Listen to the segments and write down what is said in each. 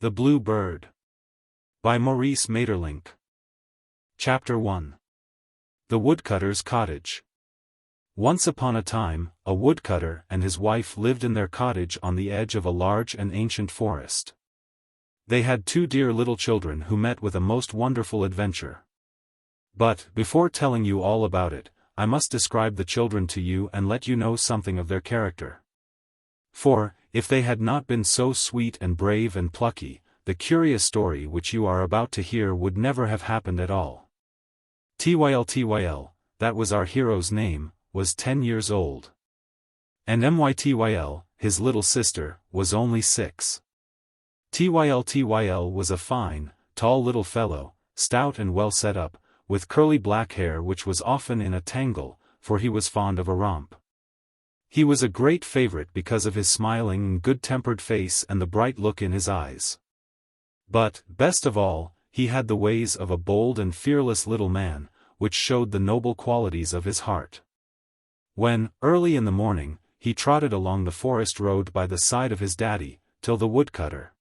The Blue Bird. By Maurice Maeterlinck. Chapter 1. The Woodcutter's Cottage. Once upon a time, a woodcutter and his wife lived in their cottage on the edge of a large and ancient forest. They had 2 dear little children who met with a most wonderful adventure. But, before telling you all about it, I must describe the children to you and let you know something of their character. For, if they had not been so sweet and brave and plucky, the curious story which you are about to hear would never have happened at all. Tyltyl, that was our hero's name, was 10 years old. And Mytyl, his little sister, was only 6. Tyltyl was a fine, tall little fellow, stout and well set up, with curly black hair which was often in a tangle, for he was fond of a romp. He was a great favorite because of his smiling and good-tempered face and the bright look in his eyes. But, best of all, he had the ways of a bold and fearless little man, which showed the noble qualities of his heart. When, early in the morning, he trotted along the forest road by the side of his daddy, Tyl the woodcutter.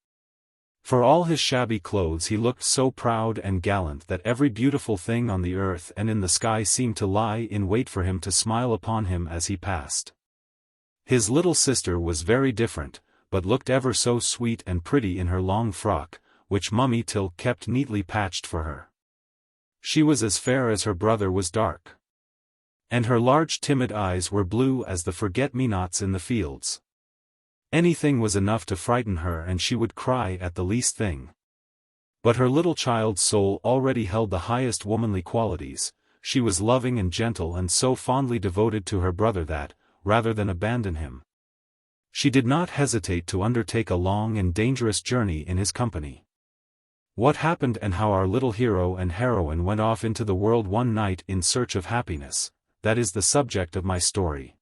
For all his shabby clothes he looked so proud and gallant that every beautiful thing on the earth and in the sky seemed to lie in wait for him to smile upon him as he passed. His little sister was very different, but looked ever so sweet and pretty in her long frock, which Mummy Tyl kept neatly patched for her. She was as fair as her brother was dark. And her large timid eyes were blue as the forget-me-nots in the fields. Anything was enough to frighten her and she would cry at the least thing. But her little child's soul already held the highest womanly qualities. She was loving and gentle and so fondly devoted to her brother that, rather than abandon him, she did not hesitate to undertake a long and dangerous journey in his company. What happened and how our little hero and heroine went off into the world one night in search of happiness, that is the subject of my story.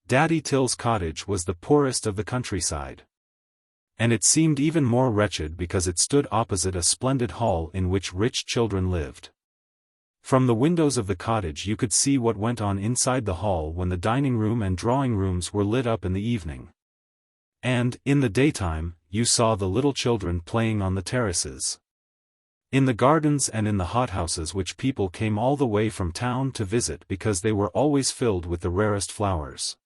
Daddy Tyl's cottage was the poorest of the countryside. And it seemed even more wretched because it stood opposite a splendid hall in which rich children lived. From the windows of the cottage you could see what went on inside the hall when the dining room and drawing rooms were lit up in the evening. And, in the daytime, you saw the little children playing on the terraces, in the gardens and in the hothouses which people came all the way from town to visit because they were always filled with the rarest flowers.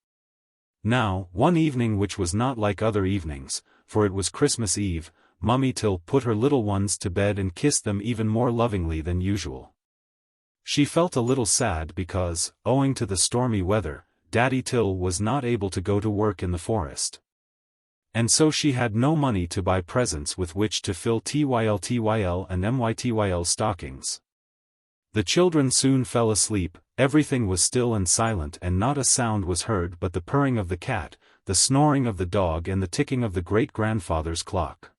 Now, one evening which was not like other evenings, for it was Christmas Eve, Mummy Tyl put her little ones to bed and kissed them even more lovingly than usual. She felt a little sad because, owing to the stormy weather, Daddy Tyl was not able to go to work in the forest. And so she had no money to buy presents with which to fill Tyltyl and Mytyl's stockings. The children soon fell asleep, everything was still and silent and not a sound was heard but the purring of the cat, the snoring of the dog and the ticking of the great-grandfather's clock.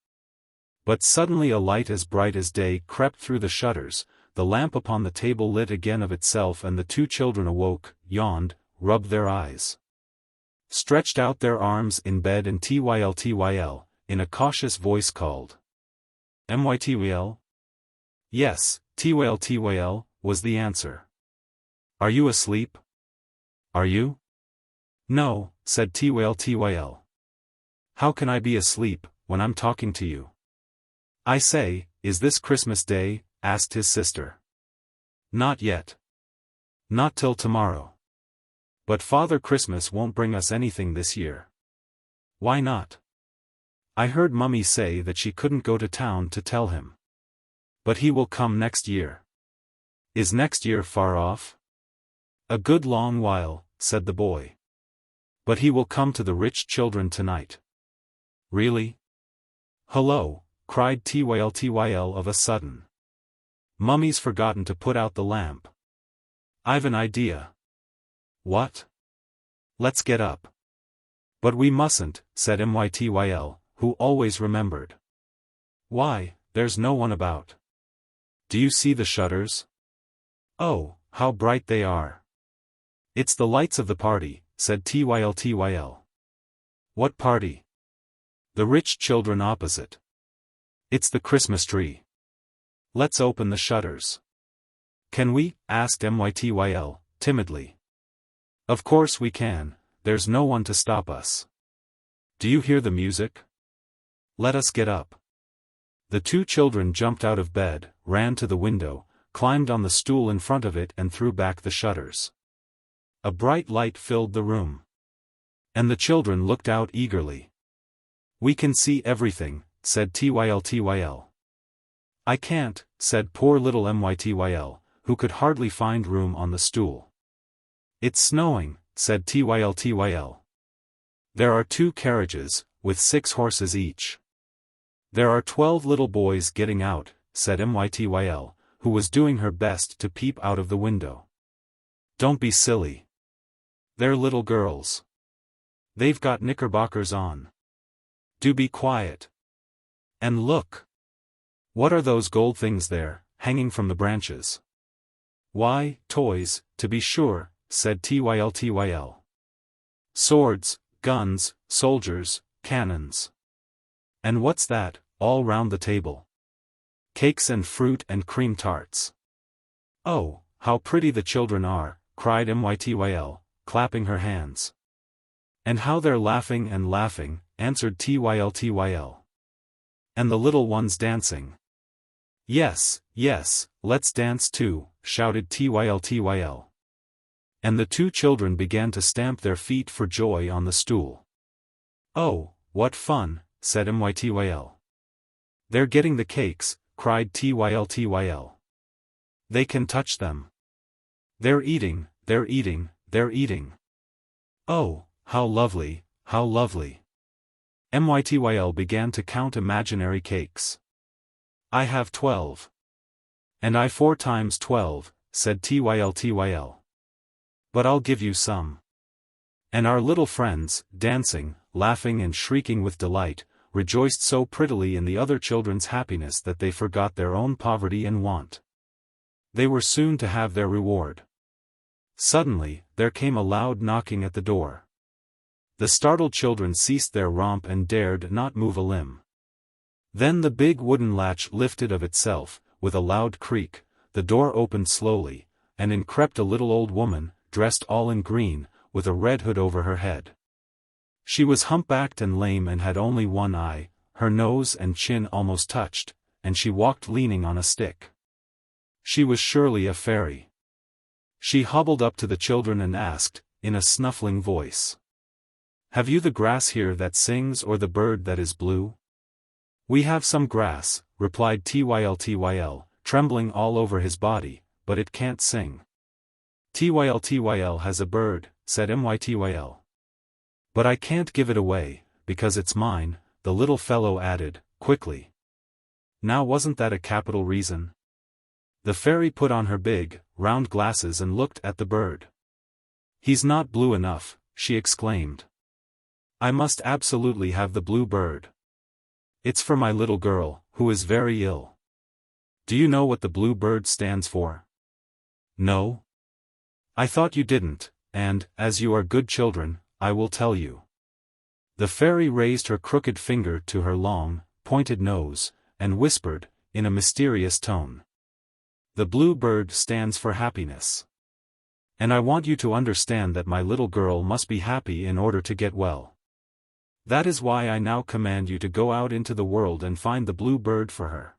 But suddenly a light as bright as day crept through the shutters, the lamp upon the table lit again of itself and the 2 children awoke, yawned, rubbed their eyes, stretched out their arms in bed and Tyltyl, in a cautious voice called, Mytyl? Yes, Tyltyl, was the answer. Are you asleep? Are you? No, said Tyltyl. How can I be asleep, when I'm talking to you? I say, is this Christmas Day? Asked his sister. Not yet. Not till tomorrow. But Father Christmas won't bring us anything this year. Why not? I heard Mummy say that she couldn't go to town to tell him. But he will come next year. Is next year far off? A good long while, said the boy. But he will come to the rich children tonight. Really? Hello, cried Tyltyl of a sudden. Mummy's forgotten to put out the lamp. I've an idea. What? Let's get up. But we mustn't, said Mytyl, who always remembered. Why, there's no one about. Do you see the shutters? Oh, how bright they are. It's the lights of the party, said Tyltyl. What party? The rich children opposite. It's the Christmas tree. Let's open the shutters. Can we? Asked Mytyl, timidly. Of course we can, there's no one to stop us. Do you hear the music? Let us get up. The two children jumped out of bed, ran to the window, climbed on the stool in front of it and threw back the shutters. A bright light filled the room. And the children looked out eagerly. "We can see everything," said Tyl. "I can't," said poor little Mytyl, who could hardly find room on the stool. "It's snowing," said Tyl. "There are 2 carriages, with 6 horses each." "There are 12 little boys getting out," said Mytyl, who was doing her best to peep out of the window. "Don't be silly. They're little girls. They've got knickerbockers on. Do be quiet. And look. What are those gold things there, hanging from the branches?" "Why, toys, to be sure," said Tyl. "Swords, guns, soldiers, cannons. And what's that, all round the table? Cakes and fruit and cream tarts." "Oh, how pretty the children are," cried Mytyl, clapping her hands. "And how they're laughing and laughing," answered Tyl. "And the little ones dancing." "Yes, yes, let's dance too," shouted Tyl. And the 2 children began to stamp their feet for joy on the stool. "Oh, what fun," said Mytyl. "They're getting the cakes," cried Tyl. "They can touch them. They're eating, they're eating, they're eating. Oh, how lovely, how lovely." Mytyl began to count imaginary cakes. "I have 12. And I 4 times 12, said Tyl. "But I'll give you some." And our little friends, dancing, laughing and shrieking with delight, rejoiced so prettily in the other children's happiness that they forgot their own poverty and want. They were soon to have their reward. Suddenly, there came a loud knocking at the door. The startled children ceased their romp and dared not move a limb. Then the big wooden latch lifted of itself, with a loud creak, the door opened slowly, and in crept a little old woman, dressed all in green, with a red hood over her head. She was humpbacked and lame and had only one eye, her nose and chin almost touched, and she walked leaning on a stick. She was surely a fairy. She hobbled up to the children and asked, in a snuffling voice, "Have you the grass here that sings or the bird that is blue?" "We have some grass," replied Tyl, trembling all over his body, "but it can't sing." "Tyl has a bird," said Mytyl. "But I can't give it away, because it's mine," the little fellow added, quickly. Now wasn't that a capital reason? The fairy put on her big, round glasses and looked at the bird. "He's not blue enough," she exclaimed. "I must absolutely have the blue bird. It's for my little girl, who is very ill." "Do you know what the blue bird stands for?" "No. I thought you didn't, and, as you are good children, I will tell you." The fairy raised her crooked finger to her long, pointed nose, and whispered, in a mysterious tone, "The blue bird stands for happiness. And I want you to understand that my little girl must be happy in order to get well. That is why I now command you to go out into the world and find the blue bird for her.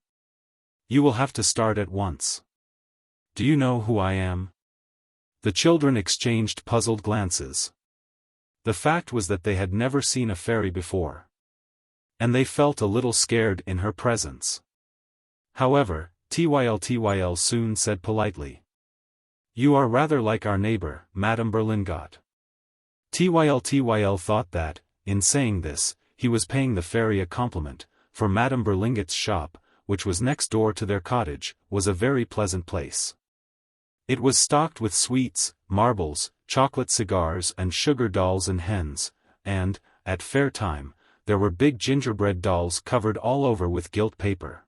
You will have to start at once. Do you know who I am?" The children exchanged puzzled glances. The fact was that they had never seen a fairy before. And they felt a little scared in her presence. However, Tyl soon said politely, "You are rather like our neighbor, Madame Berlingot." Tyl thought that, in saying this, he was paying the fairy a compliment, for Madame Berlingot's shop, which was next door to their cottage, was a very pleasant place. It was stocked with sweets, marbles, chocolate cigars and sugar dolls and hens, and, at fair time, there were big gingerbread dolls covered all over with gilt paper.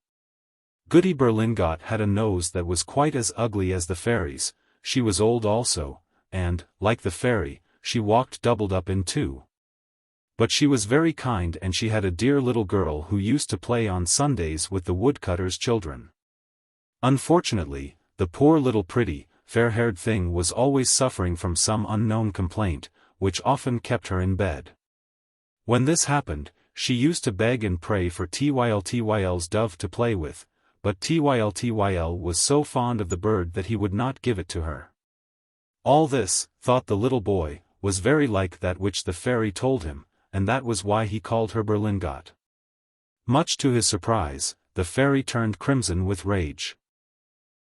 Goody Berlingot had a nose that was quite as ugly as the fairy's. She was old also, and, like the fairy, she walked doubled up in 2. But she was very kind and she had a dear little girl who used to play on Sundays with the woodcutter's children. Unfortunately, the poor little pretty, fair-haired thing was always suffering from some unknown complaint, which often kept her in bed. When this happened, she used to beg and pray for Tyltyl's dove to play with, but Tyltyl was so fond of the bird that he would not give it to her. All this, thought the little boy, was very like that which the fairy told him, and that was why he called her Berlingot. Much to his surprise, the fairy turned crimson with rage.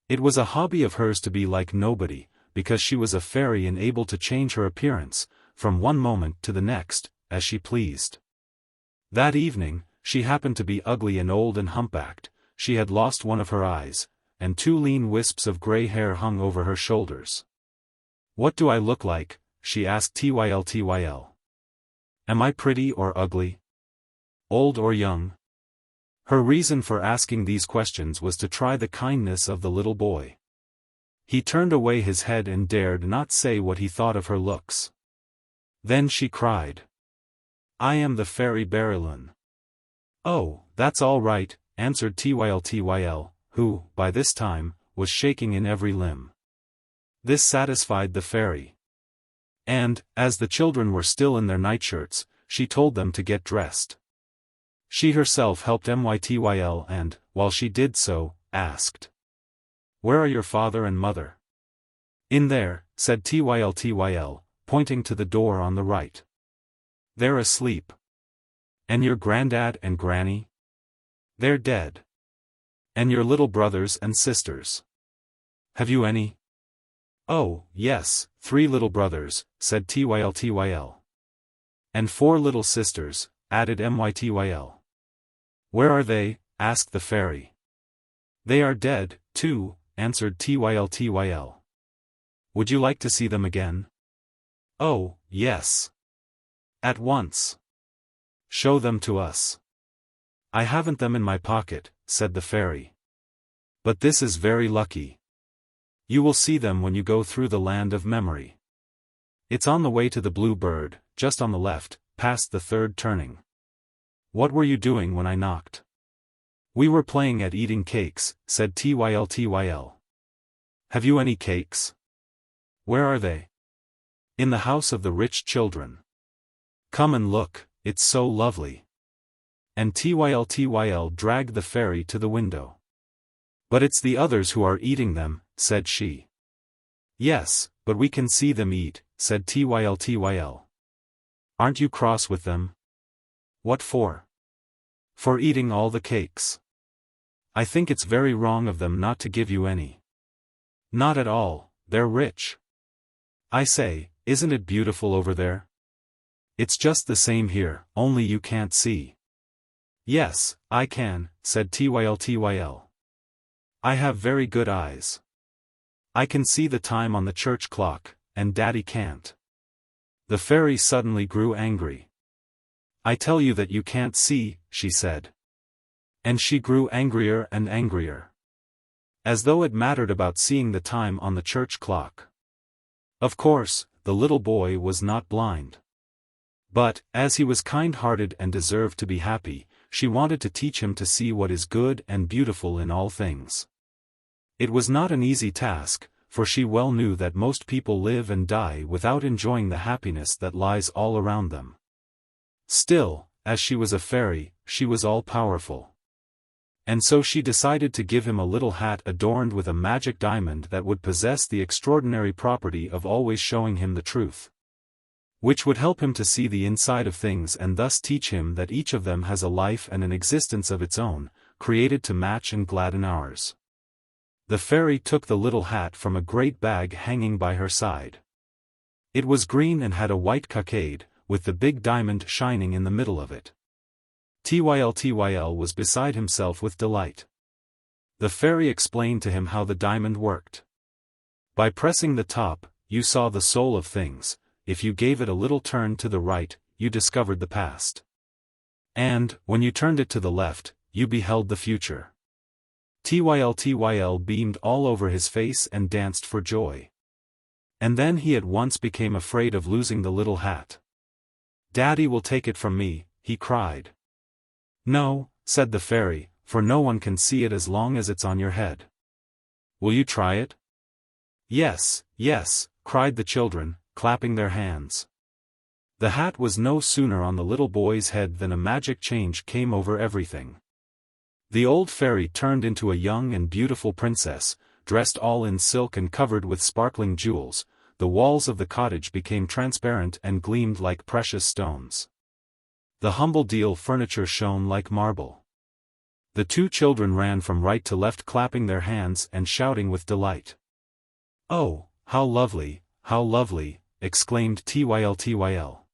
It was a hobby of hers to be like nobody, because she was a fairy and able to change her appearance, from one moment to the next, as she pleased. That evening, she happened to be ugly and old and humpbacked, she had lost one of her eyes, and 2 lean wisps of grey hair hung over her shoulders. "What do I look like?" she asked Tyltyl. "Am I pretty or ugly? Old or young?" Her reason for asking these questions was to try the kindness of the little boy. He turned away his head and dared not say what he thought of her looks. Then she cried, "I am the fairy Berylune." "Oh, that's all right," answered Tyltyl, who, by this time, was shaking in every limb. This satisfied the fairy. And, as the children were still in their nightshirts, she told them to get dressed. She herself helped Mytyl and, while she did so, asked, "Where are your father and mother?" "In there," said Tyltyl, pointing to the door on the right. "They're asleep." "And your granddad and granny?" "They're dead." "And your little brothers and sisters? Have you any?" "Oh, yes, 3 little brothers," said Tyltyl. "And 4 little sisters," added Mytyl. "Where are they?" asked the fairy. "They are dead, too," answered Tyltyl. "Would you like to see them again?" "Oh, yes. At once. Show them to us." "I haven't them in my pocket," said the fairy. "But this is very lucky. You will see them when you go through the land of memory. It's on the way to the Blue Bird, just on the left, past the 3rd turning." "What were you doing when I knocked?" "We were playing at eating cakes," said Tyltyl. "Have you any cakes?" "Where are they?" "In the house of the rich children." "Come and look, it's so lovely." And Tyltyl dragged the fairy to the window. "But it's the others who are eating them," said she. "Yes, but we can see them eat," said Tyltyl. "Aren't you cross with them?" "What for?" "For eating all the cakes. I think it's very wrong of them not to give you any." "Not at all, they're rich. I say, isn't it beautiful over there?" "It's just the same here, only you can't see." "Yes, I can," said Tyltyl. "I have very good eyes. I can see the time on the church clock, and Daddy can't." The fairy suddenly grew angry. "I tell you that you can't see," she said. And she grew angrier and angrier. As though it mattered about seeing the time on the church clock. Of course, the little boy was not blind. But, as he was kind-hearted and deserved to be happy, she wanted to teach him to see what is good and beautiful in all things. It was not an easy task, for she well knew that most people live and die without enjoying the happiness that lies all around them. Still, as she was a fairy, she was all-powerful. And so she decided to give him a little hat adorned with a magic diamond that would possess the extraordinary property of always showing him the truth. Which would help him to see the inside of things and thus teach him that each of them has a life and an existence of its own, created to match and gladden ours. The fairy took the little hat from a great bag hanging by her side. It was green and had a white cockade, with the big diamond shining in the middle of it. Tyltyl was beside himself with delight. The fairy explained to him how the diamond worked. By pressing the top, you saw the soul of things. If you gave it a little turn to the right, you discovered the past. And, when you turned it to the left, you beheld the future. Tyltyl beamed all over his face and danced for joy. And then he at once became afraid of losing the little hat. "Daddy will take it from me," he cried. "No," said the fairy, "for no one can see it as long as it's on your head. Will you try it?" "Yes, yes," cried the children, clapping their hands. The hat was no sooner on the little boy's head than a magic change came over everything. The old fairy turned into a young and beautiful princess, dressed all in silk and covered with sparkling jewels. The walls of the cottage became transparent and gleamed like precious stones. The humble deal furniture shone like marble. The two children ran from right to left clapping their hands and shouting with delight. "Oh, how lovely, exclaimed Tyl.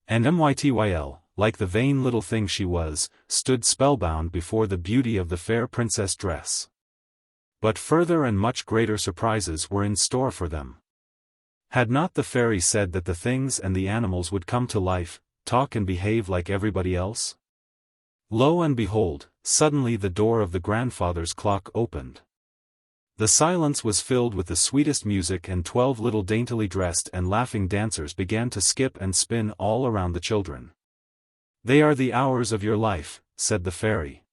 And Mytyl, like the vain little thing she was, stood spellbound before the beauty of the fair princess dress. But further and much greater surprises were in store for them. Had not the fairy said that the things and the animals would come to life, talk and behave like everybody else? Lo and behold, suddenly the door of the grandfather's clock opened. The silence was filled with the sweetest music, and 12 little daintily dressed and laughing dancers began to skip and spin all around the children. "They are the hours of your life," said the fairy.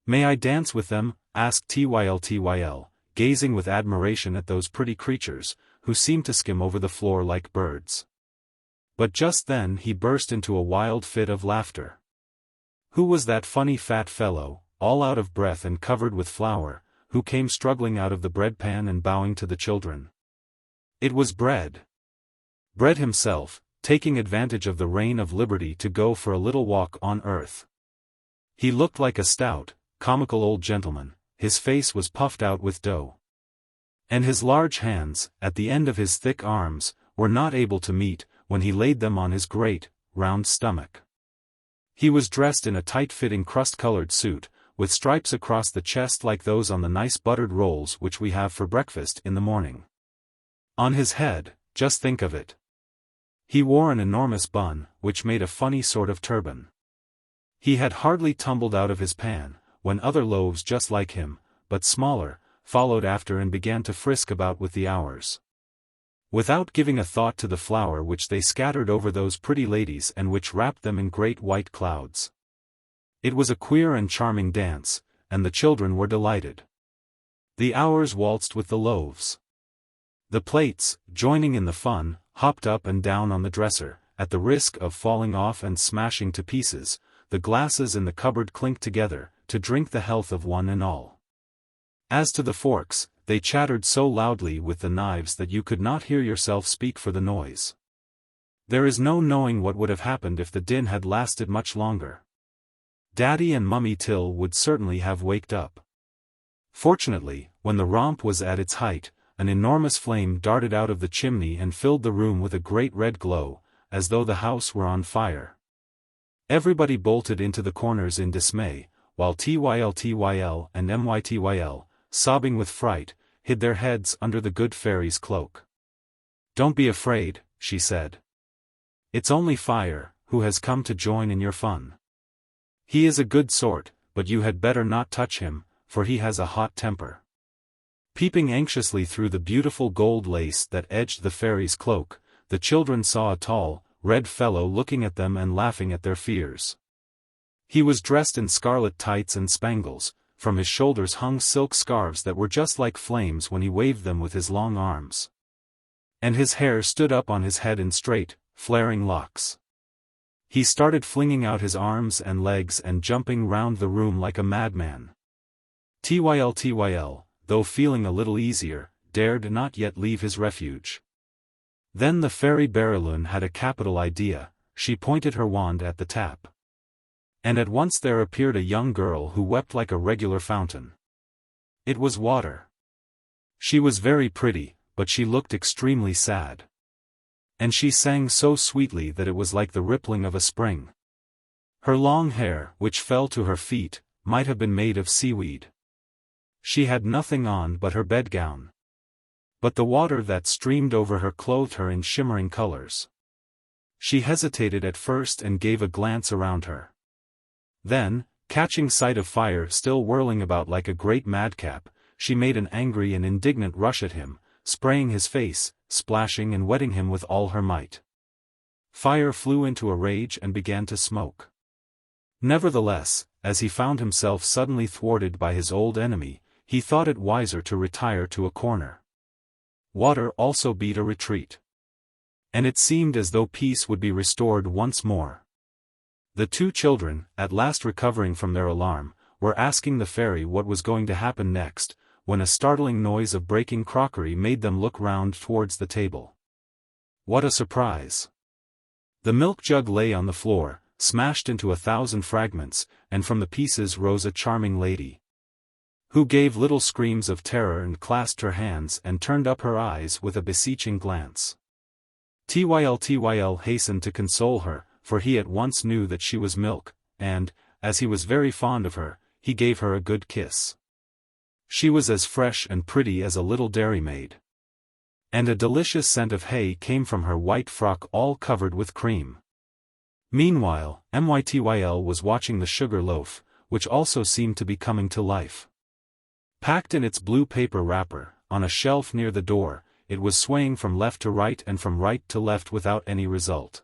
"May I dance with them?" asked Tyl, gazing with admiration at those pretty creatures, who seemed to skim over the floor like birds. But just then he burst into a wild fit of laughter. Who was that funny fat fellow, all out of breath and covered with flour, who came struggling out of the bread pan and bowing to the children? It was Bread. Bread himself, taking advantage of the reign of liberty to go for a little walk on earth. He looked like a stout, comical old gentleman, his face was puffed out with dough. And his large hands, at the end of his thick arms, were not able to meet, when he laid them on his great, round stomach. He was dressed in a tight-fitting crust-colored suit, with stripes across the chest like those on the nice buttered rolls which we have for breakfast in the morning. On his head, just think of it. He wore an enormous bun, which made a funny sort of turban. He had hardly tumbled out of his pan, when other loaves just like him, but smaller, followed after and began to frisk about with the hours. Without giving a thought to the flour which they scattered over those pretty ladies and which wrapped them in great white clouds. It was a queer and charming dance, and the children were delighted. The hours waltzed with the loaves. The plates, joining in the fun, hopped up and down on the dresser, at the risk of falling off and smashing to pieces. The glasses in the cupboard clinked together, to drink the health of one and all. As to the forks, they chattered so loudly with the knives that you could not hear yourself speak for the noise. There is no knowing what would have happened if the din had lasted much longer. Daddy and Mummy Tyl would certainly have waked up. Fortunately, when the romp was at its height, an enormous flame darted out of the chimney and filled the room with a great red glow, as though the house were on fire. Everybody bolted into the corners in dismay, while Tyl and Mytyl, sobbing with fright, hid their heads under the good fairy's cloak. "Don't be afraid," she said. "It's only Fire, who has come to join in your fun. He is a good sort, but you had better not touch him, for he has a hot temper." Peeping anxiously through the beautiful gold lace that edged the fairy's cloak, the children saw a tall, red fellow looking at them and laughing at their fears. He was dressed in scarlet tights and spangles, from his shoulders hung silk scarves that were just like flames when he waved them with his long arms. And his hair stood up on his head in straight, flaring locks. He started flinging out his arms and legs and jumping round the room like a madman. Tyl, though feeling a little easier, dared not yet leave his refuge. Then the fairy Beryllun had a capital idea. She pointed her wand at the tap. And at once there appeared a young girl who wept like a regular fountain. It was Water. She was very pretty, but she looked extremely sad. And she sang so sweetly that it was like the rippling of a spring. Her long hair, which fell to her feet, might have been made of seaweed. She had nothing on but her bedgown. But the water that streamed over her clothed her in shimmering colors. She hesitated at first and gave a glance around her. Then, catching sight of Fire still whirling about like a great madcap, she made an angry and indignant rush at him, spraying his face, splashing and wetting him with all her might. Fire flew into a rage and began to smoke. Nevertheless, as he found himself suddenly thwarted by his old enemy, he thought it wiser to retire to a corner. Water also beat a retreat. And it seemed as though peace would be restored once more. The two children, at last recovering from their alarm, were asking the fairy what was going to happen next, when a startling noise of breaking crockery made them look round towards the table. What a surprise! The milk jug lay on the floor, smashed into 1,000 fragments, and from the pieces rose a charming lady, who gave little screams of terror and clasped her hands and turned up her eyes with a beseeching glance. Tyl hastened to console her, for he at once knew that she was milk, and, as he was very fond of her, he gave her a good kiss. She was as fresh and pretty as a little dairymaid. And a delicious scent of hay came from her white frock all covered with cream. Meanwhile, Mytyl was watching the sugar loaf, which also seemed to be coming to life. Packed in its blue paper wrapper, on a shelf near the door, it was swaying from left to right and from right to left without any result.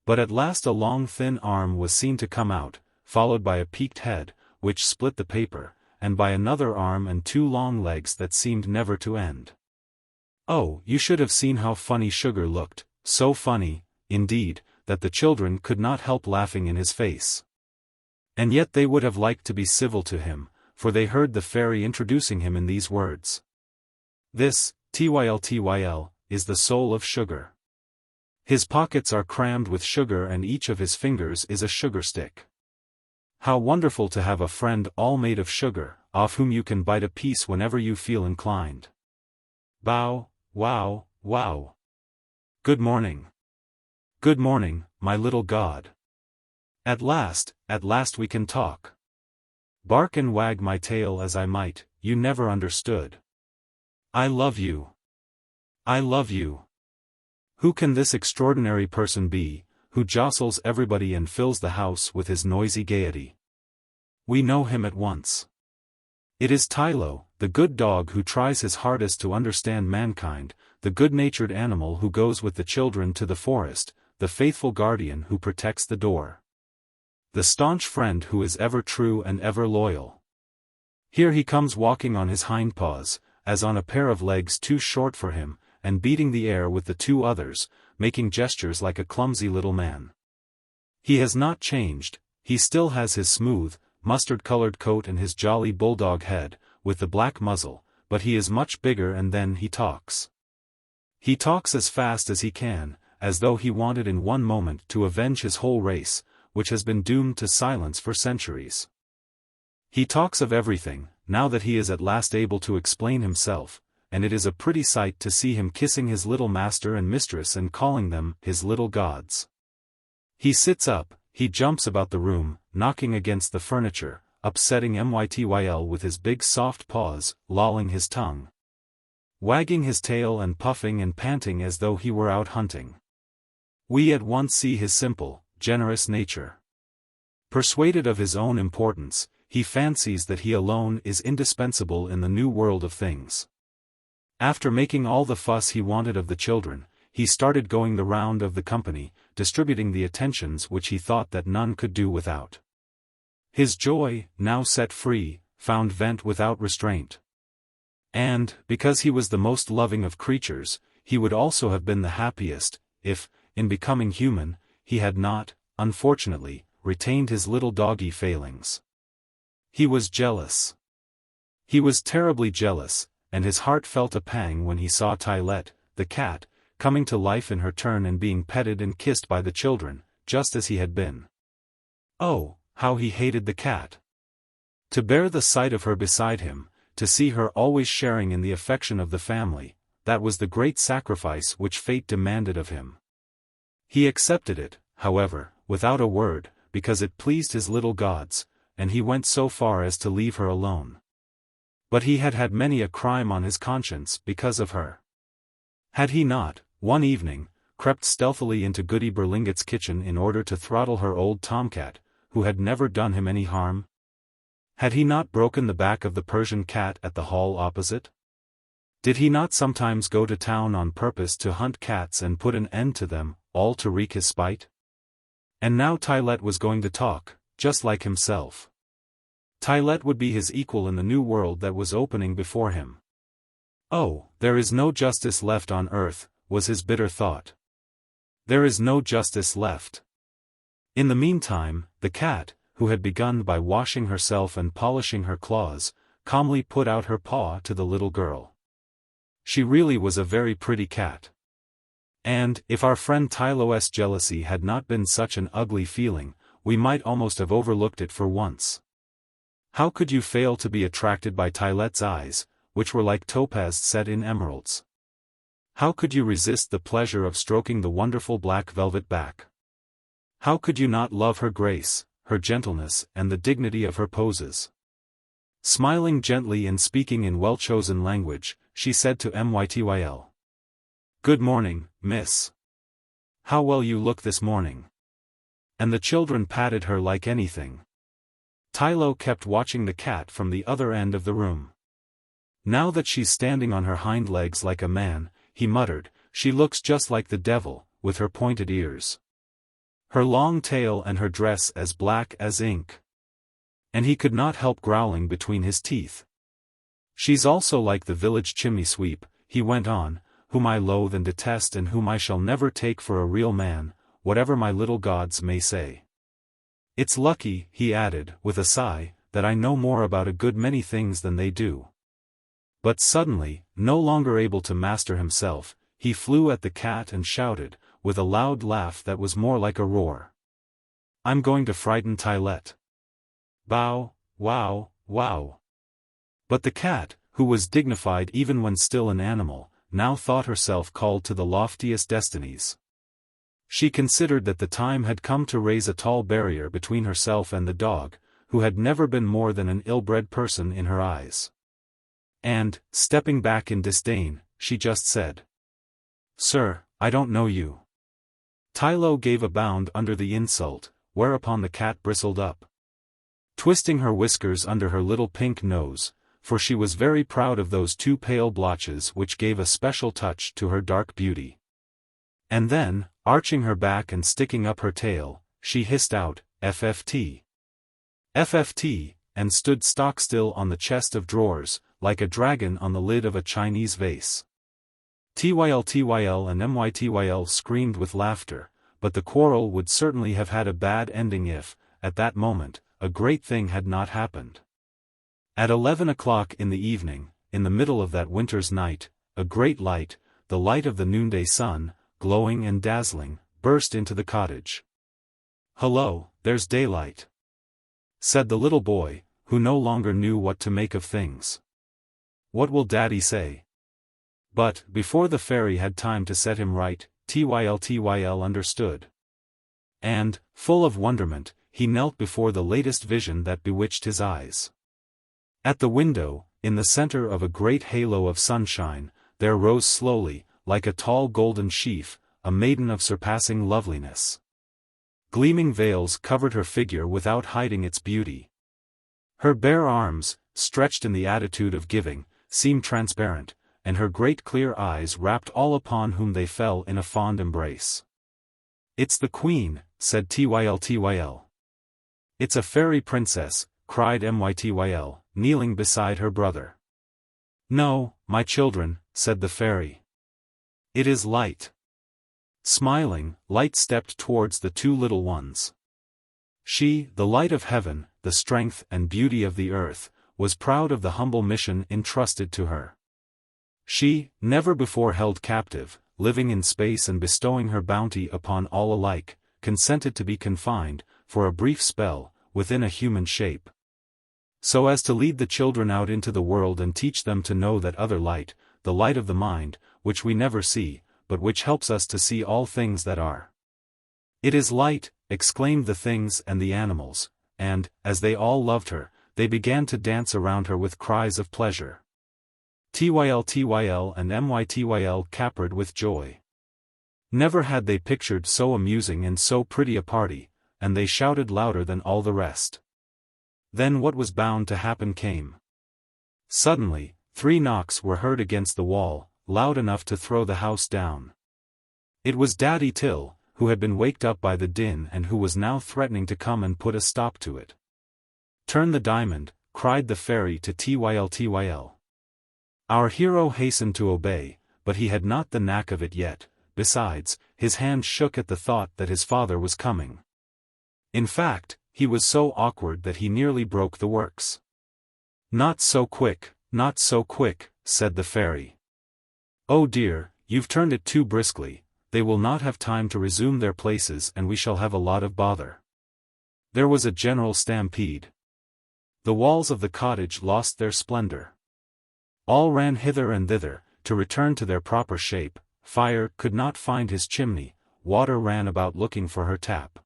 But at last a long thin arm was seen to come out, followed by a peaked head, which split the paper, and by another arm and 2 long legs that seemed never to end. Oh, you should have seen how funny Sugar looked, so funny, indeed, that the children could not help laughing in his face. And yet they would have liked to be civil to him, for they heard the fairy introducing him in these words. This, Tyl, is the soul of Sugar. His pockets are crammed with sugar and each of his fingers is a sugar stick. How wonderful to have a friend all made of sugar, off whom you can bite a piece whenever you feel inclined. Bow, wow, wow. Good morning. Good morning, my little god. At last we can talk. Bark and wag my tail as I might, you never understood. I love you. I love you. Who can this extraordinary person be, who jostles everybody and fills the house with his noisy gaiety? We know him at once. It is Tyltyl, the good dog who tries his hardest to understand mankind, the good-natured animal who goes with the children to the forest, the faithful guardian who protects the door. The staunch friend who is ever true and ever loyal. Here he comes walking on his hind paws, as on a pair of legs too short for him, and beating the air with the 2 others, making gestures like a clumsy little man. He has not changed, he still has his smooth, mustard-colored coat and his jolly bulldog head, with the black muzzle, but he is much bigger and then he talks. He talks as fast as he can, as though he wanted in one moment to avenge his whole race, which has been doomed to silence for centuries. He talks of everything, now that he is at last able to explain himself, and it is a pretty sight to see him kissing his little master and mistress and calling them his little gods. He sits up, he jumps about the room, knocking against the furniture, upsetting Mytyl with his big soft paws, lolling his tongue, wagging his tail and puffing and panting as though he were out hunting. We at once see his simple, generous nature. Persuaded of his own importance, he fancies that he alone is indispensable in the new world of things. After making all the fuss he wanted of the children, he started going the round of the company, distributing the attentions which he thought that none could do without. His joy, now set free, found vent without restraint. And, because he was the most loving of creatures, he would also have been the happiest, if, in becoming human, he had not, unfortunately, retained his little doggy failings. He was jealous. He was terribly jealous, and his heart felt a pang when he saw Tyltyl, the cat, coming to life in her turn and being petted and kissed by the children, just as he had been. Oh, how he hated the cat! To bear the sight of her beside him, to see her always sharing in the affection of the family, that was the great sacrifice which fate demanded of him. He accepted it, however, without a word, because it pleased his little gods, and he went so far as to leave her alone. But he had had many a crime on his conscience because of her. Had he not, one evening, crept stealthily into Goody Berlinget's kitchen in order to throttle her old tomcat, who had never done him any harm? Had he not broken the back of the Persian cat at the hall opposite? Did he not sometimes go to town on purpose to hunt cats and put an end to them, all to wreak his spite? And now Tyltyl was going to talk, just like himself. Tyltyl would be his equal in the new world that was opening before him. Oh, there is no justice left on earth, was his bitter thought. There is no justice left. In the meantime, the cat, who had begun by washing herself and polishing her claws, calmly put out her paw to the little girl. She really was a very pretty cat. And, if our friend Tyltyl's jealousy had not been such an ugly feeling, we might almost have overlooked it for once. How could you fail to be attracted by Tyltyl's eyes, which were like topaz set in emeralds? How could you resist the pleasure of stroking the wonderful black velvet back? How could you not love her grace, her gentleness and the dignity of her poses? Smiling gently and speaking in well-chosen language, she said to Mytyl. "Good morning, miss. How well you look this morning." And the children patted her like anything. Tyltyl kept watching the cat from the other end of the room. "Now that she's standing on her hind legs like a man," he muttered, "she looks just like the devil, with her pointed ears. Her long tail and her dress as black as ink." And he could not help growling between his teeth. "She's also like the village chimney sweep," he went on, "whom I loathe and detest and whom I shall never take for a real man, whatever my little gods may say. It's lucky," he added, with a sigh, "that I know more about a good many things than they do." But suddenly, no longer able to master himself, he flew at the cat and shouted, with a loud laugh that was more like a roar, "I'm going to frighten Tyltyl. Bow, wow, wow." But the cat, who was dignified even when still an animal, now thought herself called to the loftiest destinies. She considered that the time had come to raise a tall barrier between herself and the dog, who had never been more than an ill-bred person in her eyes. And, stepping back in disdain, she just said, "Sir, I don't know you." Tyltyl gave a bound under the insult, whereupon the cat bristled up, twisting her whiskers under her little pink nose, for she was very proud of those two pale blotches which gave a special touch to her dark beauty. And then, arching her back and sticking up her tail, she hissed out, "FFT! FFT!" and stood stock-still on the chest of drawers, like a dragon on the lid of a Chinese vase. Tyl and Mytyl screamed with laughter, but the quarrel would certainly have had a bad ending if, at that moment, a great thing had not happened. At 11 o'clock in the evening, in the middle of that winter's night, a great light, the light of the noonday sun, glowing and dazzling, burst into the cottage. "Hullo, there's daylight," said the little boy, who no longer knew what to make of things. "What will Daddy say?" But, before the fairy had time to set him right, Tyl understood. And, full of wonderment, he knelt before the latest vision that bewitched his eyes. At the window, in the center of a great halo of sunshine, there rose slowly, like a tall golden sheaf, a maiden of surpassing loveliness. Gleaming veils covered her figure without hiding its beauty. Her bare arms, stretched in the attitude of giving, seemed transparent, and her great clear eyes wrapped all upon whom they fell in a fond embrace. "It's the Queen," said Tyl. "It's a fairy princess," cried Mytyl, kneeling beside her brother. "No, my children," said the fairy. "It is Light." Smiling, Light stepped towards the two little ones. She, the light of heaven, the strength and beauty of the earth, was proud of the humble mission entrusted to her. She, never before held captive, living in space and bestowing her bounty upon all alike, consented to be confined, for a brief spell, within a human shape, so as to lead the children out into the world and teach them to know that other light, the light of the mind, which we never see, but which helps us to see all things that are. "It is Light," exclaimed the things and the animals, and, as they all loved her, they began to dance around her with cries of pleasure. Tyl and Mytyl capered with joy. Never had they pictured so amusing and so pretty a party, and they shouted louder than all the rest. Then what was bound to happen came. Suddenly, 3 knocks were heard against the wall, loud enough to throw the house down. It was Daddy Tyl, who had been waked up by the din and who was now threatening to come and put a stop to it. "Turn the diamond," cried the fairy to Tyl. Our hero hastened to obey, but he had not the knack of it yet, besides, his hand shook at the thought that his father was coming. In fact, he was so awkward that he nearly broke the works. "Not so quick, not so quick," said the fairy. "Oh dear, you've turned it too briskly, they will not have time to resume their places and we shall have a lot of bother." There was a general stampede. The walls of the cottage lost their splendor. All ran hither and thither, to return to their proper shape. Fire could not find his chimney, Water ran about looking for her tap.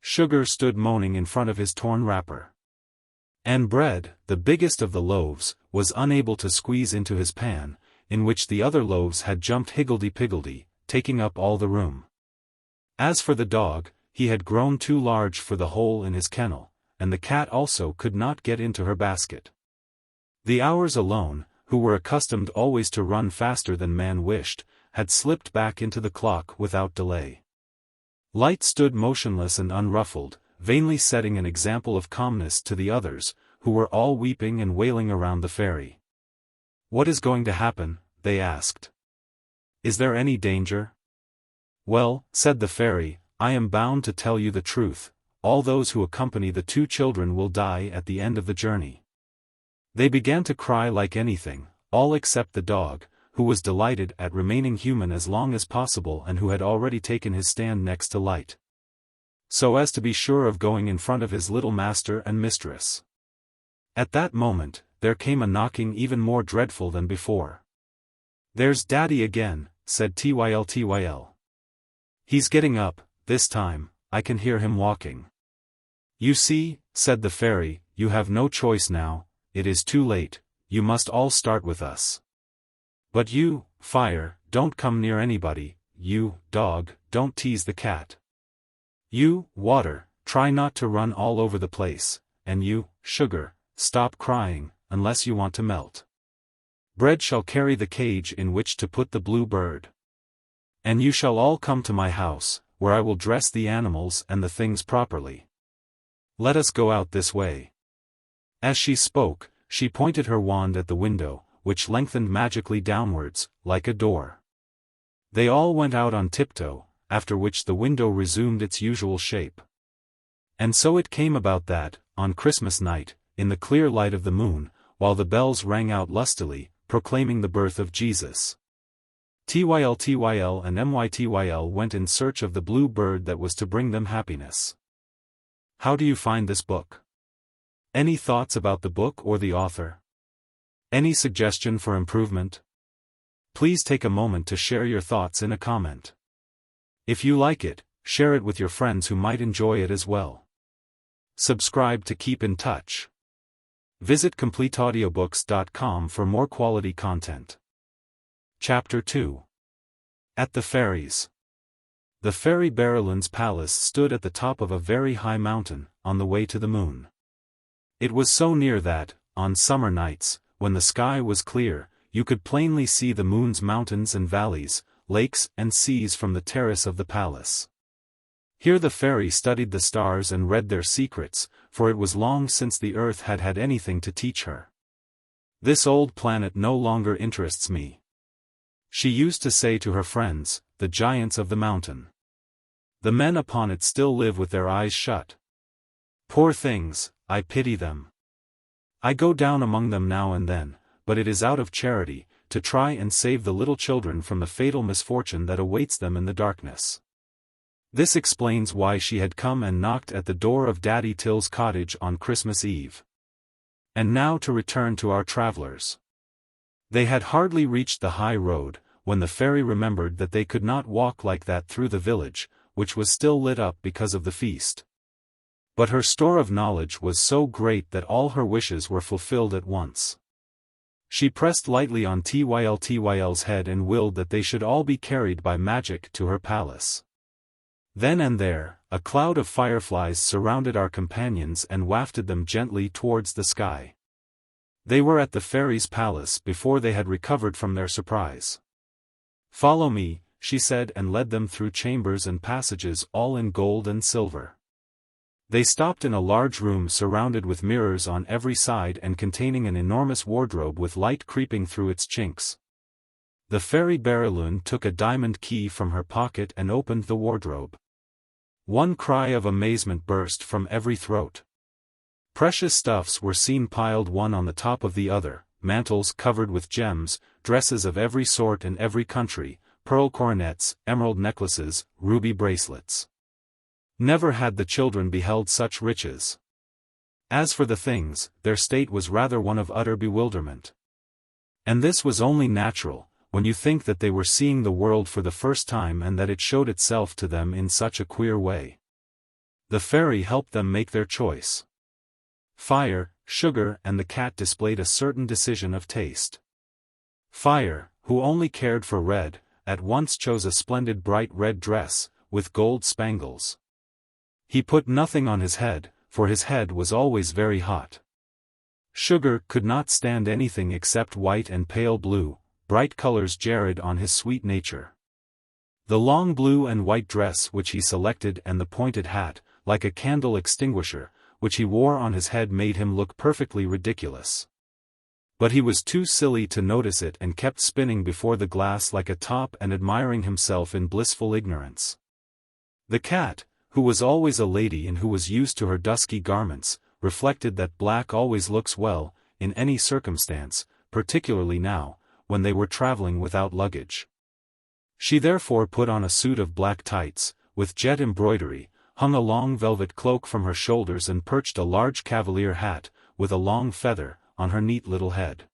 Sugar stood moaning in front of his torn wrapper. And Bread, the biggest of the loaves, was unable to squeeze into his pan, in which the other loaves had jumped higgledy-piggledy, taking up all the room. As for the dog, he had grown too large for the hole in his kennel, and the cat also could not get into her basket. The Hours alone, who were accustomed always to run faster than man wished, had slipped back into the clock without delay. Light stood motionless and unruffled, vainly setting an example of calmness to the others, who were all weeping and wailing around the fairy. "What is going to happen?" they asked. "Is there any danger?" "Well," said the fairy, "I am bound to tell you the truth, all those who accompany the two children will die at the end of the journey." They began to cry like anything, all except the dog, who was delighted at remaining human as long as possible and who had already taken his stand next to Light, so as to be sure of going in front of his little master and mistress. At that moment, there came a knocking even more dreadful than before. "There's Daddy again," said Tyl. "He's getting up, this time, I can hear him walking." "You see," said the fairy, "you have no choice now, it is too late, you must all start with us. But you, Fire, don't come near anybody, you, Dog, don't tease the cat. You, Water, try not to run all over the place, and you, Sugar, stop crying, unless you want to melt. Bread shall carry the cage in which to put the blue bird. And you shall all come to my house, where I will dress the animals and the things properly. Let us go out this way." As she spoke, she pointed her wand at the window, which lengthened magically downwards, like a door. They all went out on tiptoe, after which the window resumed its usual shape. And so it came about that, on Christmas night, in the clear light of the moon, while the bells rang out lustily, proclaiming the birth of Jesus, Tyl and Mytyl went in search of the blue bird that was to bring them happiness. How do you find this book? Any thoughts about the book or the author? Any suggestion for improvement? Please take a moment to share your thoughts in a comment. If you like it, share it with your friends who might enjoy it as well. Subscribe to keep in touch. Visit CompleteAudiobooks.com for more quality content. Chapter 2. At the Fairies. The fairy Berylyn's palace stood at the top of a very high mountain, on the way to the moon. It was so near that, on summer nights, when the sky was clear, you could plainly see the moon's mountains and valleys, lakes and seas from the terrace of the palace. Here the fairy studied the stars and read their secrets, for it was long since the earth had had anything to teach her. "This old planet no longer interests me," she used to say to her friends, the giants of the mountain. "The men upon it still live with their eyes shut. Poor things, I pity them. I go down among them now and then, but it is out of charity, to try and save the little children from the fatal misfortune that awaits them in the darkness." This explains why she had come and knocked at the door of Daddy Tyl's cottage on Christmas Eve. And now to return to our travelers. They had hardly reached the high road, when the fairy remembered that they could not walk like that through the village, which was still lit up because of the feast. But her store of knowledge was so great that all her wishes were fulfilled at once. She pressed lightly on Tyl's head and willed that they should all be carried by magic to her palace. Then and there, a cloud of fireflies surrounded our companions and wafted them gently towards the sky. They were at the fairy's palace before they had recovered from their surprise. "Follow me," she said, and led them through chambers and passages all in gold and silver. They stopped in a large room surrounded with mirrors on every side and containing an enormous wardrobe with light creeping through its chinks. The fairy Berylune took a diamond key from her pocket and opened the wardrobe. One cry of amazement burst from every throat. Precious stuffs were seen piled one on the top of the other, mantles covered with gems, dresses of every sort and every country, pearl coronets, emerald necklaces, ruby bracelets. Never had the children beheld such riches. As for the things, their state was rather one of utter bewilderment. And this was only natural, when you think that they were seeing the world for the first time and that it showed itself to them in such a queer way. The fairy helped them make their choice. Fire, Sugar and the cat displayed a certain decision of taste. Fire, who only cared for red, at once chose a splendid bright red dress, with gold spangles. He put nothing on his head, for his head was always very hot. Sugar could not stand anything except white and pale blue, bright colors jarred on his sweet nature. The long blue and white dress which he selected and the pointed hat, like a candle extinguisher, which he wore on his head made him look perfectly ridiculous. But he was too silly to notice it and kept spinning before the glass like a top and admiring himself in blissful ignorance. The cat, who was always a lady and who was used to her dusky garments, reflected that black always looks well, in any circumstance, particularly now, when they were traveling without luggage. She therefore put on a suit of black tights, with jet embroidery, hung a long velvet cloak from her shoulders and perched a large cavalier hat, with a long feather, on her neat little head.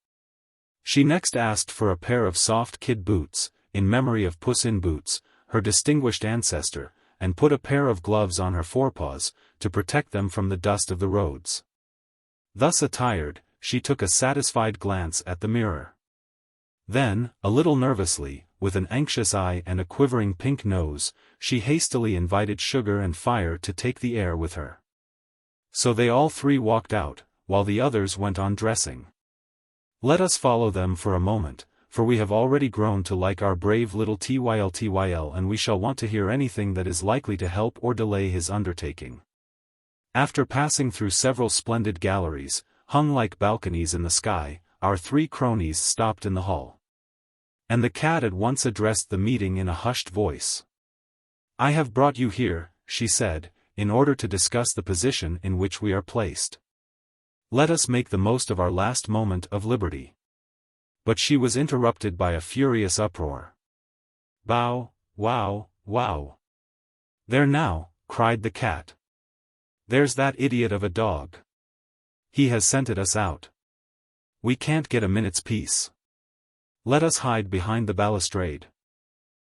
She next asked for a pair of soft kid boots, in memory of Puss in Boots, her distinguished ancestor, and put a pair of gloves on her forepaws, to protect them from the dust of the roads. Thus attired, she took a satisfied glance at the mirror. Then, a little nervously, with an anxious eye and a quivering pink nose, she hastily invited Sugar and Fire to take the air with her. So they all three walked out, while the others went on dressing. Let us follow them for a moment, for we have already grown to like our brave little Tyltyl and we shall want to hear anything that is likely to help or delay his undertaking. After passing through several splendid galleries, hung like balconies in the sky, our three cronies stopped in the hall. And the cat at once addressed the meeting in a hushed voice. "I have brought you here," she said, "in order to discuss the position in which we are placed. Let us make the most of our last moment of liberty." But she was interrupted by a furious uproar. "Bow, wow, wow! There now," cried the cat. "There's that idiot of a dog. He has scented us out. We can't get a minute's peace. Let us hide behind the balustrade.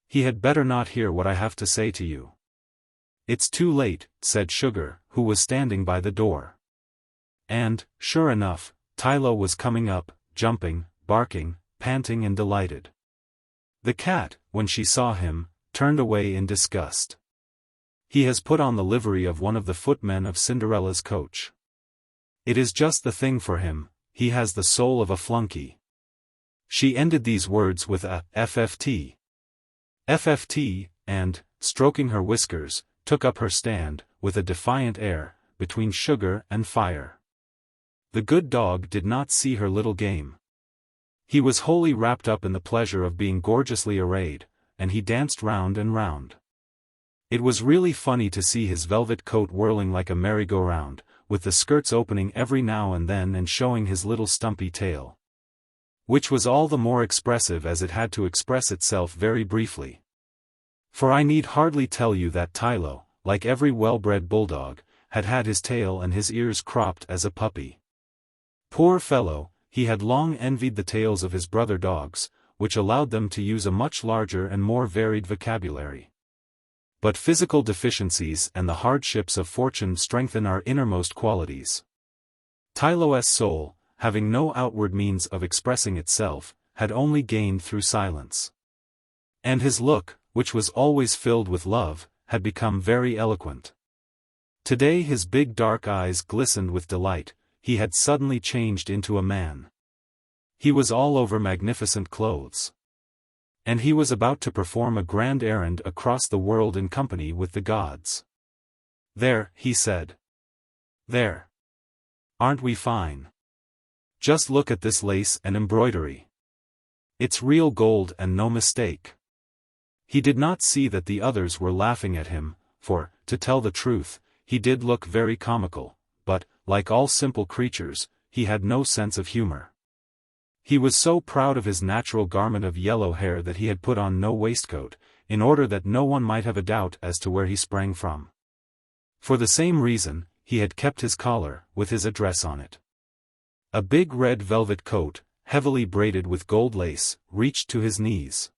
He had better not hear what I have to say to you." "It's too late," said Sugar, who was standing by the door. And, sure enough, Tyltyl was coming up, jumping, barking, panting and delighted. The cat, when she saw him, turned away in disgust. "He has put on the livery of one of the footmen of Cinderella's coach. It is just the thing for him, he has the soul of a flunkey." She ended these words with a FFT. FFT, and, stroking her whiskers, took up her stand, with a defiant air, between Sugar and Fire. The good dog did not see her little game. He was wholly wrapped up in the pleasure of being gorgeously arrayed, and he danced round and round. It was really funny to see his velvet coat whirling like a merry-go-round, with the skirts opening every now and then and showing his little stumpy tail. Which was all the more expressive as it had to express itself very briefly. For I need hardly tell you that Tyltyl, like every well-bred bulldog, had had his tail and his ears cropped as a puppy. Poor fellow, he had long envied the tails of his brother dogs, which allowed them to use a much larger and more varied vocabulary. But physical deficiencies and the hardships of fortune strengthen our innermost qualities. Tyltyl's soul, having no outward means of expressing itself, had only gained through silence. And his look, which was always filled with love, had become very eloquent. Today his big dark eyes glistened with delight, he had suddenly changed into a man. He was all over magnificent clothes. And he was about to perform a grand errand across the world in company with the gods. "There," he said. "There. Aren't we fine? Just look at this lace and embroidery. It's real gold and no mistake." He did not see that the others were laughing at him, for, to tell the truth, he did look very comical, but, like all simple creatures, he had no sense of humor. He was so proud of his natural garment of yellow hair that he had put on no waistcoat, in order that no one might have a doubt as to where he sprang from. For the same reason, he had kept his collar, with his address on it. A big red velvet coat, heavily braided with gold lace, reached to his knees.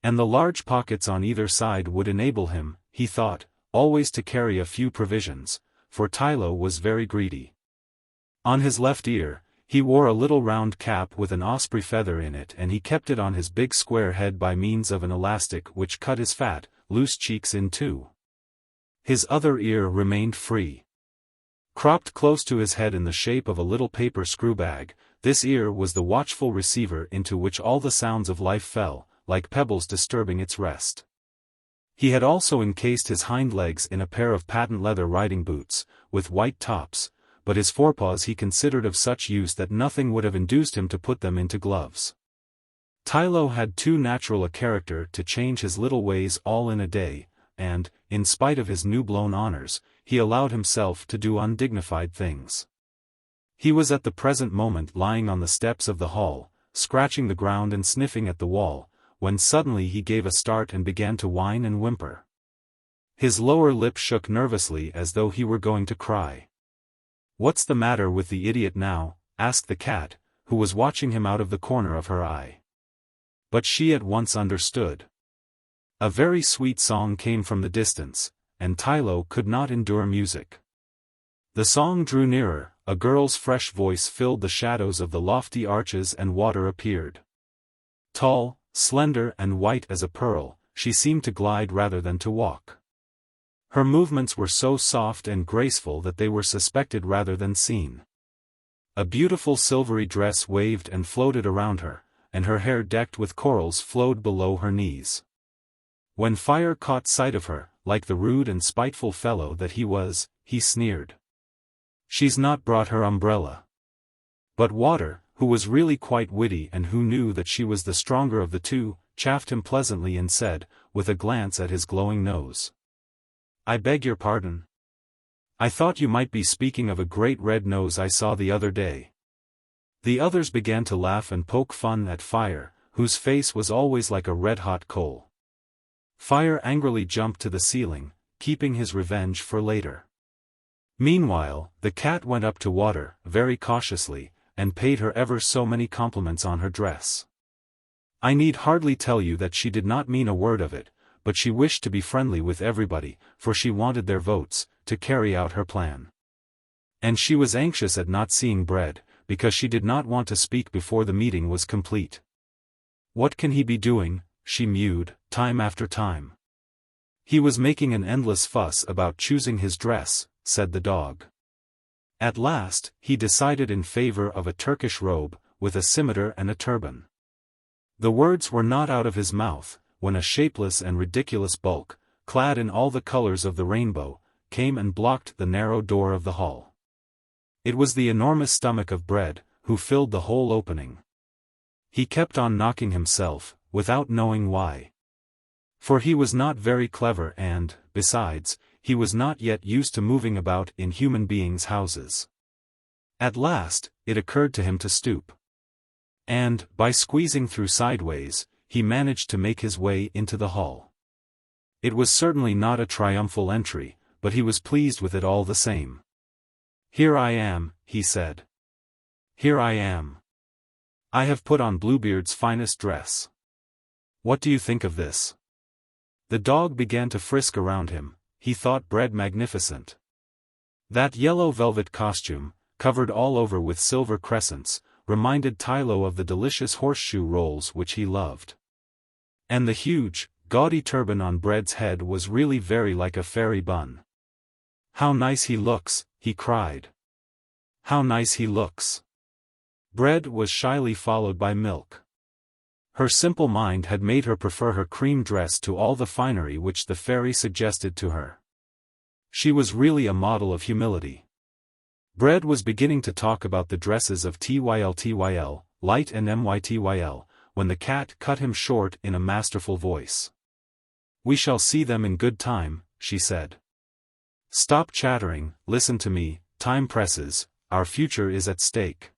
And the large pockets on either side would enable him, he thought, always to carry a few provisions, for Tyltyl was very greedy. On his left ear, he wore a little round cap with an osprey feather in it, and he kept it on his big square head by means of an elastic which cut his fat, loose cheeks in two. His other ear remained free. Cropped close to his head in the shape of a little paper screw bag, this ear was the watchful receiver into which all the sounds of life fell, like pebbles disturbing its rest. He had also encased his hind legs in a pair of patent leather riding boots, with white tops, but his forepaws he considered of such use that nothing would have induced him to put them into gloves. Tyltyl had too natural a character to change his little ways all in a day, and, in spite of his new-blown honors, he allowed himself to do undignified things. He was at the present moment lying on the steps of the hall, scratching the ground and sniffing at the wall, when suddenly he gave a start and began to whine and whimper. His lower lip shook nervously as though he were going to cry. "What's the matter with the idiot now?" asked the cat, who was watching him out of the corner of her eye. But she at once understood. A very sweet song came from the distance, and Tyltyl could not endure music. The song drew nearer, a girl's fresh voice filled the shadows of the lofty arches and water appeared. Tall, slender and white as a pearl, she seemed to glide rather than to walk. Her movements were so soft and graceful that they were suspected rather than seen. A beautiful silvery dress waved and floated around her, and her hair decked with corals flowed below her knees. When Fire caught sight of her, like the rude and spiteful fellow that he was, he sneered. "She's not brought her umbrella." But Water, who was really quite witty and who knew that she was the stronger of the two, chaffed him pleasantly and said, with a glance at his glowing nose, "I beg your pardon. I thought you might be speaking of a great red nose I saw the other day." The others began to laugh and poke fun at Fire, whose face was always like a red-hot coal. Fire angrily jumped to the ceiling, keeping his revenge for later. Meanwhile, the cat went up to Water, very cautiously, and paid her ever so many compliments on her dress. I need hardly tell you that she did not mean a word of it, but she wished to be friendly with everybody, for she wanted their votes, to carry out her plan. And she was anxious at not seeing Bread, because she did not want to speak before the meeting was complete. "What can he be doing?" she mewed, time after time. "He was making an endless fuss about choosing his dress," said the dog. At last, he decided in favor of a Turkish robe, with a scimitar and a turban. The words were not out of his mouth, when a shapeless and ridiculous bulk, clad in all the colors of the rainbow, came and blocked the narrow door of the hall. It was the enormous stomach of Bread, who filled the whole opening. He kept on knocking himself, without knowing why. For he was not very clever and, besides, he was not yet used to moving about in human beings' houses. At last, it occurred to him to stoop. And, by squeezing through sideways, he managed to make his way into the hall. It was certainly not a triumphal entry, but he was pleased with it all the same. "Here I am," he said. "Here I am. I have put on Bluebeard's finest dress. What do you think of this?" The dog began to frisk around him. He thought Bread magnificent. That yellow velvet costume, covered all over with silver crescents, reminded Tyltyl of the delicious horseshoe rolls which he loved. And the huge, gaudy turban on Bread's head was really very like a fairy bun. "How nice he looks," he cried. "How nice he looks." Bread was shyly followed by Milk. Her simple mind had made her prefer her cream dress to all the finery which the fairy suggested to her. She was really a model of humility. Bread was beginning to talk about the dresses of Tyl, Light and Mytyl, when the cat cut him short in a masterful voice. "We shall see them in good time," she said. "Stop chattering, listen to me, time presses, our future is at stake."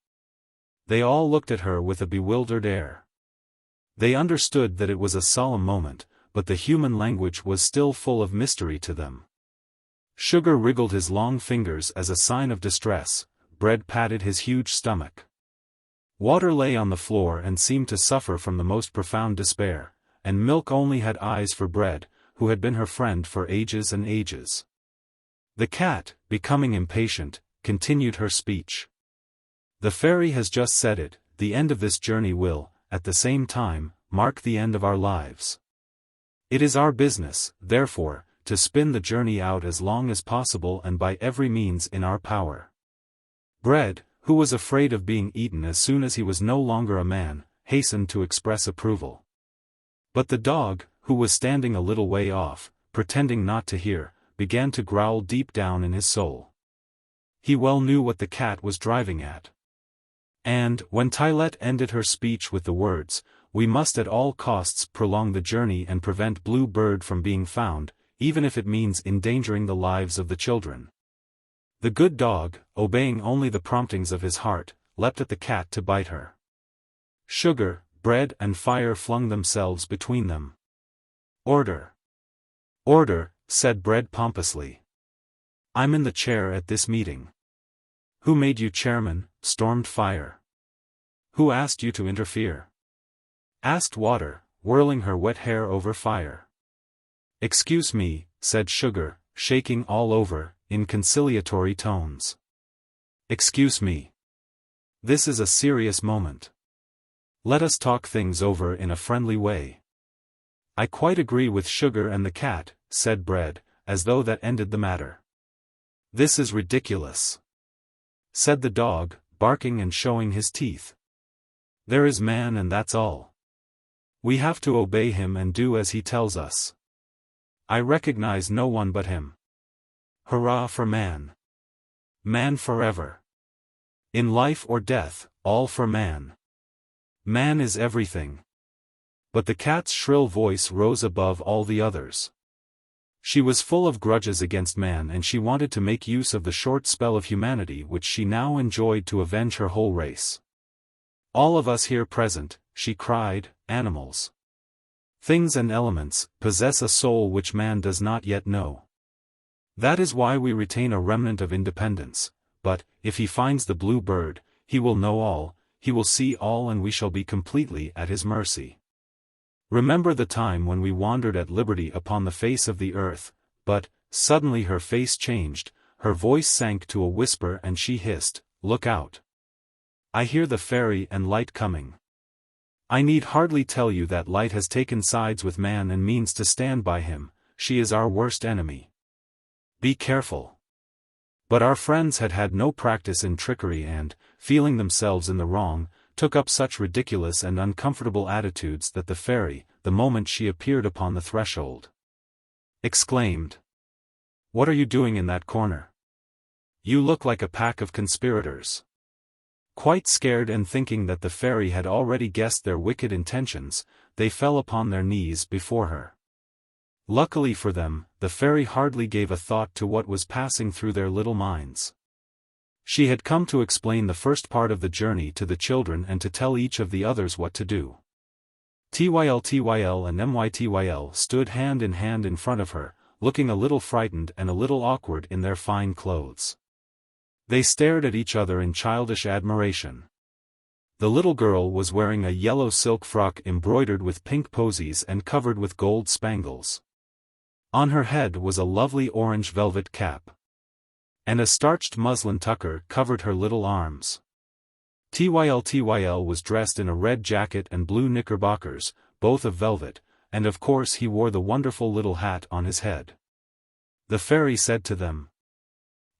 They all looked at her with a bewildered air. They understood that it was a solemn moment, but the human language was still full of mystery to them. Sugar wriggled his long fingers as a sign of distress, Bread patted his huge stomach. Water lay on the floor and seemed to suffer from the most profound despair, and Milk only had eyes for Bread, who had been her friend for ages and ages. The cat, becoming impatient, continued her speech. "The fairy has just said it, the end of this journey will, at the same time, mark the end of our lives. It is our business, therefore, to spin the journey out as long as possible and by every means in our power." Bread, who was afraid of being eaten as soon as he was no longer a man, hastened to express approval. But the dog, who was standing a little way off, pretending not to hear, began to growl deep down in his soul. He well knew what the cat was driving at. And, when Tylette ended her speech with the words, "We must at all costs prolong the journey and prevent Blue Bird from being found, even if it means endangering the lives of the children," the good dog, obeying only the promptings of his heart, leapt at the cat to bite her. Sugar, Bread and Fire flung themselves between them. "Order! Order!" said Bread pompously. "I'm in the chair at this meeting." "Who made you chairman?" stormed Fire. "Who asked you to interfere?" asked Water, whirling her wet hair over Fire. "Excuse me," said Sugar, shaking all over, in conciliatory tones. "Excuse me. This is a serious moment. Let us talk things over in a friendly way." "I quite agree with Sugar and the cat," said Bread, as though that ended the matter. "This is ridiculous," said the dog, barking and showing his teeth. "There is Man and that's all. We have to obey him and do as he tells us. I recognize no one but him. Hurrah for Man! Man forever! In life or death, all for Man. Man is everything." But the cat's shrill voice rose above all the others. She was full of grudges against Man and she wanted to make use of the short spell of humanity which she now enjoyed to avenge her whole race. "All of us here present," she cried, "animals, things and elements, possess a soul which man does not yet know. That is why we retain a remnant of independence, but, if he finds the Blue Bird, he will know all, he will see all and we shall be completely at his mercy. Remember the time when we wandered at liberty upon the face of the earth," but, suddenly her face changed, her voice sank to a whisper and she hissed, "Look out! I hear the fairy and Light coming. I need hardly tell you that Light has taken sides with Man and means to stand by him, she is our worst enemy. Be careful." But our friends had had no practice in trickery and, feeling themselves in the wrong, took up such ridiculous and uncomfortable attitudes that the fairy, the moment she appeared upon the threshold, exclaimed, "What are you doing in that corner? You look like a pack of conspirators." Quite scared and thinking that the fairy had already guessed their wicked intentions, they fell upon their knees before her. Luckily for them, the fairy hardly gave a thought to what was passing through their little minds. She had come to explain the first part of the journey to the children and to tell each of the others what to do. Tyl and Mytyl stood hand in hand in front of her, looking a little frightened and a little awkward in their fine clothes. They stared at each other in childish admiration. The little girl was wearing a yellow silk frock embroidered with pink posies and covered with gold spangles. On her head was a lovely orange velvet cap. And a starched muslin tucker covered her little arms. Tyl was dressed in a red jacket and blue knickerbockers, both of velvet, and of course he wore the wonderful little hat on his head. The fairy said to them,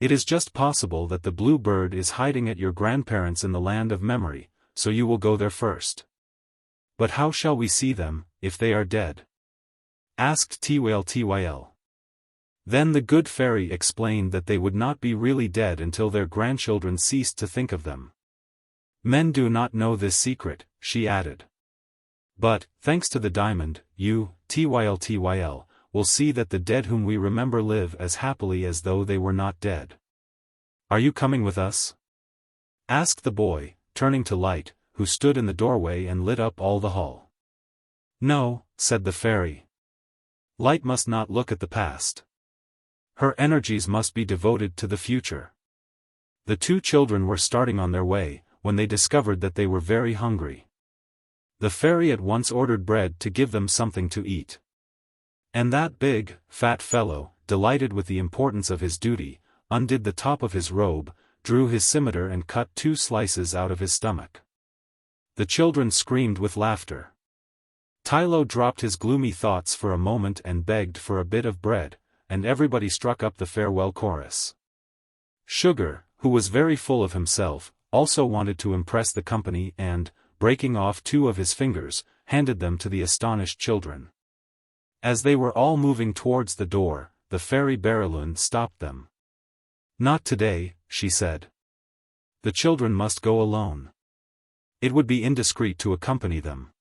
"It is just possible that the Blue Bird is hiding at your grandparents in the land of memory, so you will go there first." "But how shall we see them, if they are dead?" asked Tyl. Then the good fairy explained that they would not be really dead until their grandchildren ceased to think of them. "Men do not know this secret," she added. But, thanks to the diamond, you, Tyltyl, will see that the dead whom we remember live as happily as though they were not dead. Are you coming with us? Asked the boy, turning to Light, who stood in the doorway and lit up all the hall. No, said the fairy. Light must not look at the past. Her energies must be devoted to the future. The two children were starting on their way, when they discovered that they were very hungry. The fairy at once ordered bread to give them something to eat. And that big, fat fellow, delighted with the importance of his duty, undid the top of his robe, drew his scimitar and cut 2 slices out of his stomach. The children screamed with laughter. Tyltyl dropped his gloomy thoughts for a moment and begged for a bit of bread, and everybody struck up the farewell chorus. Sugar, who was very full of himself, also wanted to impress the company and, breaking off 2 of his fingers, handed them to the astonished children. As they were all moving towards the door, the fairy Berylune stopped them. Not today, she said. The children must go alone. It would be indiscreet to accompany them.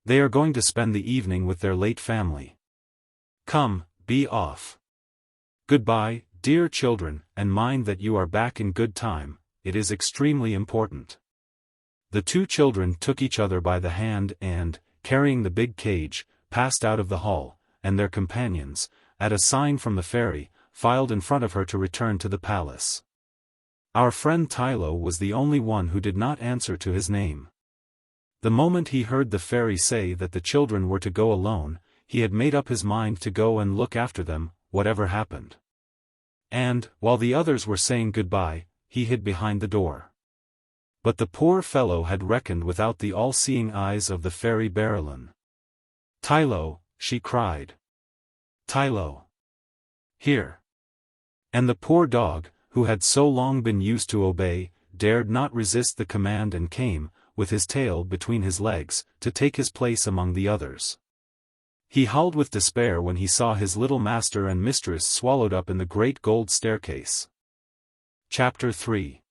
They are going to spend the evening with their late family. Come, be off. Goodbye, dear children, and mind that you are back in good time, it is extremely important. The 2 children took each other by the hand and, carrying the big cage, passed out of the hall, and their companions, at a sign from the fairy, filed in front of her to return to the palace. Our friend Tyltyl was the only one who did not answer to his name. The moment he heard the fairy say that the children were to go alone, he had made up his mind to go and look after them, whatever happened. And, while the others were saying goodbye, he hid behind the door. But the poor fellow had reckoned without the all-seeing eyes of the fairy Berylune. Tyltyl, she cried. Tyltyl. Here. And the poor dog, who had so long been used to obey, dared not resist the command and came, with his tail between his legs, to take his place among the others. He howled with despair when he saw his little master and mistress swallowed up in the great gold staircase. Chapter 3.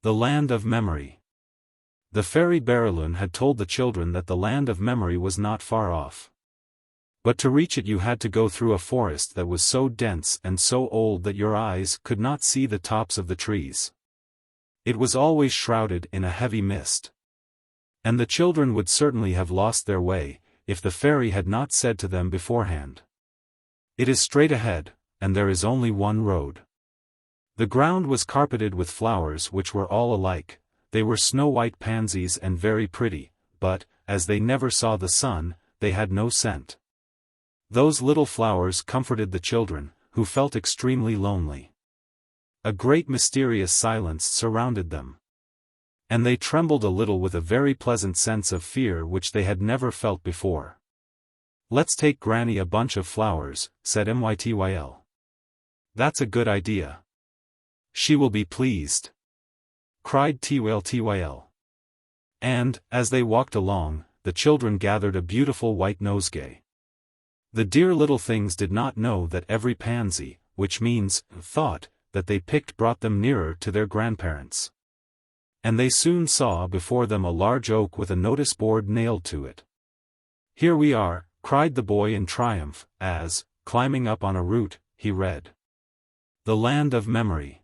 The Land of Memory. The fairy Berylune had told the children that the land of memory was not far off. But to reach it you had to go through a forest that was so dense and so old that your eyes could not see the tops of the trees. It was always shrouded in a heavy mist. And the children would certainly have lost their way, if the fairy had not said to them beforehand. It is straight ahead, and there is only one road. The ground was carpeted with flowers which were all alike, they were snow-white pansies and very pretty, but, as they never saw the sun, they had no scent. Those little flowers comforted the children, who felt extremely lonely. A great mysterious silence surrounded them. And they trembled a little with a very pleasant sense of fear which they had never felt before. Let's take Granny a bunch of flowers, said Mytyl. That's a good idea. She will be pleased. Cried Tyltyl. And, as they walked along, the children gathered a beautiful white nosegay. The dear little things did not know that every pansy, which means, thought, that they picked brought them nearer to their grandparents. And they soon saw before them a large oak with a notice board nailed to it. Here we are, cried the boy in triumph, as, climbing up on a root, he read. The Land of Memory.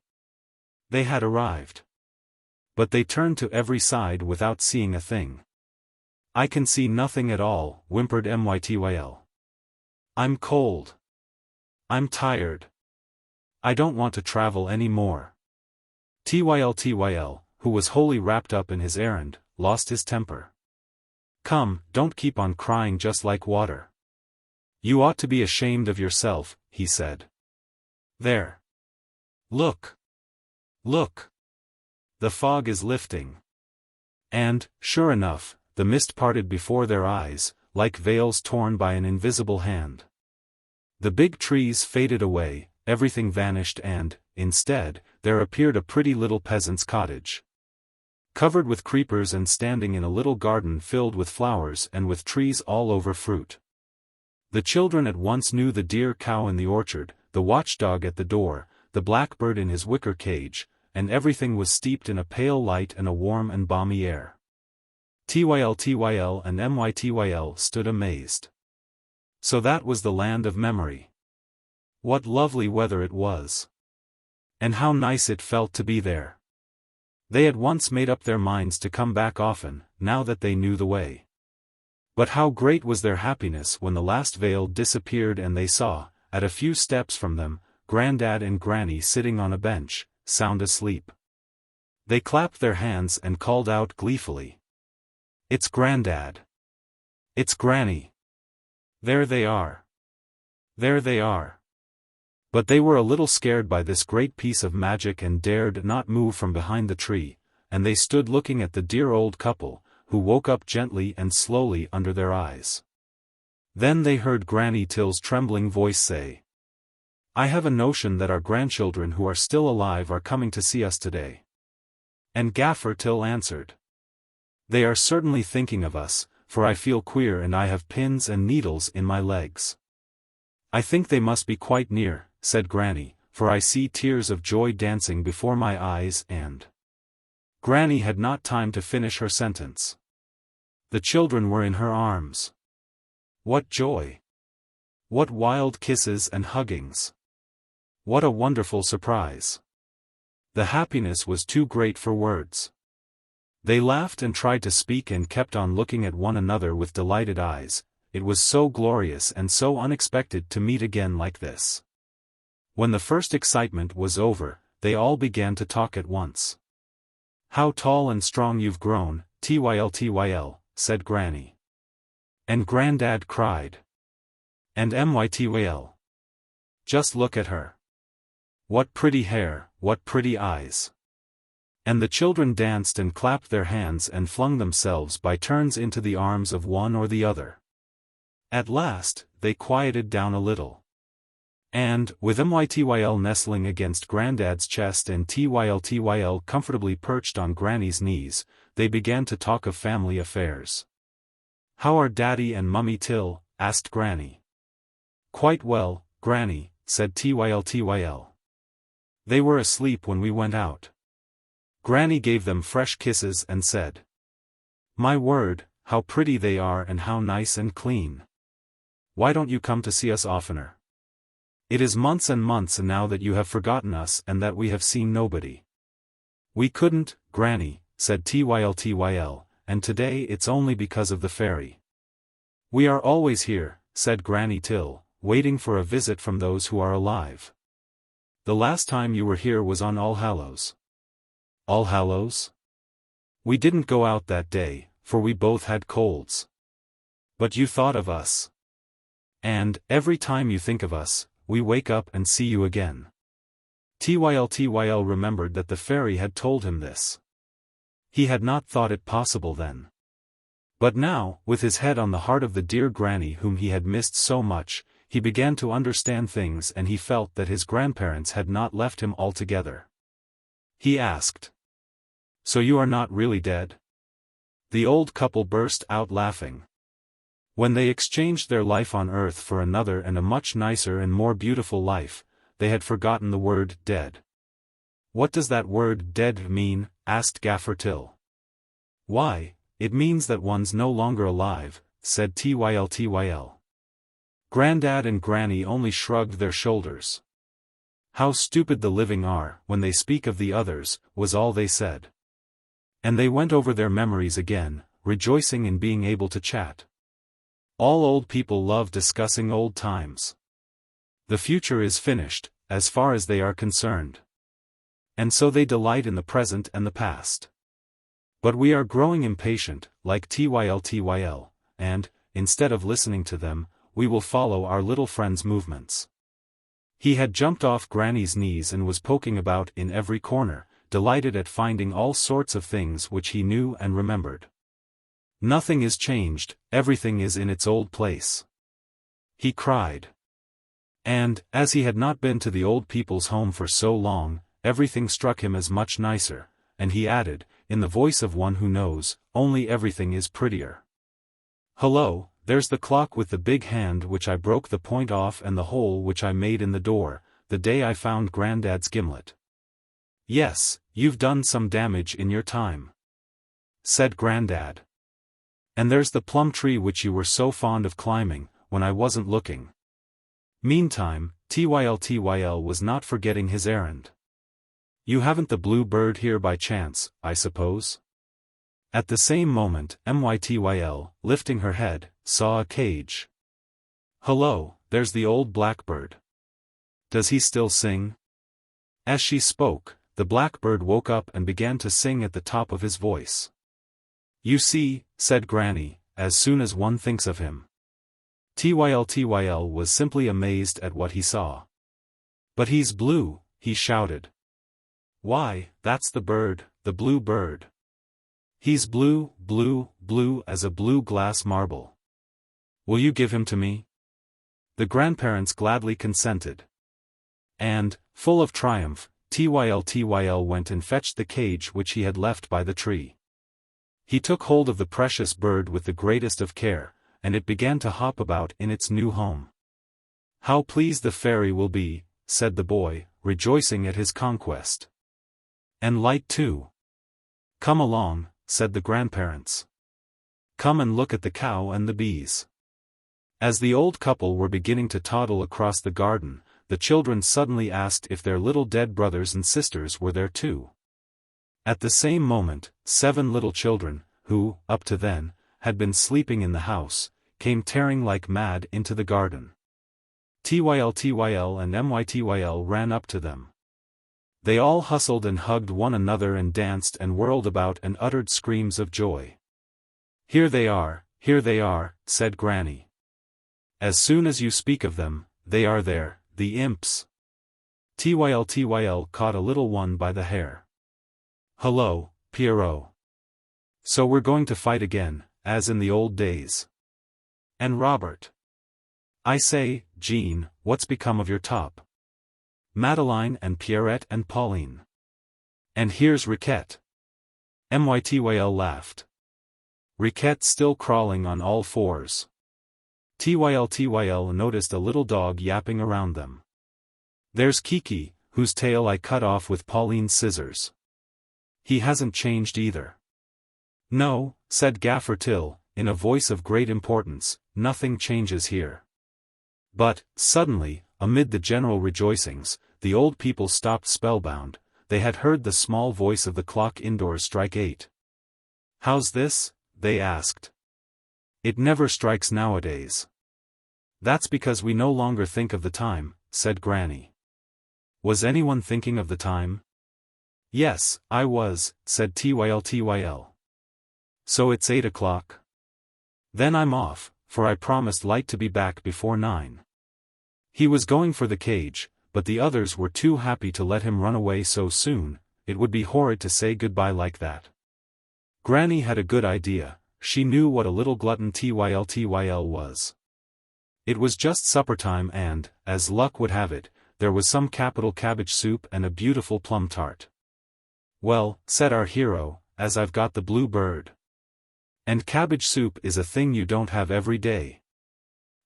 They had arrived. But they turned to every side without seeing a thing. I can see nothing at all, whimpered Mytyl. I'm cold. I'm tired. I don't want to travel any more. Tyltyl, who was wholly wrapped up in his errand, lost his temper. Come, don't keep on crying just like water. You ought to be ashamed of yourself, he said. There. Look. Look. The fog is lifting. And, sure enough, the mist parted before their eyes, like veils torn by an invisible hand. The big trees faded away, everything vanished and, instead, there appeared a pretty little peasant's cottage. Covered with creepers and standing in a little garden filled with flowers and with trees all over fruit. The children at once knew the dear cow in the orchard, the watchdog at the door, the blackbird in his wicker cage, and everything was steeped in a pale light and a warm and balmy air. Tyltyl and Mytyl stood amazed. So that was the land of memory. What lovely weather it was. And how nice it felt to be there. They had once made up their minds to come back often, now that they knew the way. But how great was their happiness when the last veil disappeared and they saw, at a few steps from them, Grandad and Granny sitting on a bench, sound asleep. They clapped their hands and called out gleefully. "It's Grandad! It's Granny! There they are! There they are!" But they were a little scared by this great piece of magic and dared not move from behind the tree, and they stood looking at the dear old couple, who woke up gently and slowly under their eyes. Then they heard Granny Tyl's trembling voice say, "I have a notion that our grandchildren who are still alive are coming to see us today." And Gaffer Tyl answered, "They are certainly thinking of us, for I feel queer and I have pins and needles in my legs." "I think they must be quite near," said Granny, "for I see tears of joy dancing before my eyes and—" Granny had not time to finish her sentence. The children were in her arms. What joy! What wild kisses and huggings! What a wonderful surprise! The happiness was too great for words. They laughed and tried to speak and kept on looking at one another with delighted eyes. It was so glorious and so unexpected to meet again like this. When the first excitement was over, they all began to talk at once. "How tall and strong you've grown, Tyltyl," said Granny. And Grandad cried. And Mytyl. "Just look at her. What pretty hair, what pretty eyes." And the children danced and clapped their hands and flung themselves by turns into the arms of one or the other. At last, they quieted down a little. And, with Mytyl nestling against Grandad's chest and Tyltyl comfortably perched on Granny's knees, they began to talk of family affairs. "How are Daddy and Mummy Tyl?" asked Granny. "Quite well, Granny," said Tyltyl. "They were asleep when we went out." Granny gave them fresh kisses and said, "My word, how pretty they are and how nice and clean. Why don't you come to see us oftener? It is months and months now that you have forgotten us and that we have seen nobody." "We couldn't, Granny," said Tyltyl, "and today it's only because of the fairy." "We are always here," said Granny Tyl, "waiting for a visit from those who are alive. The last time you were here was on All Hallows." "All Hallows? We didn't go out that day, for we both had colds. But you thought of us. And, every time you think of us, we wake up and see you again." Tyltyl remembered that the fairy had told him this. He had not thought it possible then. But now, with his head on the heart of the dear Granny whom he had missed so much, he began to understand things and he felt that his grandparents had not left him altogether. He asked, "So you are not really dead?" The old couple burst out laughing. When they exchanged their life on earth for another and a much nicer and more beautiful life, they had forgotten the word dead. "What does that word dead mean?" asked Gaffer Tyl. "Why, it means that one's no longer alive," said Tyltyl. Grandad and Granny only shrugged their shoulders. "How stupid the living are, when they speak of the others," was all they said. And they went over their memories again, rejoicing in being able to chat. All old people love discussing old times. The future is finished, as far as they are concerned. And so they delight in the present and the past. But we are growing impatient, like Tyltyl, and, instead of listening to them, we will follow our little friend's movements. He had jumped off Granny's knees and was poking about in every corner, delighted at finding all sorts of things which he knew and remembered. "Nothing is changed, everything is in its old place," he cried. And, as he had not been to the old people's home for so long, everything struck him as much nicer, and he added, in the voice of one who knows, "Only everything is prettier. Hullo, there's the clock with the big hand which I broke the point off and the hole which I made in the door, the day I found Grandad's gimlet." "Yes, you've done some damage in your time," said Grandad. And there's the plum tree which you were so fond of climbing, when I wasn't looking. Meantime, Tyl was not forgetting his errand. You haven't the blue bird here by chance, I suppose? At the same moment, Mytyl, lifting her head, saw a cage. Hello, there's the old blackbird. Does he still sing? As she spoke, the blackbird woke up and began to sing at the top of his voice. You see, said Granny, as soon as one thinks of him. Tyl was simply amazed at what he saw. But he's blue, he shouted. Why, that's the bird, the blue bird. He's blue, blue, blue as a blue glass marble. Will you give him to me? The grandparents gladly consented. And, full of triumph, Tyl went and fetched the cage which he had left by the tree. He took hold of the precious bird with the greatest of care, and it began to hop about in its new home. How pleased the fairy will be, said the boy, rejoicing at his conquest. And light too. Come along, said the grandparents. Come and look at the cow and the bees. As the old couple were beginning to toddle across the garden, the children suddenly asked if their little dead brothers and sisters were there too. At the same moment, 7 little children, who, up to then, had been sleeping in the house, came tearing like mad into the garden. Tyl and Mytyl ran up to them. They all hustled and hugged one another and danced and whirled about and uttered screams of joy. Here they are, said Granny. As soon as you speak of them, they are there, the imps. Tyl caught a little one by the hair. Hello, Pierrot. So we're going to fight again, as in the old days. And Robert. I say, Jean, what's become of your top? Madeline and Pierrette and Pauline. And here's Riquette. Mytyl laughed. Riquette still crawling on all fours. Tyl noticed a little dog yapping around them. There's Kiki, whose tail I cut off with Pauline's scissors. He hasn't changed either. No, said Gaffer Till, in a voice of great importance, nothing changes here. But, suddenly, amid the general rejoicings, the old people stopped spellbound. They had heard the small voice of the clock indoors strike 8. How's this? They asked. It never strikes nowadays. That's because we no longer think of the time, said Granny. Was anyone thinking of the time? Yes, I was, said Tyl. So it's 8 o'clock? Then I'm off, for I promised Light to be back before 9. He was going for the cage, but the others were too happy to let him run away so soon. It would be horrid to say goodbye like that. Granny had a good idea. She knew what a little glutton Tyl was. It was just supper time and, as luck would have it, there was some capital cabbage soup and a beautiful plum tart. Well, said our hero, as I've got the blue bird. And cabbage soup is a thing you don't have every day.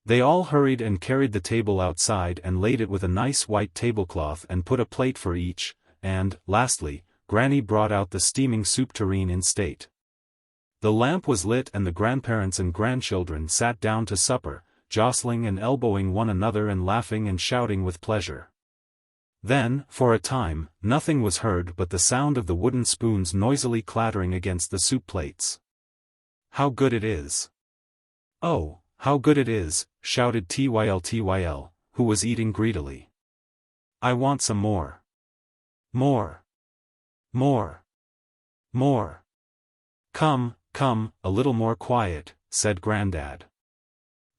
They all hurried and carried the table outside and laid it with a nice white tablecloth and put a plate for each, and, lastly, Granny brought out the steaming soup tureen in state. The lamp was lit and the grandparents and grandchildren sat down to supper, jostling and elbowing one another and laughing and shouting with pleasure. Then, for a time, nothing was heard but the sound of the wooden spoons noisily clattering against the soup plates. How good it is! Oh, how good it is, shouted Tyl, who was eating greedily. I want some more. More. More. More. Come, come, a little more quiet, said Grandad.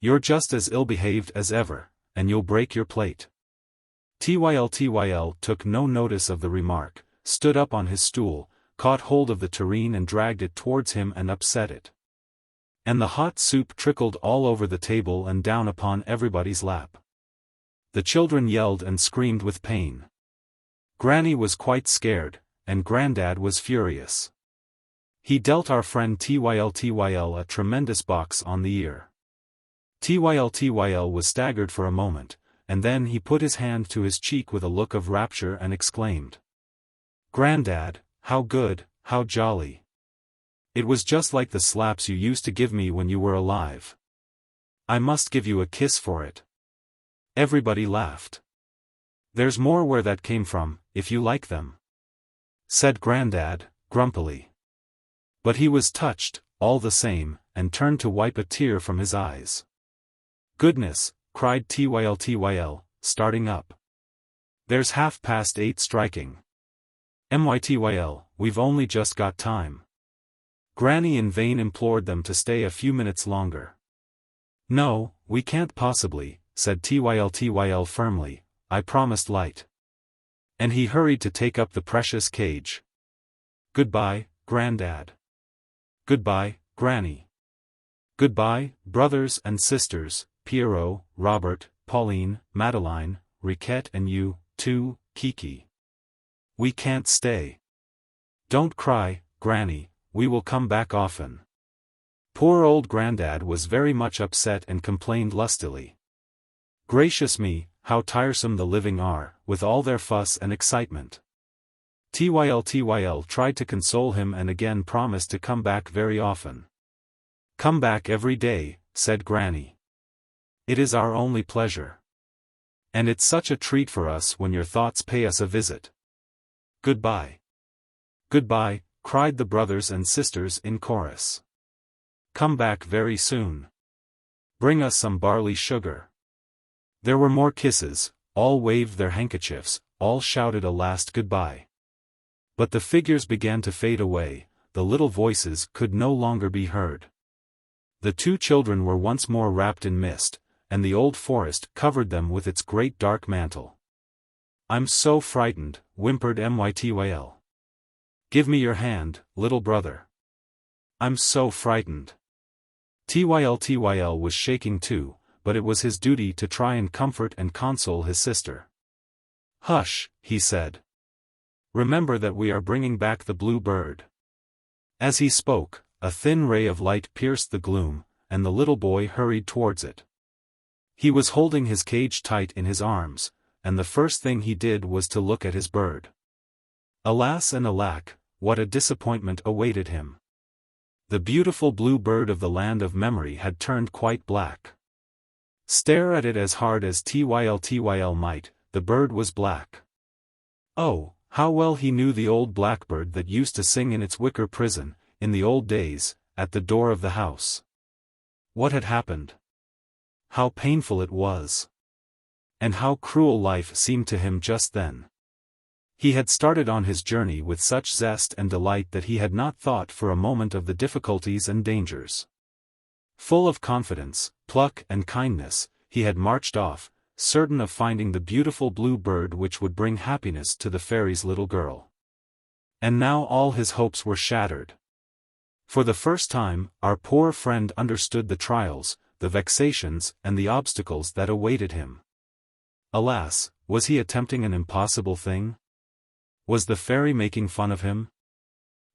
You're just as ill-behaved as ever, and you'll break your plate. Tyl took no notice of the remark, stood up on his stool, caught hold of the tureen and dragged it towards him and upset it. And the hot soup trickled all over the table and down upon everybody's lap. The children yelled and screamed with pain. Granny was quite scared, and Grandad was furious. He dealt our friend Tyl a tremendous box on the ear. Tyl was staggered for a moment, and then he put his hand to his cheek with a look of rapture and exclaimed. Grandad, how good, how jolly! It was just like the slaps you used to give me when you were alive. I must give you a kiss for it." Everybody laughed. "There's more where that came from, if you like them," said Grandad, grumpily. But he was touched, all the same, and turned to wipe a tear from his eyes. "Goodness," cried Tyl, starting up. "There's 8:30 striking. Mytyl, we've only just got time." Granny in vain implored them to stay a few minutes longer. "No, we can't possibly," said Tyl firmly, "I promised Light." And he hurried to take up the precious cage. "Goodbye, Grandad. Goodbye, Granny. Goodbye, brothers and sisters, Pierrot, Robert, Pauline, Madeline, Riquette and you, too, Kiki. We can't stay. Don't cry, Granny, we will come back often." Poor old Grandad was very much upset and complained lustily. "Gracious me, how tiresome the living are, with all their fuss and excitement." Tyl tried to console him and again promised to come back very often. "Come back every day," said Granny. "It is our only pleasure. And it's such a treat for us when your thoughts pay us a visit. Goodbye." "Goodbye," cried the brothers and sisters in chorus. "Come back very soon. Bring us some barley sugar." There were more kisses, all waved their handkerchiefs, all shouted a last goodbye. But the figures began to fade away, the little voices could no longer be heard. The two children were once more wrapped in mist, and the old forest covered them with its great dark mantle. "I'm so frightened," whimpered Mytyl. "Give me your hand, little brother. I'm so frightened." Tyl was shaking too, but it was his duty to try and comfort and console his sister. "Hush," he said. "Remember that we are bringing back the blue bird." As he spoke, a thin ray of light pierced the gloom, and the little boy hurried towards it. He was holding his cage tight in his arms, and the first thing he did was to look at his bird. Alas and alack, what a disappointment awaited him. The beautiful blue bird of the land of memory had turned quite black. Stare at it as hard as Tyl might, the bird was black. Oh, how well he knew the old blackbird that used to sing in its wicker prison, in the old days, at the door of the house. What had happened? How painful it was! And how cruel life seemed to him just then. He had started on his journey with such zest and delight that he had not thought for a moment of the difficulties and dangers. Full of confidence, pluck and kindness, he had marched off, certain of finding the beautiful blue bird which would bring happiness to the fairy's little girl. And now all his hopes were shattered. For the first time, our poor friend understood the trials, the vexations and the obstacles that awaited him. Alas, was he attempting an impossible thing? Was the fairy making fun of him?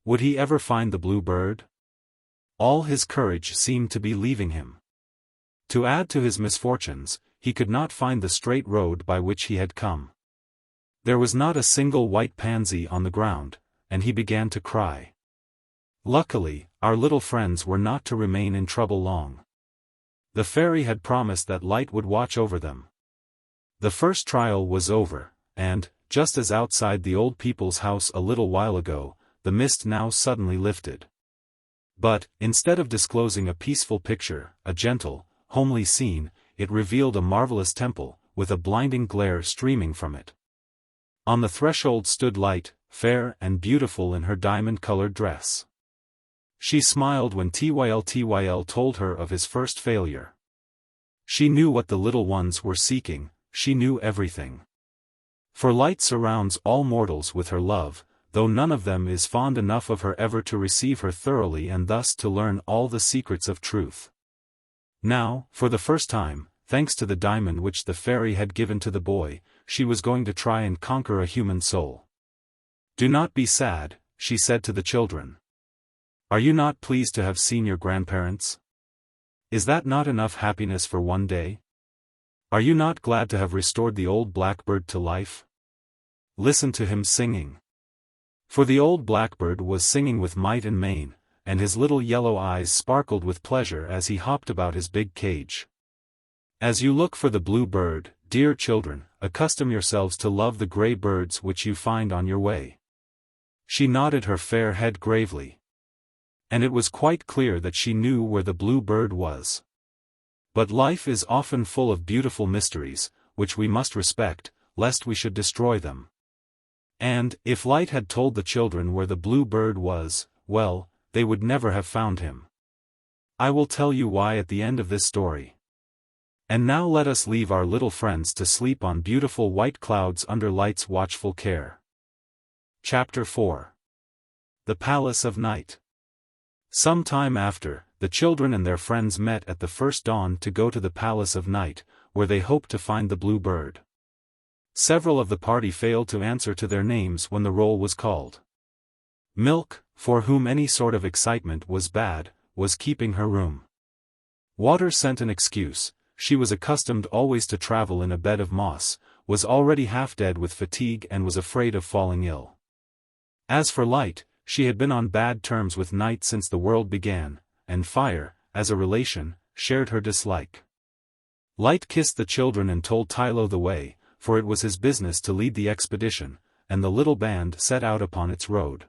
Would he ever find the blue bird? All his courage seemed to be leaving him. To add to his misfortunes, he could not find the straight road by which he had come. There was not a single white pansy on the ground, and he began to cry. Luckily, our little friends were not to remain in trouble long. The fairy had promised that Light would watch over them. The first trial was over, and, just as outside the old people's house a little while ago, the mist now suddenly lifted. But, instead of disclosing a peaceful picture, a gentle, homely scene, it revealed a marvelous temple, with a blinding glare streaming from it. On the threshold stood Light, fair and beautiful in her diamond-colored dress. She smiled when Tyl told her of his first failure. She knew what the little ones were seeking, she knew everything. For Light surrounds all mortals with her love, though none of them is fond enough of her ever to receive her thoroughly and thus to learn all the secrets of truth. Now, for the first time, thanks to the diamond which the fairy had given to the boy, she was going to try and conquer a human soul. "Do not be sad," she said to the children. "Are you not pleased to have seen your grandparents? Is that not enough happiness for one day? Are you not glad to have restored the old blackbird to life? Listen to him singing." For the old blackbird was singing with might and main, and his little yellow eyes sparkled with pleasure as he hopped about his big cage. As you look for the blue bird, dear children, accustom yourselves to love the gray birds which you find on your way. She nodded her fair head gravely. And it was quite clear that she knew where the blue bird was. But life is often full of beautiful mysteries, which we must respect, lest we should destroy them. And, if Light had told the children where the blue bird was, well, they would never have found him. I will tell you why at the end of this story. And now let us leave our little friends to sleep on beautiful white clouds under Light's watchful care. Chapter 4. The Palace of Night. Some time after, the children and their friends met at the first dawn to go to the Palace of Night, where they hoped to find the blue bird. Several of the party failed to answer to their names when the roll was called. Milk, for whom any sort of excitement was bad, was keeping her room. Water sent an excuse. She was accustomed always to travel in a bed of moss, was already half dead with fatigue and was afraid of falling ill. As for Light, she had been on bad terms with Night since the world began, and Fire, as a relation, shared her dislike. Light kissed the children and told Tyltyl the way, for it was his business to lead the expedition, and the little band set out upon its road.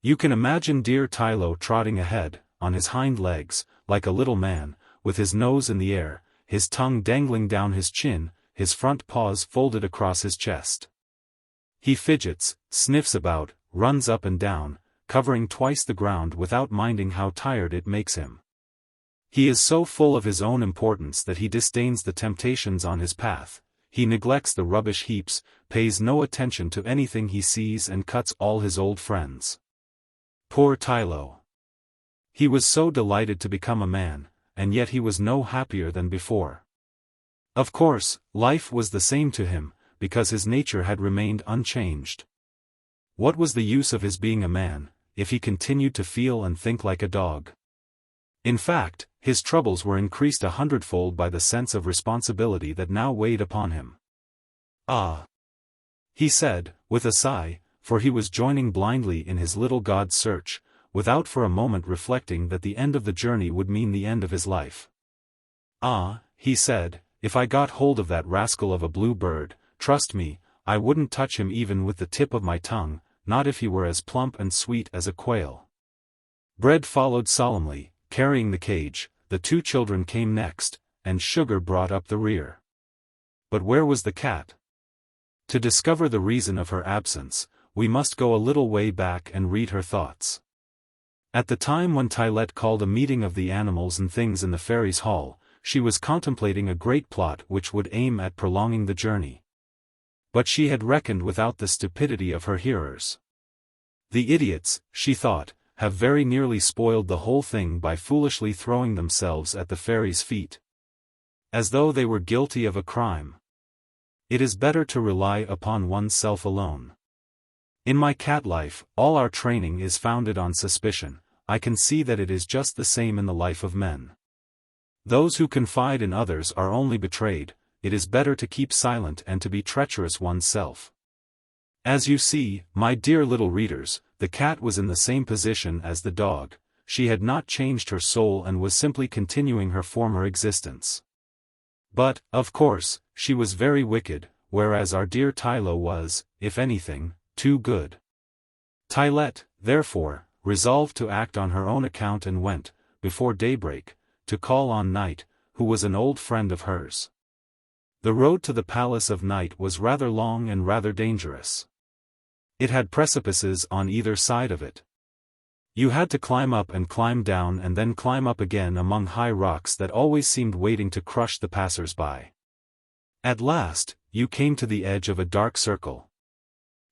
You can imagine dear Tyltyl trotting ahead, on his hind legs, like a little man, with his nose in the air, his tongue dangling down his chin, his front paws folded across his chest. He fidgets, sniffs about, runs up and down, covering twice the ground without minding how tired it makes him. He is so full of his own importance that he disdains the temptations on his path, he neglects the rubbish heaps, pays no attention to anything he sees and cuts all his old friends. Poor Tyltyl. He was so delighted to become a man, and yet he was no happier than before. Of course, life was the same to him, because his nature had remained unchanged. What was the use of his being a man, if he continued to feel and think like a dog? In fact, his troubles were increased 100-fold by the sense of responsibility that now weighed upon him. Ah! He said, with a sigh, for he was joining blindly in his little God's search, without for a moment reflecting that the end of the journey would mean the end of his life. Ah, he said, if I got hold of that rascal of a blue bird, trust me, I wouldn't touch him even with the tip of my tongue, not if he were as plump and sweet as a quail. Bread followed solemnly, carrying the cage, the two children came next, and Sugar brought up the rear. But where was the cat? To discover the reason of her absence, we must go a little way back and read her thoughts. At the time when Tylette called a meeting of the animals and things in the fairies' hall, she was contemplating a great plot which would aim at prolonging the journey. But she had reckoned without the stupidity of her hearers. The idiots, she thought, have very nearly spoiled the whole thing by foolishly throwing themselves at the fairies' feet. As though they were guilty of a crime. It is better to rely upon oneself alone. In my cat life, all our training is founded on suspicion. I can see that it is just the same in the life of men. Those who confide in others are only betrayed. It is better to keep silent and to be treacherous oneself. As you see, my dear little readers, the cat was in the same position as the dog. She had not changed her soul and was simply continuing her former existence. But, of course, she was very wicked, whereas our dear Tyltyl was, if anything, too good. Tylette, therefore, resolved to act on her own account and went, before daybreak, to call on Night, who was an old friend of hers. The road to the Palace of Night was rather long and rather dangerous. It had precipices on either side of it. You had to climb up and climb down and then climb up again among high rocks that always seemed waiting to crush the passers-by. At last, you came to the edge of a dark circle.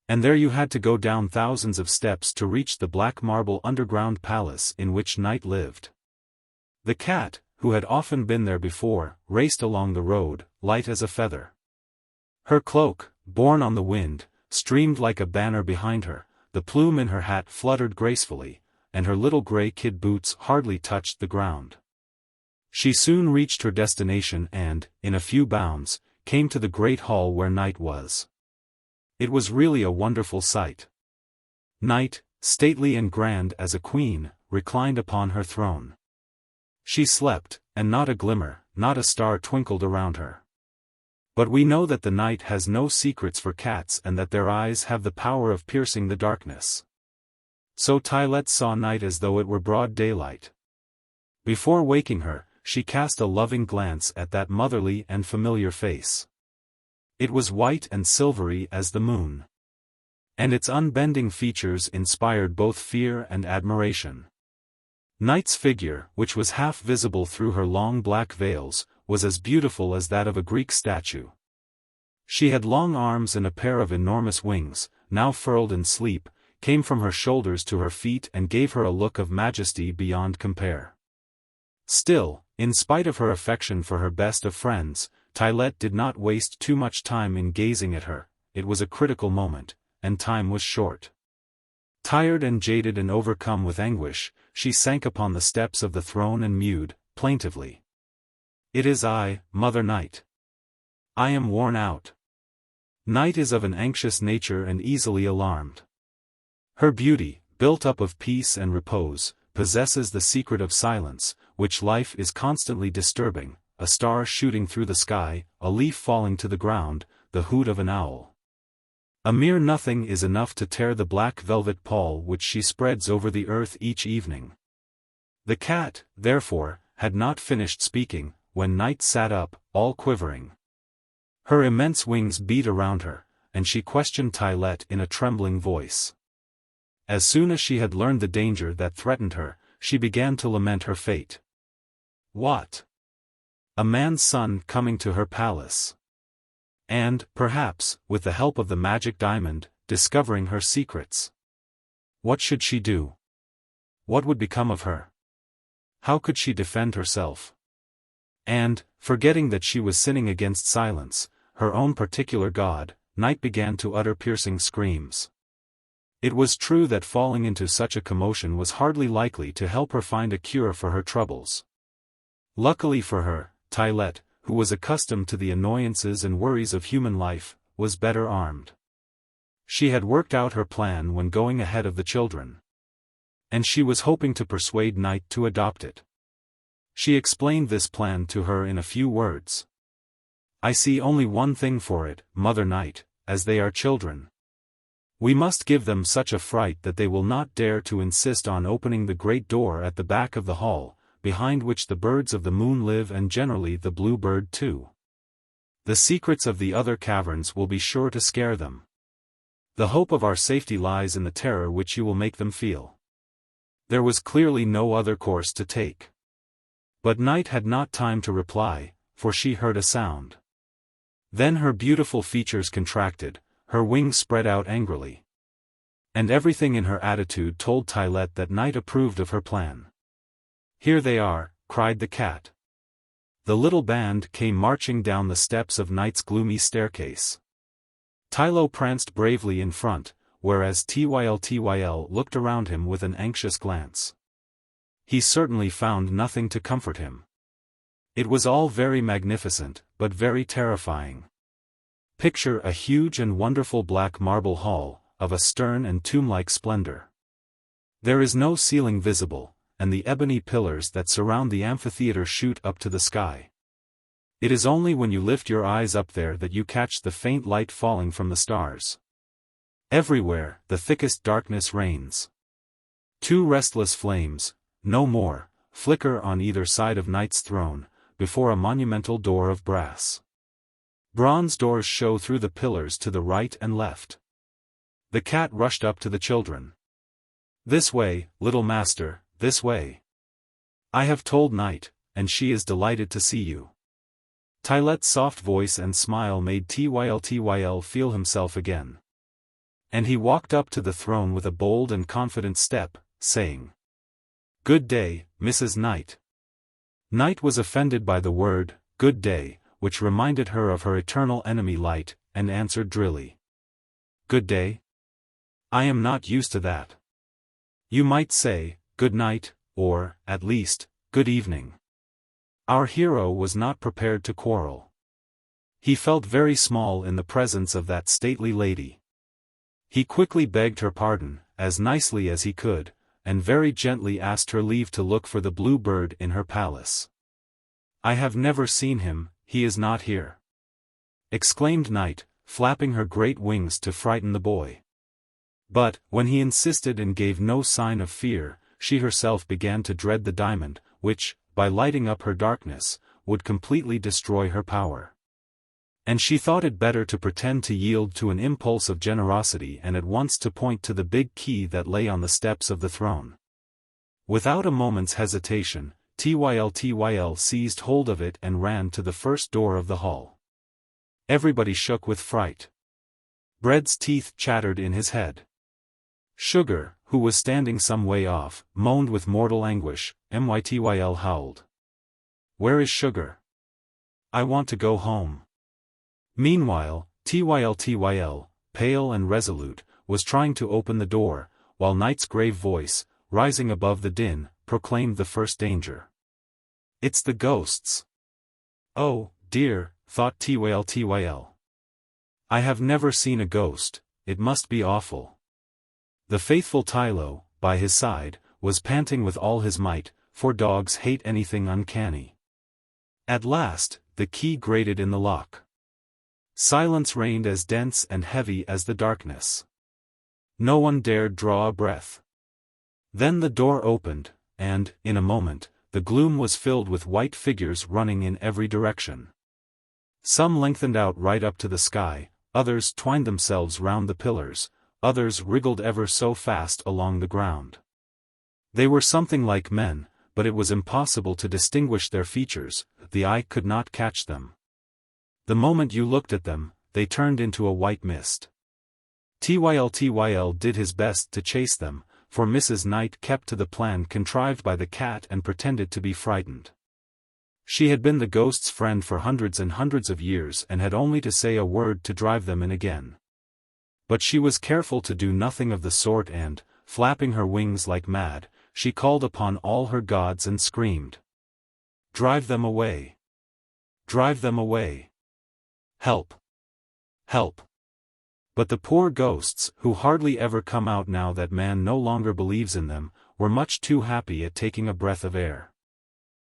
And there you had to go down thousands of steps to reach the black marble underground palace in which Night lived. The cat, who had often been there before, raced along the road, light as a feather. Her cloak, borne on the wind, streamed like a banner behind her, the plume in her hat fluttered gracefully, and her little grey kid boots hardly touched the ground. She soon reached her destination and, in a few bounds, came to the great hall where Night was. It was really a wonderful sight. Night, stately and grand as a queen, reclined upon her throne. She slept, and not a glimmer, not a star twinkled around her. But we know that the night has no secrets for cats and that their eyes have the power of piercing the darkness. So Tyltyl saw night as though it were broad daylight. Before waking her, she cast a loving glance at that motherly and familiar face. It was white and silvery as the moon. And its unbending features inspired both fear and admiration. Night's figure, which was half visible through her long black veils, was as beautiful as that of a Greek statue. She had long arms and a pair of enormous wings, now furled in sleep, came from her shoulders to her feet and gave her a look of majesty beyond compare. Still, in spite of her affection for her best of friends, Tyltyl did not waste too much time in gazing at her. It was a critical moment, and time was short. Tired and jaded and overcome with anguish, she sank upon the steps of the throne and mewed, plaintively. "It is I, Mother Night. I am worn out." Night is of an anxious nature and easily alarmed. Her beauty, built up of peace and repose, possesses the secret of silence, which life is constantly disturbing, a star shooting through the sky, a leaf falling to the ground, the hoot of an owl. A mere nothing is enough to tear the black velvet pall which she spreads over the earth each evening. The cat, therefore, had not finished speaking, when Night sat up, all quivering. Her immense wings beat around her, and she questioned Tyltyl in a trembling voice. As soon as she had learned the danger that threatened her, she began to lament her fate. What? A man's son coming to her palace. And, perhaps, with the help of the magic diamond, discovering her secrets. What should she do? What would become of her? How could she defend herself? And, forgetting that she was sinning against silence, her own particular god, Night began to utter piercing screams. It was true that falling into such a commotion was hardly likely to help her find a cure for her troubles. Luckily for her, Tyltyl, who was accustomed to the annoyances and worries of human life, was better armed. She had worked out her plan when going ahead of the children. And she was hoping to persuade Night to adopt it. She explained this plan to her in a few words. "I see only one thing for it, Mother Night, as they are children. We must give them such a fright that they will not dare to insist on opening the great door at the back of the hall, behind which the birds of the moon live and generally the blue bird too. The secrets of the other caverns will be sure to scare them. The hope of our safety lies in the terror which you will make them feel." There was clearly no other course to take. But Night had not time to reply, for she heard a sound. Then her beautiful features contracted, her wings spread out angrily. And everything in her attitude told Tyltyl that Night approved of her plan. "Here they are," cried the cat. The little band came marching down the steps of Night's gloomy staircase. Tyltyl pranced bravely in front, whereas Tyl looked around him with an anxious glance. He certainly found nothing to comfort him. It was all very magnificent, but very terrifying. Picture a huge and wonderful black marble hall, of a stern and tomb-like splendor. There is no ceiling visible, and the ebony pillars that surround the amphitheater shoot up to the sky. It is only when you lift your eyes up there that you catch the faint light falling from the stars. Everywhere, the thickest darkness reigns. Two restless flames, no more, flicker on either side of Night's throne, before a monumental door of brass. Bronze doors show through the pillars to the right and left. The cat rushed up to the children. "This way, little master, this way. I have told Night, and she is delighted to see you." Tyltyl's soft voice and smile made Tyl feel himself again. And he walked up to the throne with a bold and confident step, saying, "Good day, Mrs. Night." Night was offended by the word, "good day," which reminded her of her eternal enemy Light, and answered drily. "Good day? I am not used to that. You might say, good night, or, at least, good evening." Our hero was not prepared to quarrel. He felt very small in the presence of that stately lady. He quickly begged her pardon, as nicely as he could, and very gently asked her leave to look for the blue bird in her palace. "I have never seen him, he is not here," exclaimed Night, flapping her great wings to frighten the boy. But, when he insisted and gave no sign of fear, she herself began to dread the diamond, which, by lighting up her darkness, would completely destroy her power. And she thought it better to pretend to yield to an impulse of generosity and at once to point to the big key that lay on the steps of the throne. Without a moment's hesitation, Tyl seized hold of it and ran to the first door of the hall. Everybody shook with fright. Bread's teeth chattered in his head. Sugar, who was standing some way off, moaned with mortal anguish. Mytyl howled. "Where is Sugar? I want to go home." Meanwhile, Tyl, pale and resolute, was trying to open the door, while Night's grave voice, rising above the din, proclaimed the first danger. "It's the ghosts." "Oh, dear," thought Tyl. "I have never seen a ghost, it must be awful." The faithful Tylo, by his side, was panting with all his might, for dogs hate anything uncanny. At last, the key grated in the lock. Silence reigned as dense and heavy as the darkness. No one dared draw a breath. Then the door opened, and, in a moment, the gloom was filled with white figures running in every direction. Some lengthened out right up to the sky, others twined themselves round the pillars, others wriggled ever so fast along the ground. They were something like men, but it was impossible to distinguish their features, the eye could not catch them. The moment you looked at them, they turned into a white mist. Tyl did his best to chase them, for Mrs. Night kept to the plan contrived by the cat and pretended to be frightened. She had been the ghost's friend for hundreds and hundreds of years and had only to say a word to drive them in again. But she was careful to do nothing of the sort and, flapping her wings like mad, she called upon all her gods and screamed. "Drive them away! Drive them away! Help! Help!" But the poor ghosts, who hardly ever come out now that man no longer believes in them, were much too happy at taking a breath of air.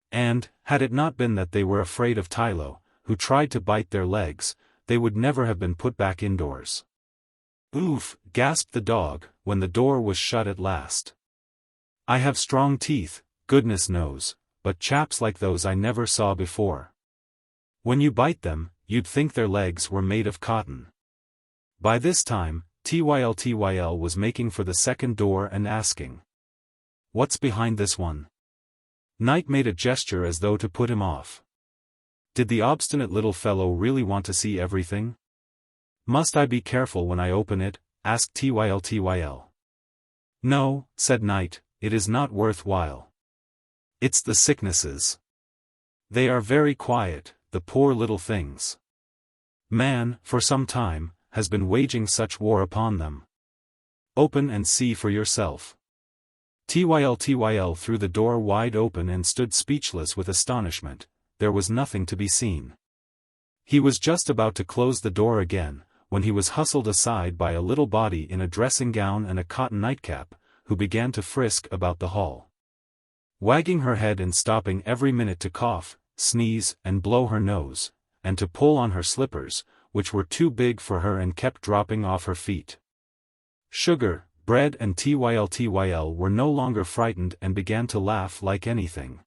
And, had it not been that they were afraid of Tylo, who tried to bite their legs, they would never have been put back indoors. "Oof," gasped the dog, when the door was shut at last. "I have strong teeth, goodness knows, but chaps like those I never saw before. When you bite them, you'd think their legs were made of cotton." By this time, Tyl was making for the second door and asking, "What's behind this one?" Night made a gesture as though to put him off. Did the obstinate little fellow really want to see everything? "Must I be careful when I open it?" asked Tyl. "No," said Night, "it is not worth while. It's the sicknesses. They are very quiet, the poor little things. Man, for some time, has been waging such war upon them. Open and see for yourself." Tyl threw the door wide open and stood speechless with astonishment. There was nothing to be seen. He was just about to close the door again, when he was hustled aside by a little body in a dressing gown and a cotton nightcap, who began to frisk about the hall. Wagging her head and stopping every minute to cough, sneeze, and blow her nose, and to pull on her slippers, which were too big for her and kept dropping off her feet. Sugar, Bread and Tyl were no longer frightened and began to laugh like anything.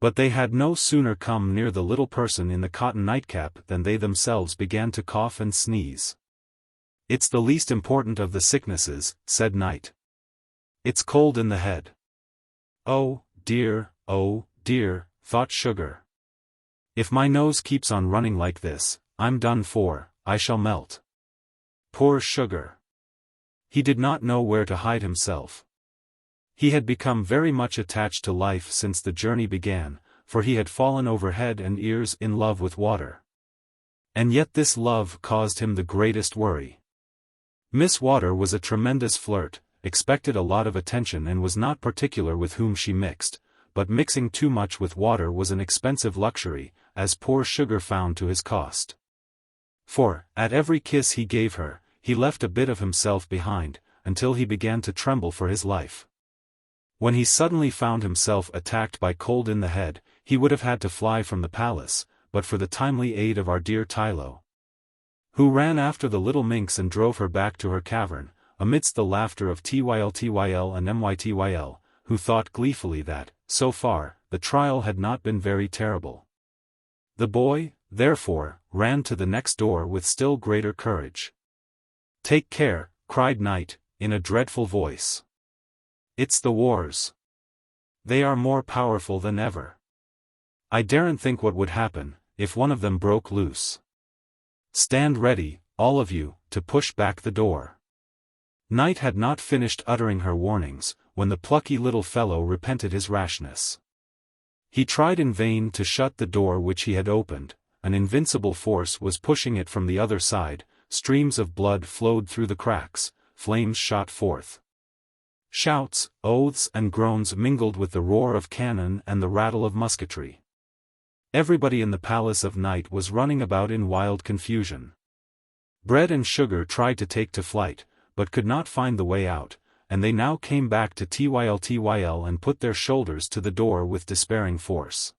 But they had no sooner come near the little person in the cotton nightcap than they themselves began to cough and sneeze. "It's the least important of the sicknesses," said Night. "It's cold in the head." Oh, dear," thought Sugar. "If my nose keeps on running like this, I'm done for, I shall melt." Poor Sugar. He did not know where to hide himself. He had become very much attached to life since the journey began, for he had fallen over head and ears in love with water. And yet this love caused him the greatest worry. Miss Water was a tremendous flirt, expected a lot of attention and was not particular with whom she mixed, but mixing too much with water was an expensive luxury, as poor Sugar found to his cost. For, at every kiss he gave her, he left a bit of himself behind, until he began to tremble for his life. When he suddenly found himself attacked by cold in the head, he would have had to fly from the palace, but for the timely aid of our dear Tyltyl, who ran after the little minx and drove her back to her cavern, amidst the laughter of Tyltyl and Mytyl, who thought gleefully that, so far, the trial had not been very terrible. The boy, therefore, ran to the next door with still greater courage. "Take care," cried Night, in a dreadful voice. "It's the wars. They are more powerful than ever. I daren't think what would happen, if one of them broke loose. Stand ready, all of you, to push back the door." Night had not finished uttering her warnings, when the plucky little fellow repented his rashness. He tried in vain to shut the door which he had opened. An invincible force was pushing it from the other side, streams of blood flowed through the cracks, flames shot forth. Shouts, oaths and groans mingled with the roar of cannon and the rattle of musketry. Everybody in the palace of Night was running about in wild confusion. Bread and Sugar tried to take to flight, but could not find the way out, and they now came back to Tyltyl and put their shoulders to the door with despairing force.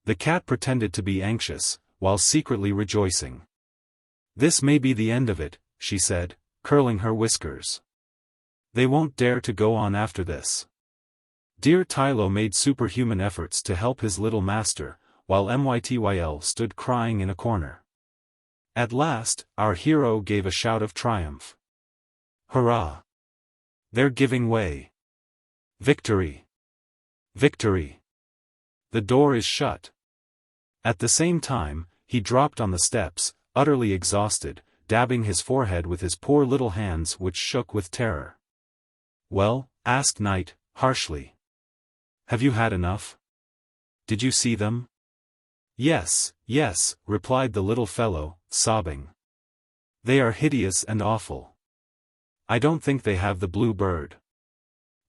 The cat pretended to be anxious, while secretly rejoicing. "This may be the end of it," she said, curling her whiskers. "They won't dare to go on after this." Dear Tyltyl made superhuman efforts to help his little master, while Mytyl stood crying in a corner. At last, our hero gave a shout of triumph. "Hurrah! They're giving way! Victory! Victory! The door is shut!" At the same time, he dropped on the steps, utterly exhausted, dabbing his forehead with his poor little hands which shook with terror. "Well?" asked Night, harshly. "Have you had enough? Did you see them?" "Yes, yes," replied the little fellow, sobbing. "They are hideous and awful. I don't think they have the blue bird."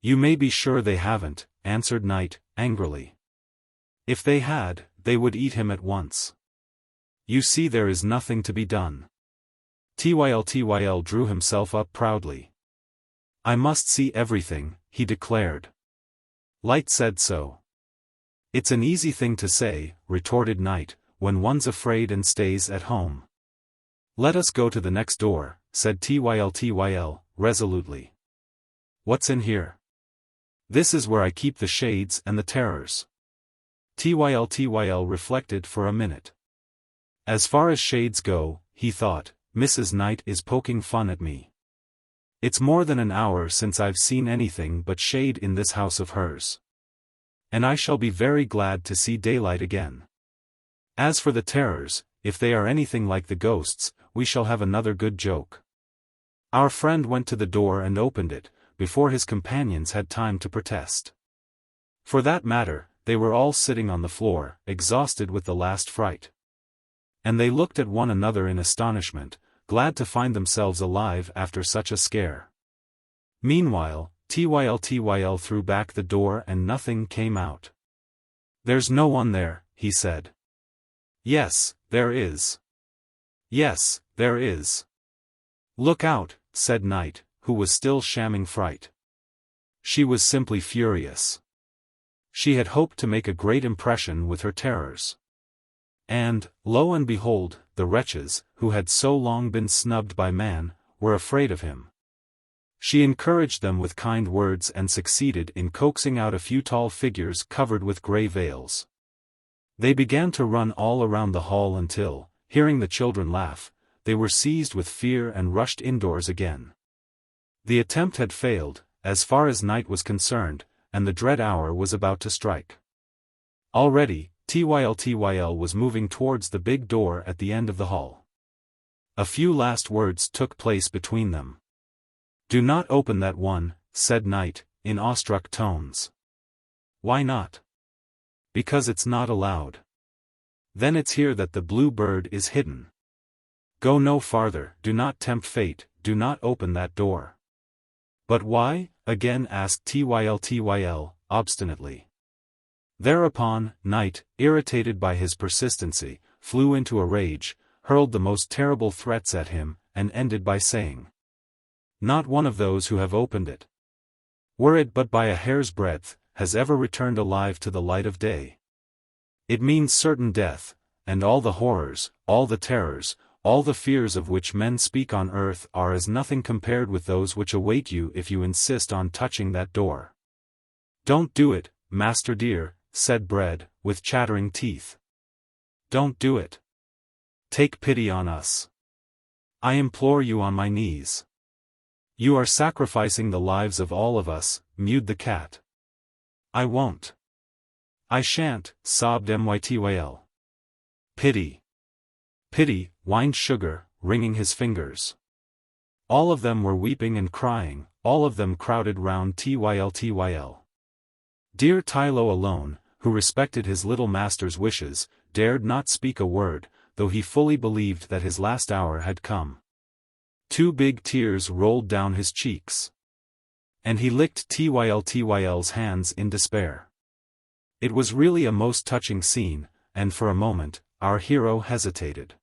"You may be sure they haven't," answered Night, angrily. "If they had, they would eat him at once. You see there is nothing to be done." Tyltyl drew himself up proudly. "I must see everything," he declared. Light said so. "It's an easy thing to say," retorted Night, "when one's afraid and stays at home." "Let us go to the next door," said Tyltyl, resolutely. "What's in here?" "This is where I keep the shades and the terrors." Tyltyl reflected for a minute. "As far as shades go," he thought, "Mrs. Night is poking fun at me. It's more than an hour since I've seen anything but shade in this house of hers. And I shall be very glad to see daylight again. As for the terrors, if they are anything like the ghosts, we shall have another good joke." Our friend went to the door and opened it, before his companions had time to protest. For that matter, they were all sitting on the floor, exhausted with the last fright. And they looked at one another in astonishment, glad to find themselves alive after such a scare. Meanwhile, Tyltyl threw back the door and nothing came out. "There's no one there," he said. "Yes, there is. Yes, there is." "Look out," said Night, who was still shamming fright. She was simply furious. She had hoped to make a great impression with her terrors. And, lo and behold, the wretches, who had so long been snubbed by man, were afraid of him. She encouraged them with kind words and succeeded in coaxing out a few tall figures covered with grey veils. They began to run all around the hall until, hearing the children laugh, they were seized with fear and rushed indoors again. The attempt had failed, as far as Night was concerned, and the dread hour was about to strike. Already, Tyltyl was moving towards the big door at the end of the hall. A few last words took place between them. "Do not open that one," said Night, in awestruck tones. "Why not?" "Because it's not allowed. Then it's here that the blue bird is hidden. Go no farther, do not tempt fate, do not open that door." "But why?" again asked Tyltyl, obstinately. Thereupon, Night, irritated by his persistency, flew into a rage, hurled the most terrible threats at him, and ended by saying, "Not one of those who have opened it. were it but by a hair's breadth, has ever returned alive to the light of day. It means certain death, and all the horrors, all the terrors, all the fears of which men speak on earth are as nothing compared with those which await you if you insist on touching that door. "Don't do it, master dear," said Bread, with chattering teeth. "Don't do it. Take pity on us. I implore you on my knees." "You are sacrificing the lives of all of us," mewed the cat. "I won't. I shan't," sobbed Mytyl. "Pity. Pity," whined Sugar, wringing his fingers. All of them were weeping and crying, all of them crowded round Tyl. Dear Tyltyl alone, who respected his little master's wishes, dared not speak a word, though he fully believed that his last hour had come. 2 big tears rolled down his cheeks. And he licked Tyl's hands in despair. It was really a most touching scene, and for a moment, our hero hesitated.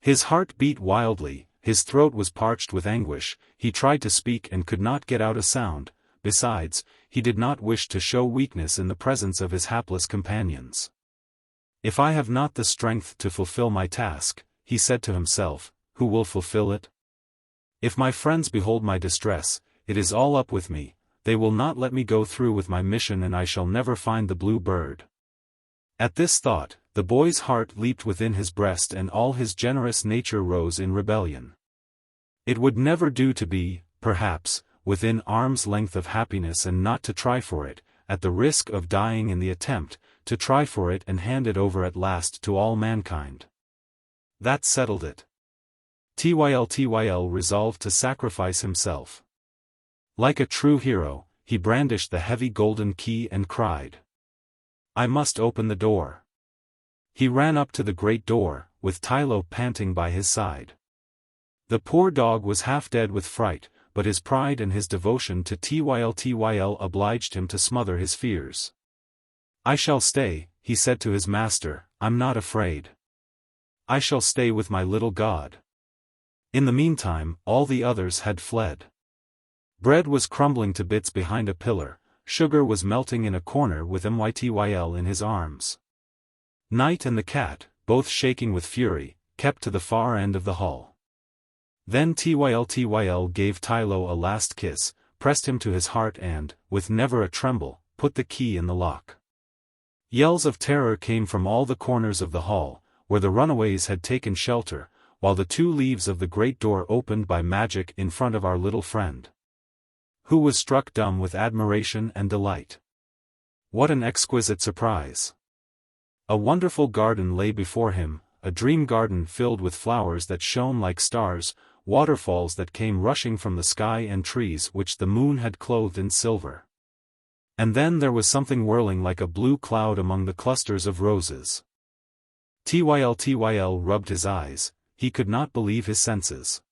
His heart beat wildly, his throat was parched with anguish, he tried to speak and could not get out a sound. Besides, he did not wish to show weakness in the presence of his hapless companions. "If I have not the strength to fulfill my task," he said to himself, "who will fulfill it? If my friends behold my distress, it is all up with me, they will not let me go through with my mission and I shall never find the blue bird." At this thought, the boy's heart leaped within his breast and all his generous nature rose in rebellion. It would never do to be, perhaps, within arm's length of happiness and not to try for it, at the risk of dying in the attempt, to try for it and hand it over at last to all mankind. That settled it. Tyl resolved to sacrifice himself. Like a true hero, he brandished the heavy golden key and cried, "I must open the door." He ran up to the great door, with Tylo panting by his side. The poor dog was half dead with fright, but his pride and his devotion to Tyl obliged him to smother his fears. "I shall stay," he said to his master, "I'm not afraid. I shall stay with my little god." In the meantime, all the others had fled. Bread was crumbling to bits behind a pillar, Sugar was melting in a corner with Mytyl in his arms. Night and the cat, both shaking with fury, kept to the far end of the hall. Then Tyl gave Tylo a last kiss, pressed him to his heart and, with never a tremble, put the key in the lock. Yells of terror came from all the corners of the hall, where the runaways had taken shelter, while the 2 leaves of the great door opened by magic in front of our little friend, who was struck dumb with admiration and delight. What an exquisite surprise! A wonderful garden lay before him, a dream garden filled with flowers that shone like stars, waterfalls that came rushing from the sky and trees which the moon had clothed in silver. And then there was something whirling like a blue cloud among the clusters of roses. Tyl rubbed his eyes, he could not believe his senses.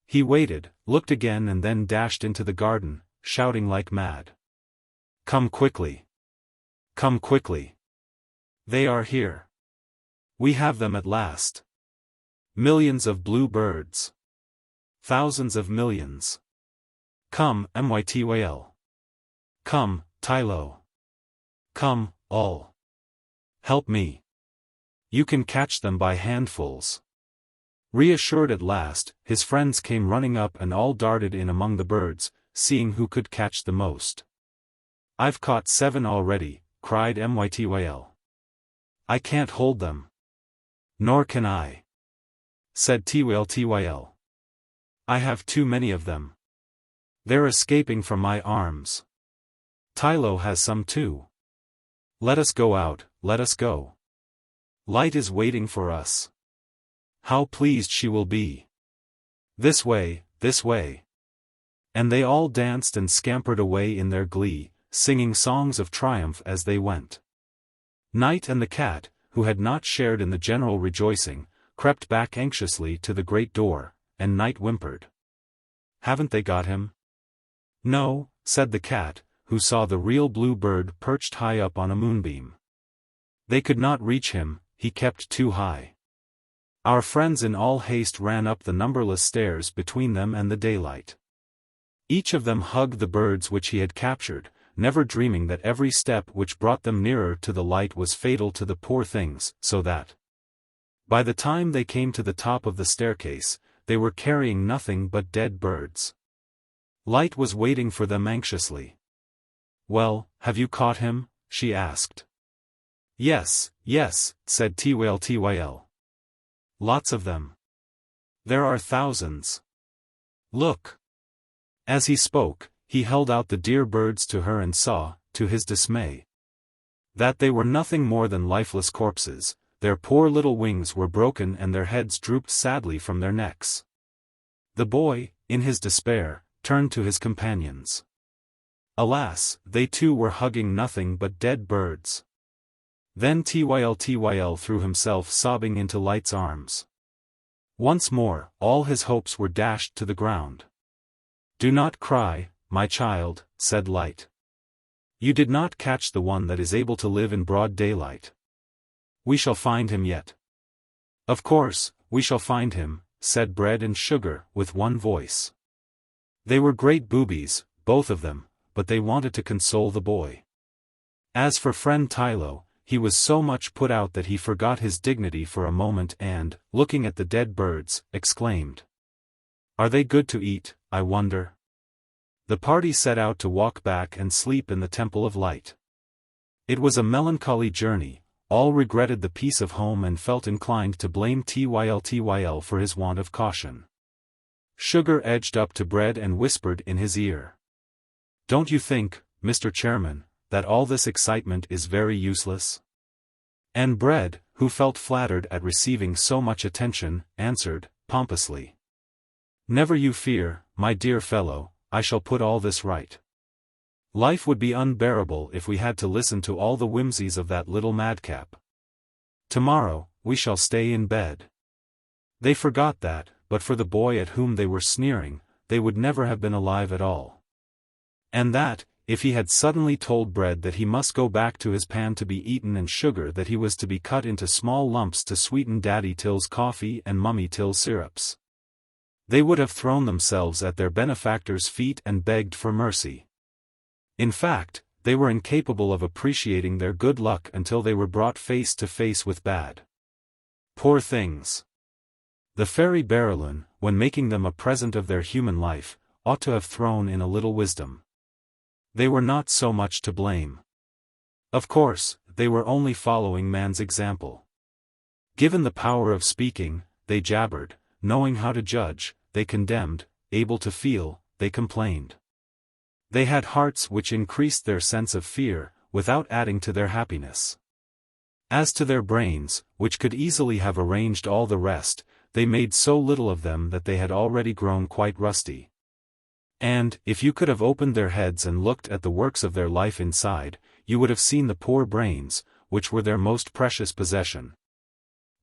He waited, looked again and then dashed into the garden, shouting like mad. "Come quickly! Come quickly! They are here! We have them at last! Millions of blue birds! Thousands of millions! Come, Mytyl! Come, Tylo! Come, all! Help me! You can catch them by handfuls!" Reassured at last, his friends came running up and all darted in among the birds, seeing who could catch the most. "I've caught 7 already," cried Mytyl. "I can't hold them." "Nor can I," said Tyl. "I have too many of them. They're escaping from my arms. Tylo has some too. Let us go out, let us go. Light is waiting for us. How pleased she will be. This way, this way." And they all danced and scampered away in their glee, singing songs of triumph as they went. Night and the cat, who had not shared in the general rejoicing, crept back anxiously to the great door, and Night whimpered. "Haven't they got him?" "No," said the cat, who saw the real blue bird perched high up on a moonbeam. "They could not reach him, he kept too high." Our friends in all haste ran up the numberless stairs between them and the daylight. Each of them hugged the birds which he had captured, never dreaming that every step which brought them nearer to the light was fatal to the poor things, so that by the time they came to the top of the staircase, they were carrying nothing but dead birds. Light was waiting for them anxiously. "Well, have you caught him?" she asked. "Yes, yes," said Tyl. "Lots of them. There are thousands. Look." As he spoke, he held out the dear birds to her and saw, to his dismay, that they were nothing more than lifeless corpses. Their poor little wings were broken and their heads drooped sadly from their necks. The boy, in his despair, turned to his companions. Alas, they too were hugging nothing but dead birds. Then Tyl threw himself sobbing into Light's arms. Once more, all his hopes were dashed to the ground. "Do not cry, my child," said Light. "You did not catch the one that is able to live in broad daylight. We shall find him yet." "Of course, we shall find him," said Bread and Sugar, with one voice. They were great boobies, both of them, but they wanted to console the boy. As for friend Tylo, he was so much put out that he forgot his dignity for a moment and, looking at the dead birds, exclaimed, "Are they good to eat, I wonder?" The party set out to walk back and sleep in the Temple of Light. It was a melancholy journey. All regretted the peace of home and felt inclined to blame Tyl for his want of caution. Sugar edged up to Bread and whispered in his ear, "Don't you think, Mr. Chairman, that all this excitement is very useless?" And Bread, who felt flattered at receiving so much attention, answered, pompously, "Never you fear, my dear fellow, I shall put all this right. Life would be unbearable if we had to listen to all the whimsies of that little madcap. Tomorrow, we shall stay in bed." They forgot that, but for the boy at whom they were sneering, they would never have been alive at all. And that, if he had suddenly told Bread that he must go back to his pan to be eaten and Sugar that he was to be cut into small lumps to sweeten Daddy Tyl's coffee and Mummy Tyl's syrups, they would have thrown themselves at their benefactor's feet and begged for mercy. In fact, they were incapable of appreciating their good luck until they were brought face to face with bad. Poor things! The fairy Berylune, when making them a present of their human life, ought to have thrown in a little wisdom. They were not so much to blame. Of course, they were only following man's example. Given the power of speaking, they jabbered; knowing how to judge, they condemned; able to feel, they complained. They had hearts which increased their sense of fear, without adding to their happiness. As to their brains, which could easily have arranged all the rest, they made so little of them that they had already grown quite rusty. And, if you could have opened their heads and looked at the works of their life inside, you would have seen the poor brains, which were their most precious possession,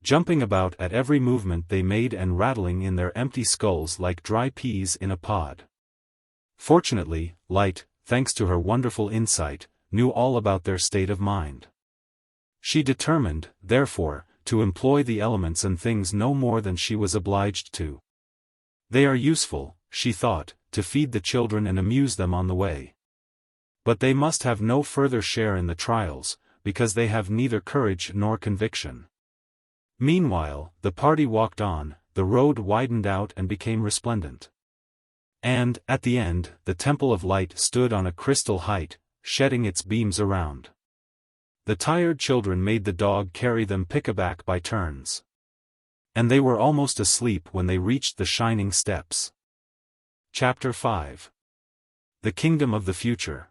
jumping about at every movement they made and rattling in their empty skulls like dry peas in a pod. Fortunately, Light, thanks to her wonderful insight, knew all about their state of mind. She determined, therefore, to employ the elements and things no more than she was obliged to. They are useful, she thought, to feed the children and amuse them on the way. But they must have no further share in the trials, because they have neither courage nor conviction. Meanwhile, the party walked on, the road widened out and became resplendent. And, at the end, the Temple of Light stood on a crystal height, shedding its beams around. The tired children made the dog carry them pickaback by turns. And they were almost asleep when they reached the shining steps. Chapter 5. The Kingdom of the Future.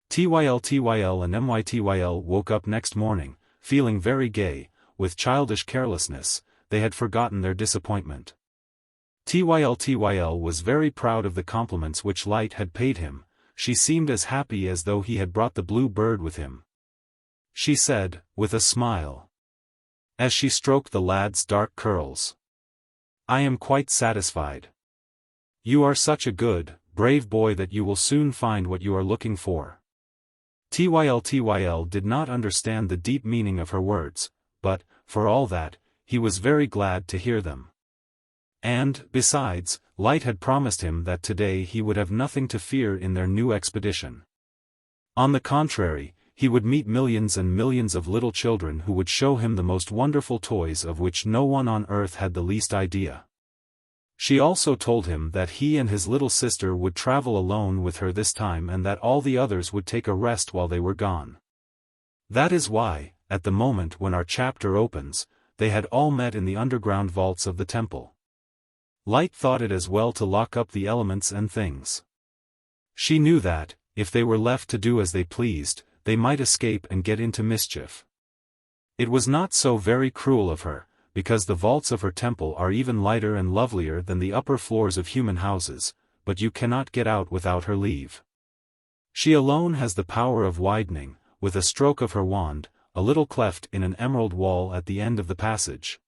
Tyl and Mytyl woke up next morning, feeling very gay. With childish carelessness, they had forgotten their disappointment. Tyl was very proud of the compliments which Light had paid him. She seemed as happy as though he had brought the blue bird with him. She said, with a smile, as she stroked the lad's dark curls, "I am quite satisfied. You are such a good, brave boy that you will soon find what you are looking for." Tyl did not understand the deep meaning of her words, but, for all that, he was very glad to hear them. And, besides, Light had promised him that today he would have nothing to fear in their new expedition. On the contrary, he would meet millions and millions of little children who would show him the most wonderful toys of which no one on earth had the least idea. She also told him that he and his little sister would travel alone with her this time and that all the others would take a rest while they were gone. That is why, at the moment when our chapter opens, they had all met in the underground vaults of the temple. Light thought it as well to lock up the elements and things. She knew that, if they were left to do as they pleased, they might escape and get into mischief. It was not so very cruel of her, because the vaults of her temple are even lighter and lovelier than the upper floors of human houses, but you cannot get out without her leave. She alone has the power of widening, with a stroke of her wand, a little cleft in an emerald wall at the end of the passage,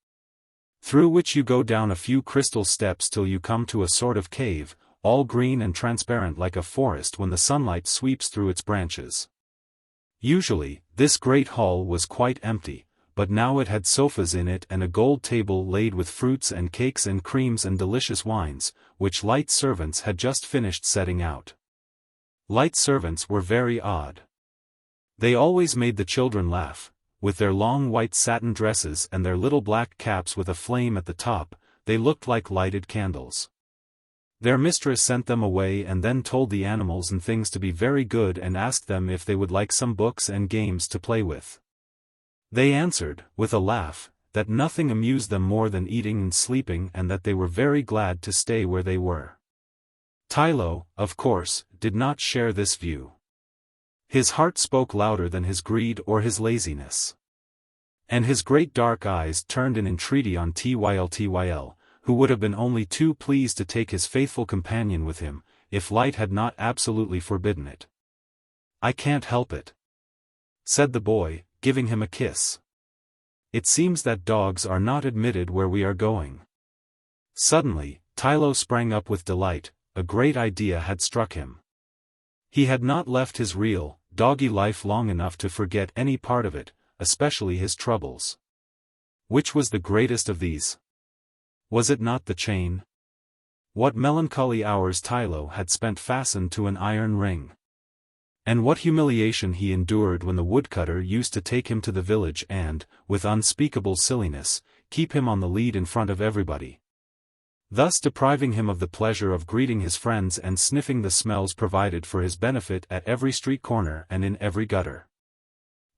through which you go down a few crystal steps till you come to a sort of cave, all green and transparent like a forest when the sunlight sweeps through its branches. Usually, this great hall was quite empty, but now it had sofas in it and a gold table laid with fruits and cakes and creams and delicious wines, which Light's servants had just finished setting out. Light's servants were very odd. They always made the children laugh. With their long white satin dresses and their little black caps with a flame at the top, they looked like lighted candles. Their mistress sent them away and then told the animals and things to be very good and asked them if they would like some books and games to play with. They answered, with a laugh, that nothing amused them more than eating and sleeping and that they were very glad to stay where they were. Tyltyl, of course, did not share this view. His heart spoke louder than his greed or his laziness. And his great dark eyes turned in entreaty on Tyltyl, who would have been only too pleased to take his faithful companion with him, if Light had not absolutely forbidden it. "I can't help it," said the boy, giving him a kiss. "It seems that dogs are not admitted where we are going." Suddenly, Tyltyl sprang up with delight. A great idea had struck him. He had not left his real, doggy life long enough to forget any part of it, especially his troubles. Which was the greatest of these? Was it not the chain? What melancholy hours Tyltyl had spent fastened to an iron ring! And what humiliation he endured when the woodcutter used to take him to the village and, with unspeakable silliness, keep him on the lead in front of everybody, thus depriving him of the pleasure of greeting his friends and sniffing the smells provided for his benefit at every street corner and in every gutter.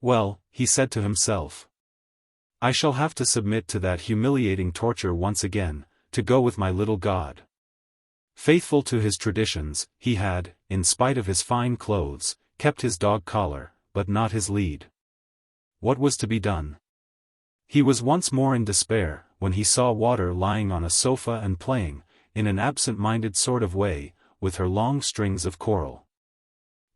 "Well," he said to himself, "I shall have to submit to that humiliating torture once again, to go with my little god." Faithful to his traditions, he had, in spite of his fine clothes, kept his dog collar, but not his lead. What was to be done? He was once more in despair, when he saw Water lying on a sofa and playing, in an absent-minded sort of way, with her long strings of coral.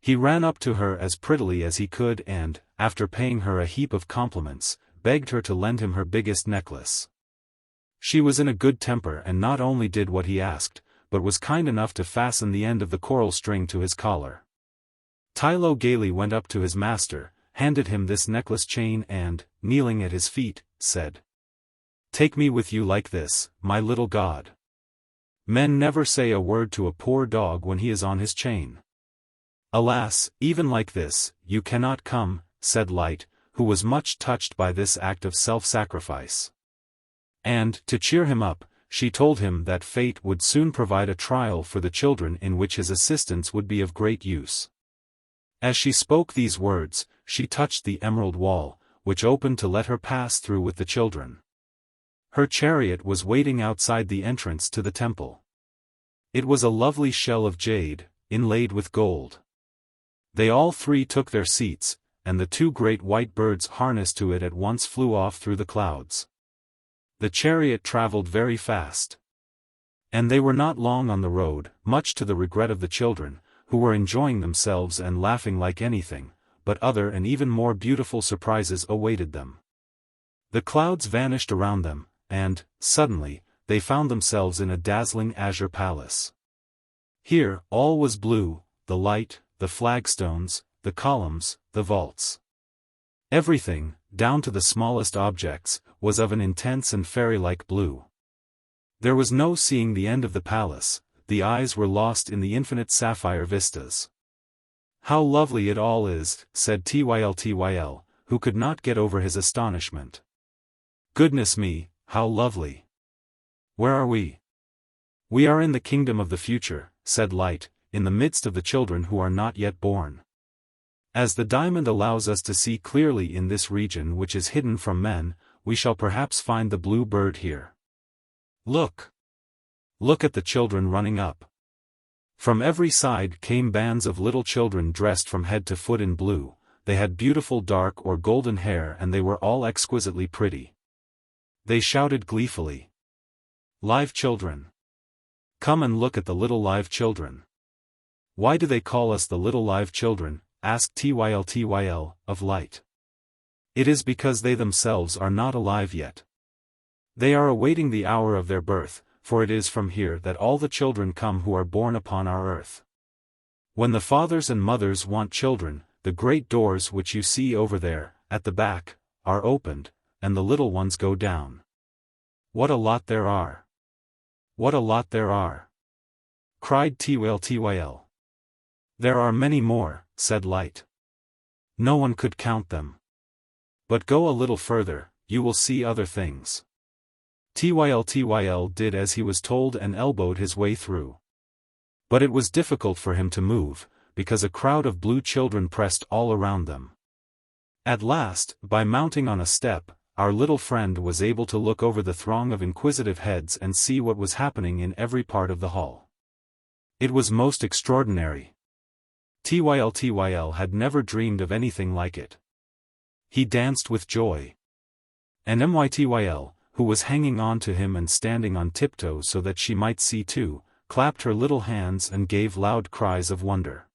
He ran up to her as prettily as he could and, after paying her a heap of compliments, begged her to lend him her biggest necklace. She was in a good temper and not only did what he asked, but was kind enough to fasten the end of the coral string to his collar. Tyltyl gaily went up to his master, handed him this necklace chain and, kneeling at his feet, said, "Take me with you like this, my little god." Men never say a word to a poor dog when he is on his chain. "Alas, even like this, you cannot come," said Light, who was much touched by this act of self-sacrifice. And, to cheer him up, she told him that fate would soon provide a trial for the children in which his assistance would be of great use. As she spoke these words, she touched the emerald wall, which opened to let her pass through with the children. Her chariot was waiting outside the entrance to the temple. It was a lovely shell of jade, inlaid with gold. They all three took their seats, and the two great white birds harnessed to it at once flew off through the clouds. The chariot traveled very fast. And they were not long on the road, much to the regret of the children, who were enjoying themselves and laughing like anything, but other and even more beautiful surprises awaited them. The clouds vanished around them, and, suddenly, they found themselves in a dazzling azure palace. Here, all was blue, the light, the flagstones, the columns, the vaults. Everything, down to the smallest objects, was of an intense and fairy-like blue. There was no seeing the end of the palace, the eyes were lost in the infinite sapphire vistas. "How lovely it all is," said Tyltyl, who could not get over his astonishment. "Goodness me, how lovely! Where are we?" "We are in the kingdom of the future," said Light, "in the midst of the children who are not yet born. As the diamond allows us to see clearly in this region which is hidden from men, we shall perhaps find the blue bird here. Look! Look at the children running up." From every side came bands of little children dressed from head to foot in blue. They had beautiful dark or golden hair and they were all exquisitely pretty. They shouted gleefully, "Live children! Come and look at the little live children." "Why do they call us the little live children?" asked Tyltyl of Light. "It is because they themselves are not alive yet. They are awaiting the hour of their birth, for it is from here that all the children come who are born upon our earth. When the fathers and mothers want children, the great doors which you see over there, at the back, are opened, and the little ones go down. What a lot there are! What a lot there are!" cried Tyltyl. "There are many more," said Light. "No one could count them. But go a little further, you will see other things." Tyltyl did as he was told and elbowed his way through. But it was difficult for him to move, because a crowd of blue children pressed all around them. At last, by mounting on a step, our little friend was able to look over the throng of inquisitive heads and see what was happening in every part of the hall. It was most extraordinary. Tyltyl had never dreamed of anything like it. He danced with joy. And Mytyl, who was hanging on to him and standing on tiptoe so that she might see too, clapped her little hands and gave loud cries of wonder.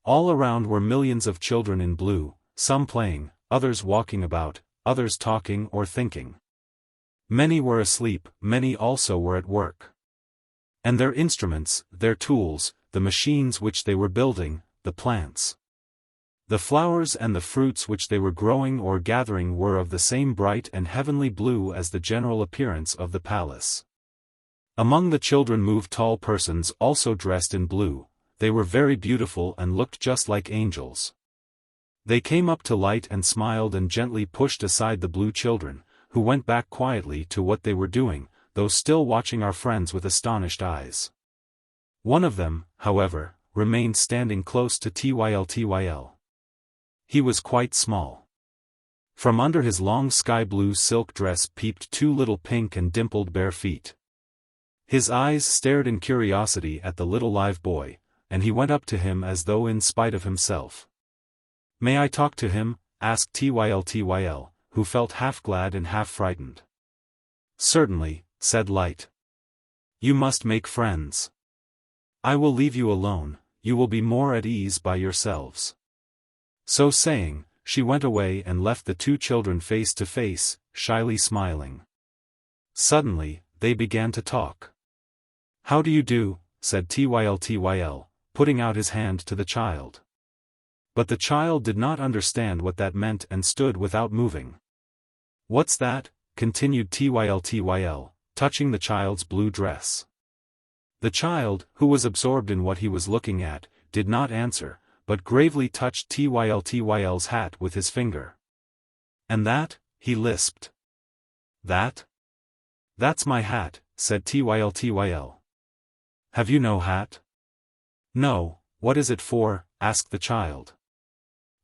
All around were millions of children in blue, some playing, others walking about, others talking or thinking. Many were asleep, many also were at work. And their instruments, their tools, the machines which they were building, the plants, the flowers and the fruits which they were growing or gathering were of the same bright and heavenly blue as the general appearance of the palace. Among the children moved tall persons also dressed in blue. They were very beautiful and looked just like angels. They came up to Light and smiled and gently pushed aside the blue children, who went back quietly to what they were doing, though still watching our friends with astonished eyes. One of them, however, remained standing close to Tyltyl. He was quite small. From under his long sky-blue silk dress peeped two little pink and dimpled bare feet. His eyes stared in curiosity at the little live boy, and he went up to him as though in spite of himself. "May I talk to him?" asked Tyltyl, who felt half glad and half frightened. "Certainly," said Light. "You must make friends. I will leave you alone, you will be more at ease by yourselves." So saying, she went away and left the two children face to face, shyly smiling. Suddenly, they began to talk. "How do you do?" said Tyltyl, putting out his hand to the child. But the child did not understand what that meant and stood without moving. "What's that?" continued Tyltyl, touching the child's blue dress. The child, who was absorbed in what he was looking at, did not answer, but gravely touched Tyltyl's hat with his finger. "And that?" he lisped. "That? That's my hat," said Tyltyl. "Have you no hat?" "No, what is it for?" asked the child.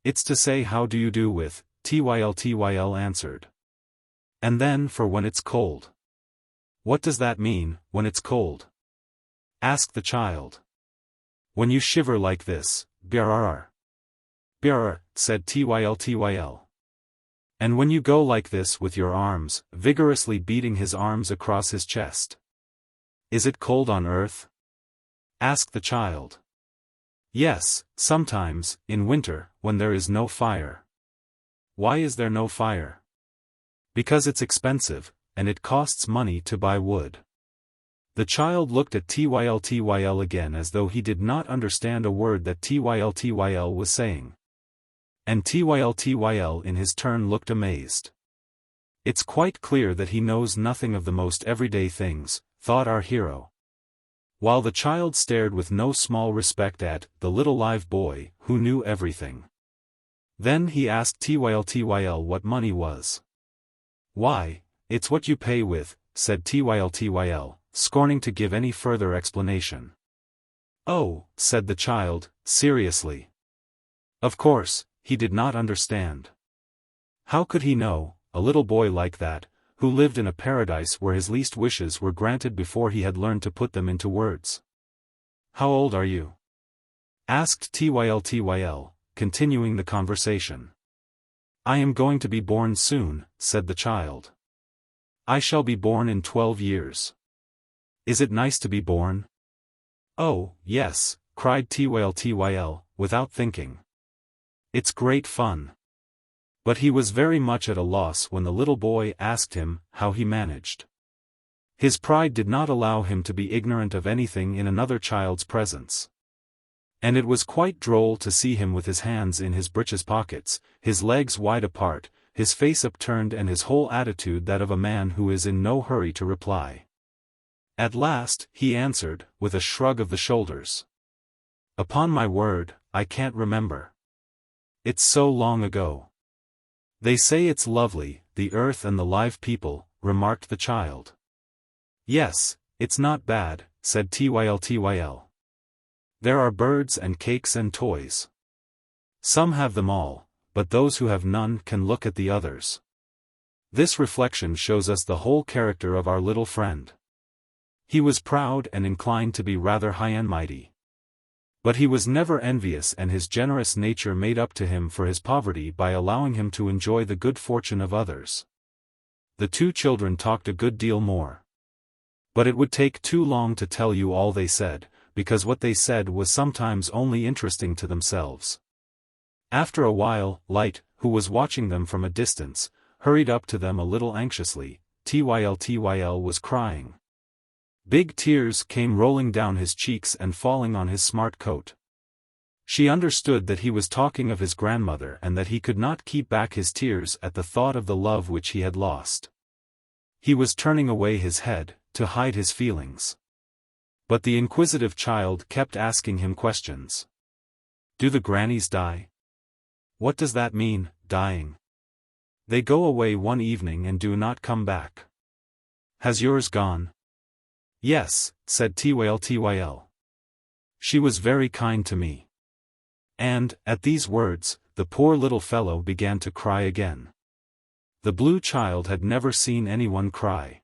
"It's to say how do you do with," Tyltyl answered. "And then for when it's cold." "What does that mean, when it's cold?" asked the child. "When you shiver like this, brrr." "Brrr," said Tyltyl. "And when you go like this with your arms," vigorously beating his arms across his chest. "Is it cold on earth?" asked the child. "Yes, sometimes, in winter, when there is no fire." "Why is there no fire?" "Because it's expensive, and it costs money to buy wood." The child looked at Tyltyl again as though he did not understand a word that Tyltyl was saying. And Tyltyl in his turn looked amazed. "It's quite clear that he knows nothing of the most everyday things," thought our hero. While the child stared with no small respect at the little live boy, who knew everything. Then he asked Tyltyl what money was. "Why, it's what you pay with," said Tyltyl, scorning to give any further explanation. "Oh," said the child, seriously. Of course, he did not understand. How could he know, a little boy like that, who lived in a paradise where his least wishes were granted before he had learned to put them into words? "How old are you?" asked Tyltyl, continuing the conversation. "I am going to be born soon," said the child. "I shall be born in 12 years. Is it nice to be born?" "Oh, yes," cried Tyltyl, without thinking. "It's great fun." But he was very much at a loss when the little boy asked him how he managed. His pride did not allow him to be ignorant of anything in another child's presence. And it was quite droll to see him with his hands in his breeches pockets, his legs wide apart, his face upturned and his whole attitude that of a man who is in no hurry to reply. At last, he answered, with a shrug of the shoulders. "Upon my word, I can't remember. It's so long ago." "They say it's lovely, the earth and the live people," remarked the child. "Yes, it's not bad," said Tyltyl. "There are birds and cakes and toys. Some have them all, but those who have none can look at the others." This reflection shows us the whole character of our little friend. He was proud and inclined to be rather high and mighty. But he was never envious, and his generous nature made up to him for his poverty by allowing him to enjoy the good fortune of others. The two children talked a good deal more. But it would take too long to tell you all they said, because what they said was sometimes only interesting to themselves. After a while, Light, who was watching them from a distance, hurried up to them a little anxiously. Tyltyl was crying. Big tears came rolling down his cheeks and falling on his smart coat. She understood that he was talking of his grandmother and that he could not keep back his tears at the thought of the love which he had lost. He was turning away his head, to hide his feelings. But the inquisitive child kept asking him questions. "Do the grannies die?" "What does that mean, dying?" "They go away one evening and do not come back." "Has yours gone?" "Yes," said Tyltyl. "She was very kind to me." And, at these words, the poor little fellow began to cry again. The blue child had never seen anyone cry.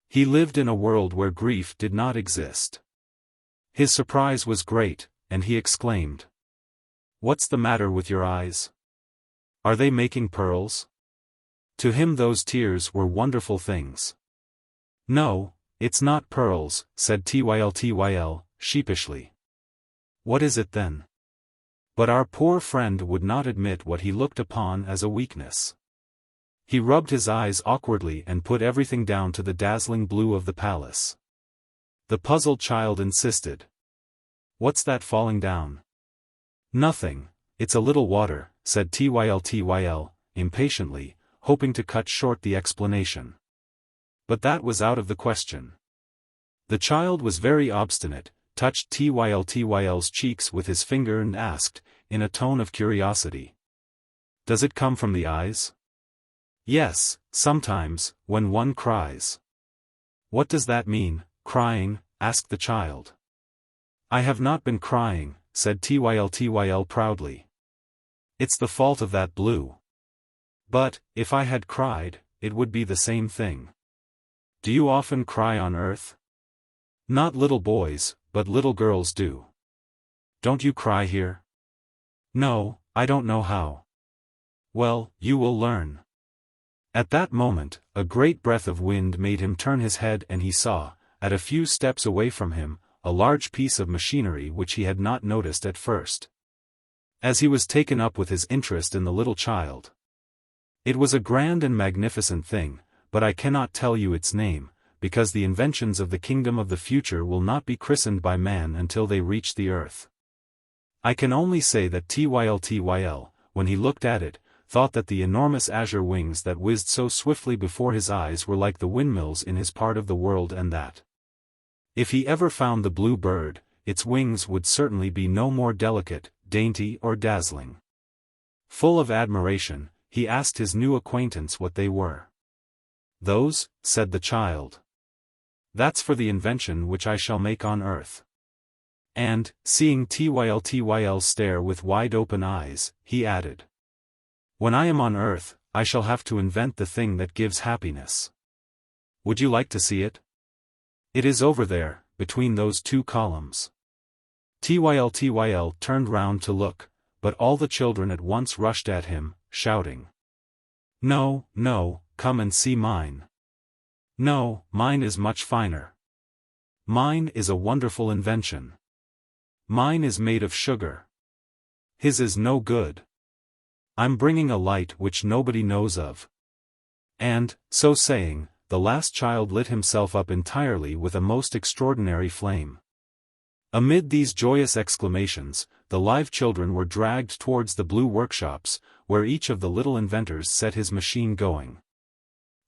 He lived in a world where grief did not exist. His surprise was great, and he exclaimed, "What's the matter with your eyes? Are they making pearls?" To him those tears were wonderful things. "No, it's not pearls," said Tyltyl, sheepishly. "What is it then?" But our poor friend would not admit what he looked upon as a weakness. He rubbed his eyes awkwardly and put everything down to the dazzling blue of the palace. The puzzled child insisted. "What's that falling down?" "Nothing, it's a little water," said Tyltyl, impatiently, hoping to cut short the explanation. But that was out of the question. The child was very obstinate, touched Tyltyl's cheeks with his finger and asked, in a tone of curiosity, "Does it come from the eyes?" "Yes, sometimes, when one cries." "What does that mean, crying?" asked the child. "I have not been crying," said Tyltyl proudly. "It's the fault of that blue. But, if I had cried, it would be the same thing." "Do you often cry on earth?" "Not little boys, but little girls do." "Don't you cry here?" "No, I don't know how." "Well, you will learn." At that moment, a great breath of wind made him turn his head and he saw, at a few steps away from him, a large piece of machinery which he had not noticed at first. As he was taken up with his interest in the little child. It was a grand and magnificent thing, but I cannot tell you its name, because the inventions of the kingdom of the future will not be christened by man until they reach the earth. I can only say that Tyltyl, when he looked at it, thought that the enormous azure wings that whizzed so swiftly before his eyes were like the windmills in his part of the world, and that if he ever found the blue bird, its wings would certainly be no more delicate, dainty or dazzling. Full of admiration, he asked his new acquaintance what they were. "Those," said the child. "That's for the invention which I shall make on earth." And, seeing Tyl stare with wide-open eyes, he added, "When I am on earth, I shall have to invent the thing that gives happiness. Would you like to see it? It is over there, between those two columns." Tyl turned round to look, but all the children at once rushed at him, shouting, "No, no, come and see mine. No, mine is much finer. Mine is a wonderful invention. Mine is made of sugar. His is no good. I'm bringing a light which nobody knows of." And, so saying, the last child lit himself up entirely with a most extraordinary flame. Amid these joyous exclamations, the live children were dragged towards the blue workshops, where each of the little inventors set his machine going.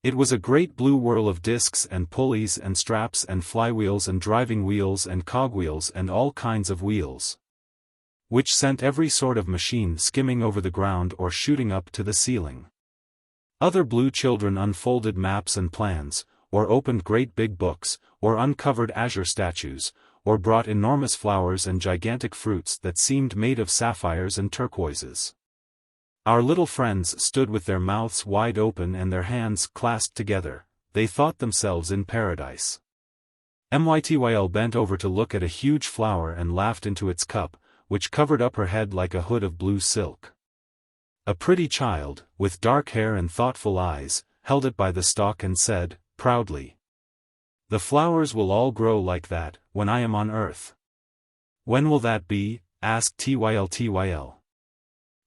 It was a great blue whirl of discs and pulleys and straps and flywheels and driving wheels and cogwheels and all kinds of wheels, which sent every sort of machine skimming over the ground or shooting up to the ceiling. Other blue children unfolded maps and plans, or opened great big books, or uncovered azure statues, or brought enormous flowers and gigantic fruits that seemed made of sapphires and turquoises. Our little friends stood with their mouths wide open and their hands clasped together. They thought themselves in paradise. Mytyl bent over to look at a huge flower and laughed into its cup, which covered up her head like a hood of blue silk. A pretty child, with dark hair and thoughtful eyes, held it by the stalk and said, proudly, "The flowers will all grow like that, when I am on earth." "When will that be?" asked Tyl.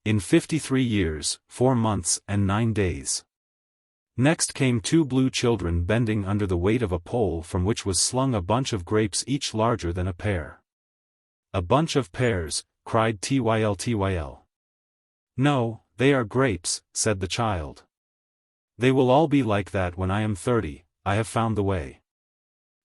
"In 53 years, 4 months and 9 days. Next came 2 blue children bending under the weight of a pole from which was slung a bunch of grapes each larger than a pear. "A bunch of pears," cried Tyl. "No, they are grapes," said the child. "They will all be like that when I am 30, I have found the way."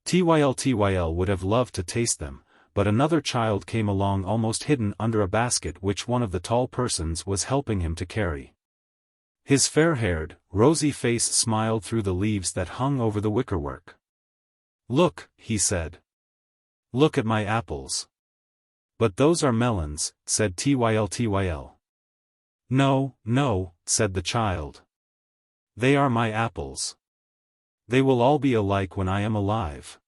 Tyl would have loved to taste them, but another child came along almost hidden under a basket which one of the tall persons was helping him to carry. His fair-haired, rosy face smiled through the leaves that hung over the wickerwork. "Look," he said. "Look at my apples." "But those are melons," said Tyl. "No, no," said the child. "They are my apples. They will all be alike when I am alive.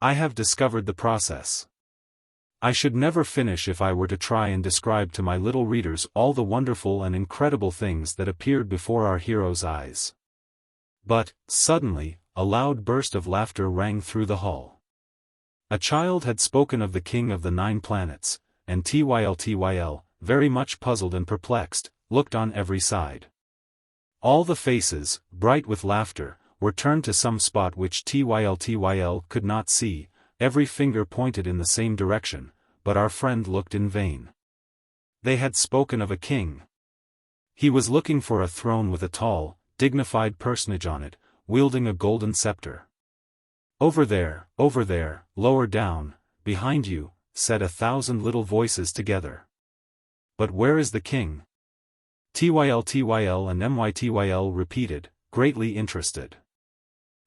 I have discovered the process. I should never finish if I were to try and describe to my little readers all the wonderful and incredible things that appeared before our hero's eyes." But, suddenly, a loud burst of laughter rang through the hall. A child had spoken of the king of the 9 planets, and Tyl, very much puzzled and perplexed, looked on every side. All the faces, bright with laughter, were turned to some spot which Tyl could not see. Every finger pointed in the same direction, but our friend looked in vain. They had spoken of a king. He was looking for a throne with a tall, dignified personage on it, wielding a golden scepter. Over there, lower down, behind you," said 1,000 little voices together. "But where is the king?" Tyl and Mytyl repeated, greatly interested.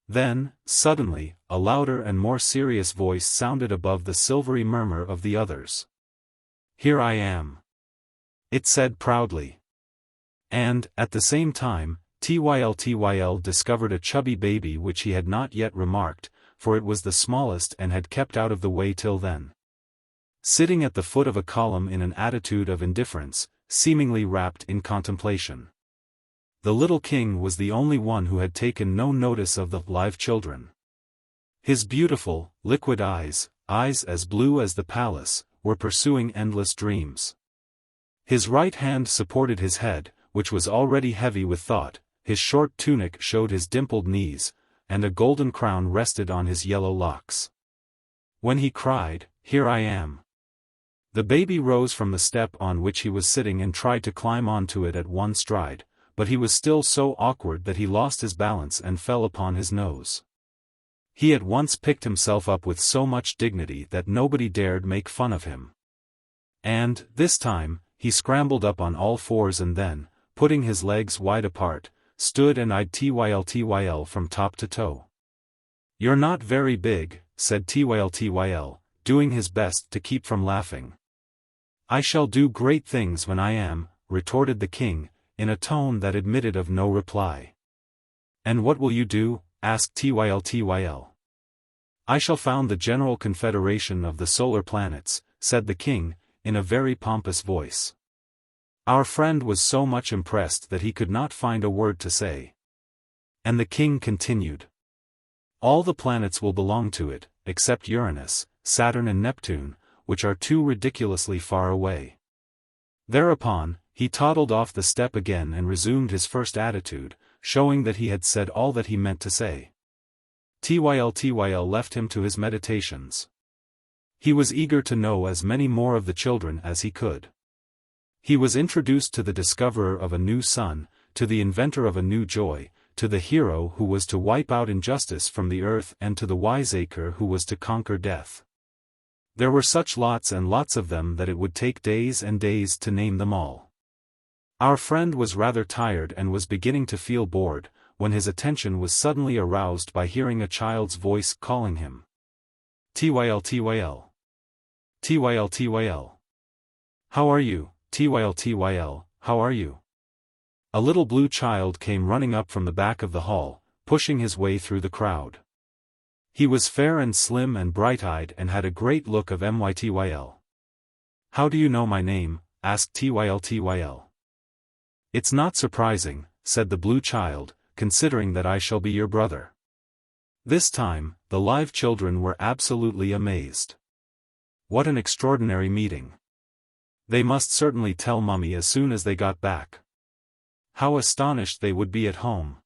Then, suddenly, a louder and more serious voice sounded above the silvery murmur of the others. "Here I am," it said proudly. And, at the same time, Tyl discovered a chubby baby which he had not yet remarked, for it was the smallest and had kept out of the way till then. Sitting at the foot of a column in an attitude of indifference, seemingly wrapped in contemplation. The little king was the only one who had taken no notice of the live children. His beautiful, liquid eyes as blue as the palace, were pursuing endless dreams. His right hand supported his head, which was already heavy with thought, his short tunic showed his dimpled knees, and a golden crown rested on his yellow locks. When he cried, "Here I am," The baby rose from the step on which he was sitting and tried to climb onto it at one stride, but he was still so awkward that he lost his balance and fell upon his nose. He at once picked himself up with so much dignity that nobody dared make fun of him. And, this time, he scrambled up on all fours and then, putting his legs wide apart, stood and eyed Tyltyl from top to toe. "You're not very big," said Tyltyl, doing his best to keep from laughing. "I shall do great things when I am," retorted the king, in a tone that admitted of no reply. "And what will you do?" asked Tyltyl. "I shall found the General Confederation of the Solar Planets," said the king, in a very pompous voice. Our friend was so much impressed that he could not find a word to say. And the king continued. "All the planets will belong to it, except Uranus, Saturn and Neptune, which are too ridiculously far away." Thereupon, he toddled off the step again and resumed his first attitude, showing that he had said all that he meant to say. Tyltyl left him to his meditations. He was eager to know as many more of the children as he could. He was introduced to the discoverer of a new sun, to the inventor of a new joy, to the hero who was to wipe out injustice from the earth and to the wiseacre who was to conquer death. There were such lots and lots of them that it would take days and days to name them all. Our friend was rather tired and was beginning to feel bored, when his attention was suddenly aroused by hearing a child's voice calling him. "Tyltyl. Tyltyl. How are you, Tyltyl, how are you?" A little blue child came running up from the back of the hall, pushing his way through the crowd. He was fair and slim and bright-eyed and had a great look of Mytyl. "How do you know my name?" asked Tyltyl. "It's not surprising," said the blue child, "considering that I shall be your brother." This time, the live children were absolutely amazed. What an extraordinary meeting. They must certainly tell Mummy as soon as they got back. How astonished they would be at home.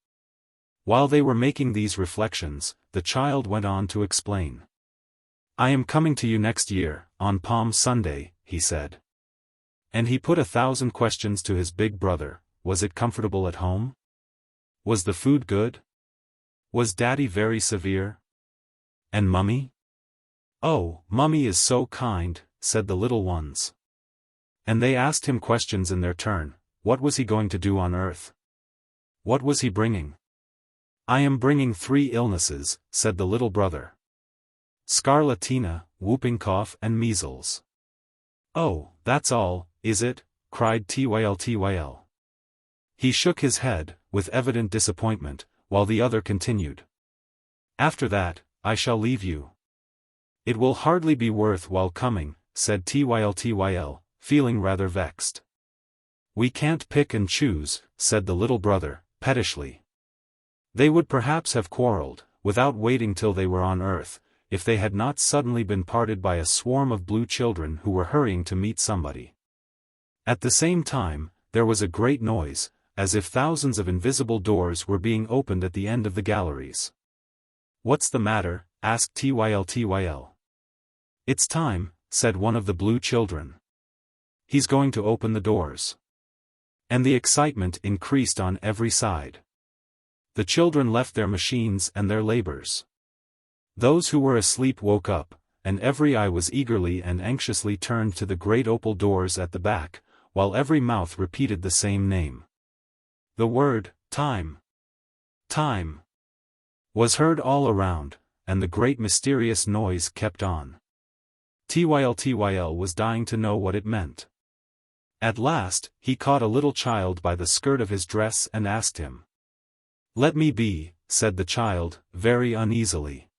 While they were making these reflections, the child went on to explain. "I am coming to you next year, on Palm Sunday," he said. And he put 1,000 questions to his big brother. Was it comfortable at home? Was the food good? Was Daddy very severe? And Mummy? "Oh, Mummy is so kind," said the little ones. And they asked him questions in their turn. What was he going to do on earth? What was he bringing? "I am bringing 3 illnesses," said the little brother. "Scarlatina, whooping cough and measles." "Oh, that's all, is it?" cried Tyltyl. He shook his head, with evident disappointment, while the other continued. "After that, I shall leave you." "It will hardly be worth while coming," said Tyltyl, feeling rather vexed. "We can't pick and choose," said the little brother, pettishly. They would perhaps have quarreled, without waiting till they were on earth, if they had not suddenly been parted by a swarm of blue children who were hurrying to meet somebody. At the same time, there was a great noise, as if thousands of invisible doors were being opened at the end of the galleries. "What's the matter?" asked Tyltyl. "It's time," said one of the blue children. "He's going to open the doors." And the excitement increased on every side. The children left their machines and their labors. Those who were asleep woke up, and every eye was eagerly and anxiously turned to the great opal doors at the back, while every mouth repeated the same name. The word, "Time, time," was heard all around, and the great mysterious noise kept on. Tyltyl was dying to know what it meant. At last, he caught a little child by the skirt of his dress and asked him. "Let me be," said the child, very uneasily.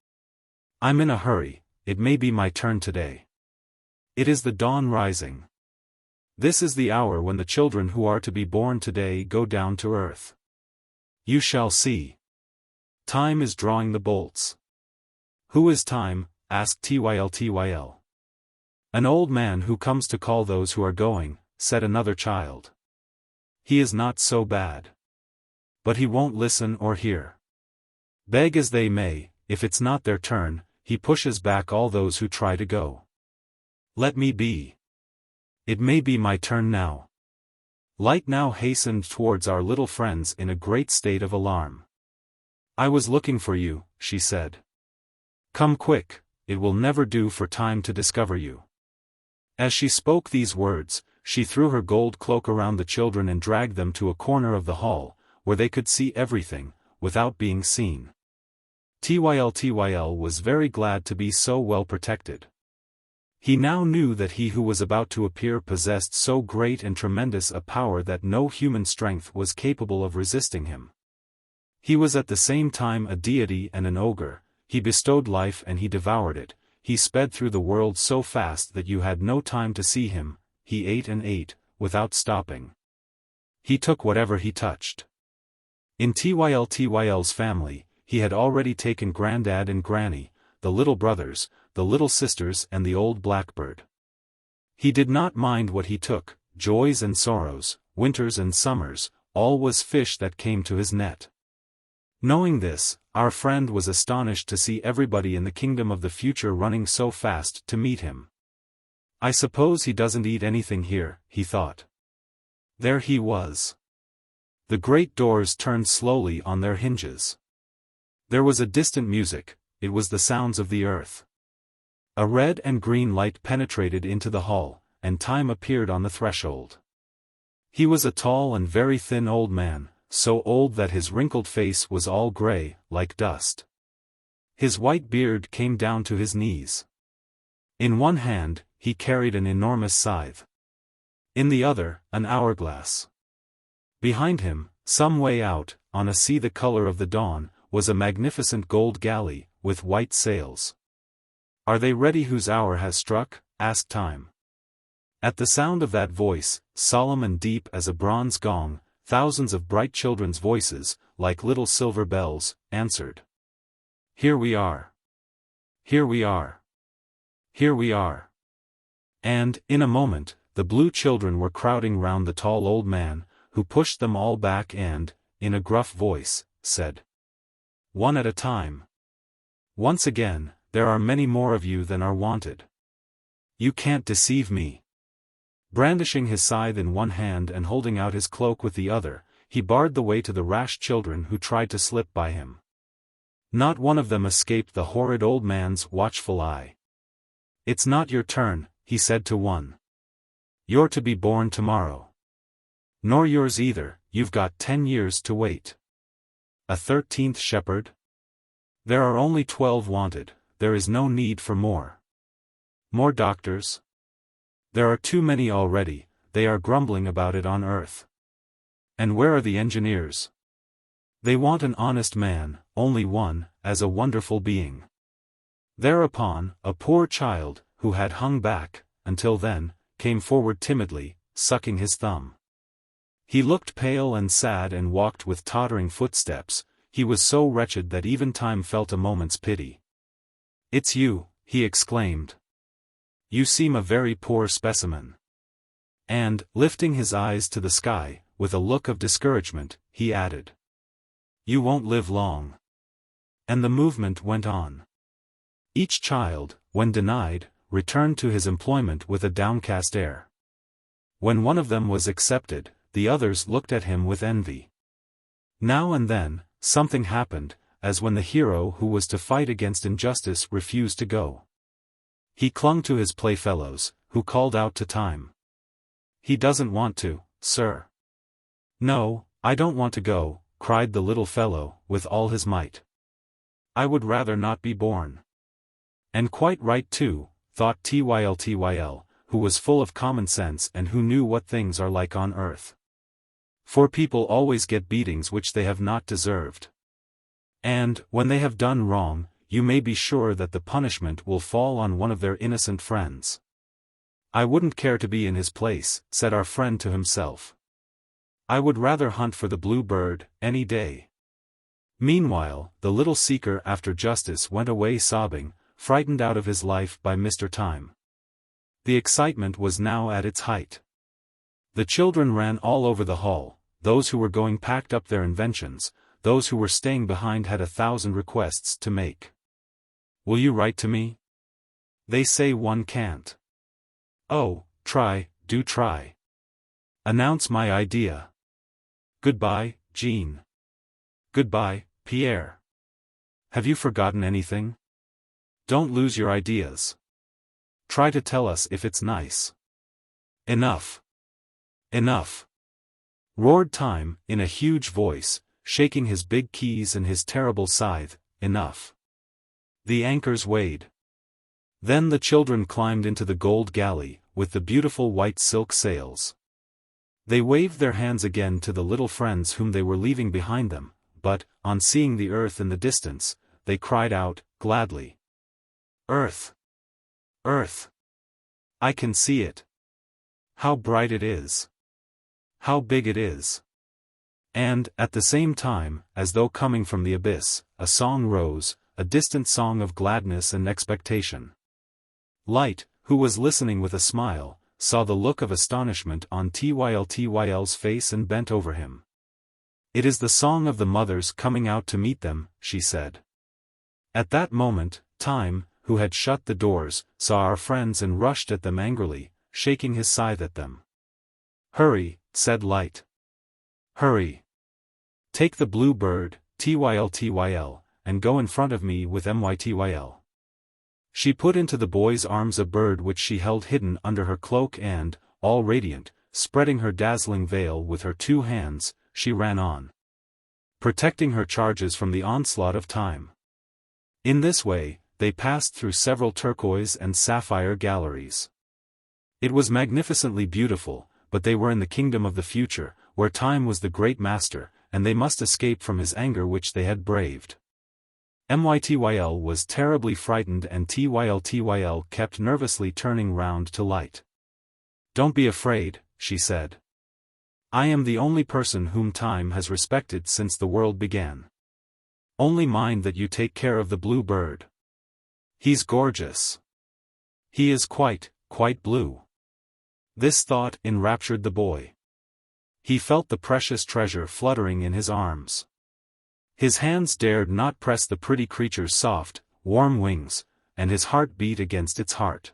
"I'm in a hurry, it may be my turn today. It is the dawn rising. This is the hour when the children who are to be born today go down to earth. You shall see. Time is drawing the bolts." "Who is Time?" asked Tyltyl. "An old man who comes to call those who are going," said another child. "He is not so bad. But he won't listen or hear. Beg as they may, if it's not their turn, he pushes back all those who try to go. Let me be." It may be my turn now. Light now hastened towards our little friends in a great state of alarm. I was looking for you, she said. Come quick, it will never do for time to discover you. As she spoke these words, she threw her gold cloak around the children and dragged them to a corner of the hall, where they could see everything, without being seen. Tyl was very glad to be so well protected. He now knew that he who was about to appear possessed so great and tremendous a power that no human strength was capable of resisting him. He was at the same time a deity and an ogre, he bestowed life and he devoured it, he sped through the world so fast that you had no time to see him, he ate and ate, without stopping. He took whatever he touched. In Tyl's family, he had already taken Grandad and Granny, the little brothers, the little sisters and the old blackbird. He did not mind what he took, joys and sorrows, winters and summers, all was fish that came to his net. Knowing this, our friend was astonished to see everybody in the kingdom of the future running so fast to meet him. I suppose he doesn't eat anything here, he thought. There he was. The great doors turned slowly on their hinges. There was a distant music, it was the sounds of the earth. A red and green light penetrated into the hall, and Time appeared on the threshold. He was a tall and very thin old man, so old that his wrinkled face was all grey, like dust. His white beard came down to his knees. In one hand, he carried an enormous scythe. In the other, an hourglass. Behind him, some way out, on a sea the color of the dawn, was a magnificent gold galley, with white sails. Are they ready whose hour has struck? Asked Time. At the sound of that voice, solemn and deep as a bronze gong, thousands of bright children's voices, like little silver bells, answered. Here we are. Here we are. Here we are. And, in a moment, the blue children were crowding round the tall old man, who pushed them all back and, in a gruff voice, said. One at a time. Once again, there are many more of you than are wanted. You can't deceive me. Brandishing his scythe in one hand and holding out his cloak with the other, he barred the way to the rash children who tried to slip by him. Not one of them escaped the horrid old man's watchful eye. It's not your turn, he said to one. You're to be born tomorrow. Nor yours either, you've got 10 years to wait. A 13th shepherd? There are only 12 wanted, there is no need for more. More doctors? There are too many already, they are grumbling about it on earth. And where are the engineers? They want an honest man, only one, as a wonderful being. Thereupon, a poor child, who had hung back, until then, came forward timidly, sucking his thumb. He looked pale and sad and walked with tottering footsteps, he was so wretched that even Time felt a moment's pity. It's you, he exclaimed. You seem a very poor specimen. And, lifting his eyes to the sky, with a look of discouragement, he added. You won't live long. And the movement went on. Each child, when denied, returned to his employment with a downcast air. When one of them was accepted, the others looked at him with envy. Now and then, something happened, as when the hero who was to fight against injustice refused to go. He clung to his playfellows, who called out to Time. He doesn't want to, sir. No, I don't want to go, cried the little fellow, with all his might. I would rather not be born. And quite right too, thought Tyl, who was full of common sense and who knew what things are like on earth. For people always get beatings which they have not deserved. And, when they have done wrong, you may be sure that the punishment will fall on one of their innocent friends. I wouldn't care to be in his place, said our friend to himself. I would rather hunt for the blue bird, any day. Meanwhile, the little seeker after justice went away sobbing, frightened out of his life by Mr. Time. The excitement was now at its height. The children ran all over the hall, those who were going packed up their inventions, those who were staying behind had 1,000 requests to make. Will you write to me? They say one can't. Oh, try, do try. Announce my idea. Goodbye, Jean. Goodbye, Pierre. Have you forgotten anything? Don't lose your ideas. Try to tell us if it's nice. Enough. Enough. Roared Time, in a huge voice, shaking his big keys and his terrible scythe. Enough. The anchors weighed. Then the children climbed into the gold galley, with the beautiful white silk sails. They waved their hands again to the little friends whom they were leaving behind them, but, on seeing the earth in the distance, they cried out, gladly. Earth! Earth! I can see it. How bright it is! How big it is! And, at the same time, as though coming from the abyss, a song rose, a distant song of gladness and expectation. Light, who was listening with a smile, saw the look of astonishment on Tyl's face and bent over him. It is the song of the mothers coming out to meet them, she said. At that moment, Time, who had shut the doors, saw our friends and rushed at them angrily, shaking his scythe at them. Hurry, said Light. Hurry. Take the blue bird, Tyl, and go in front of me with Mytyl. She put into the boy's arms a bird which she held hidden under her cloak and, all radiant, spreading her dazzling veil with her 2 hands, she ran on, protecting her charges from the onslaught of Time. In this way, they passed through several turquoise and sapphire galleries. It was magnificently beautiful, but they were in the kingdom of the future, where Time was the great master, and they must escape from his anger which they had braved. Mytyl was terribly frightened and Tyl kept nervously turning round to Light. Don't be afraid, she said. I am the only person whom Time has respected since the world began. Only mind that you take care of the blue bird. He's gorgeous. He is quite blue. This thought enraptured the boy. He felt the precious treasure fluttering in his arms. His hands dared not press the pretty creature's soft, warm wings, and his heart beat against its heart.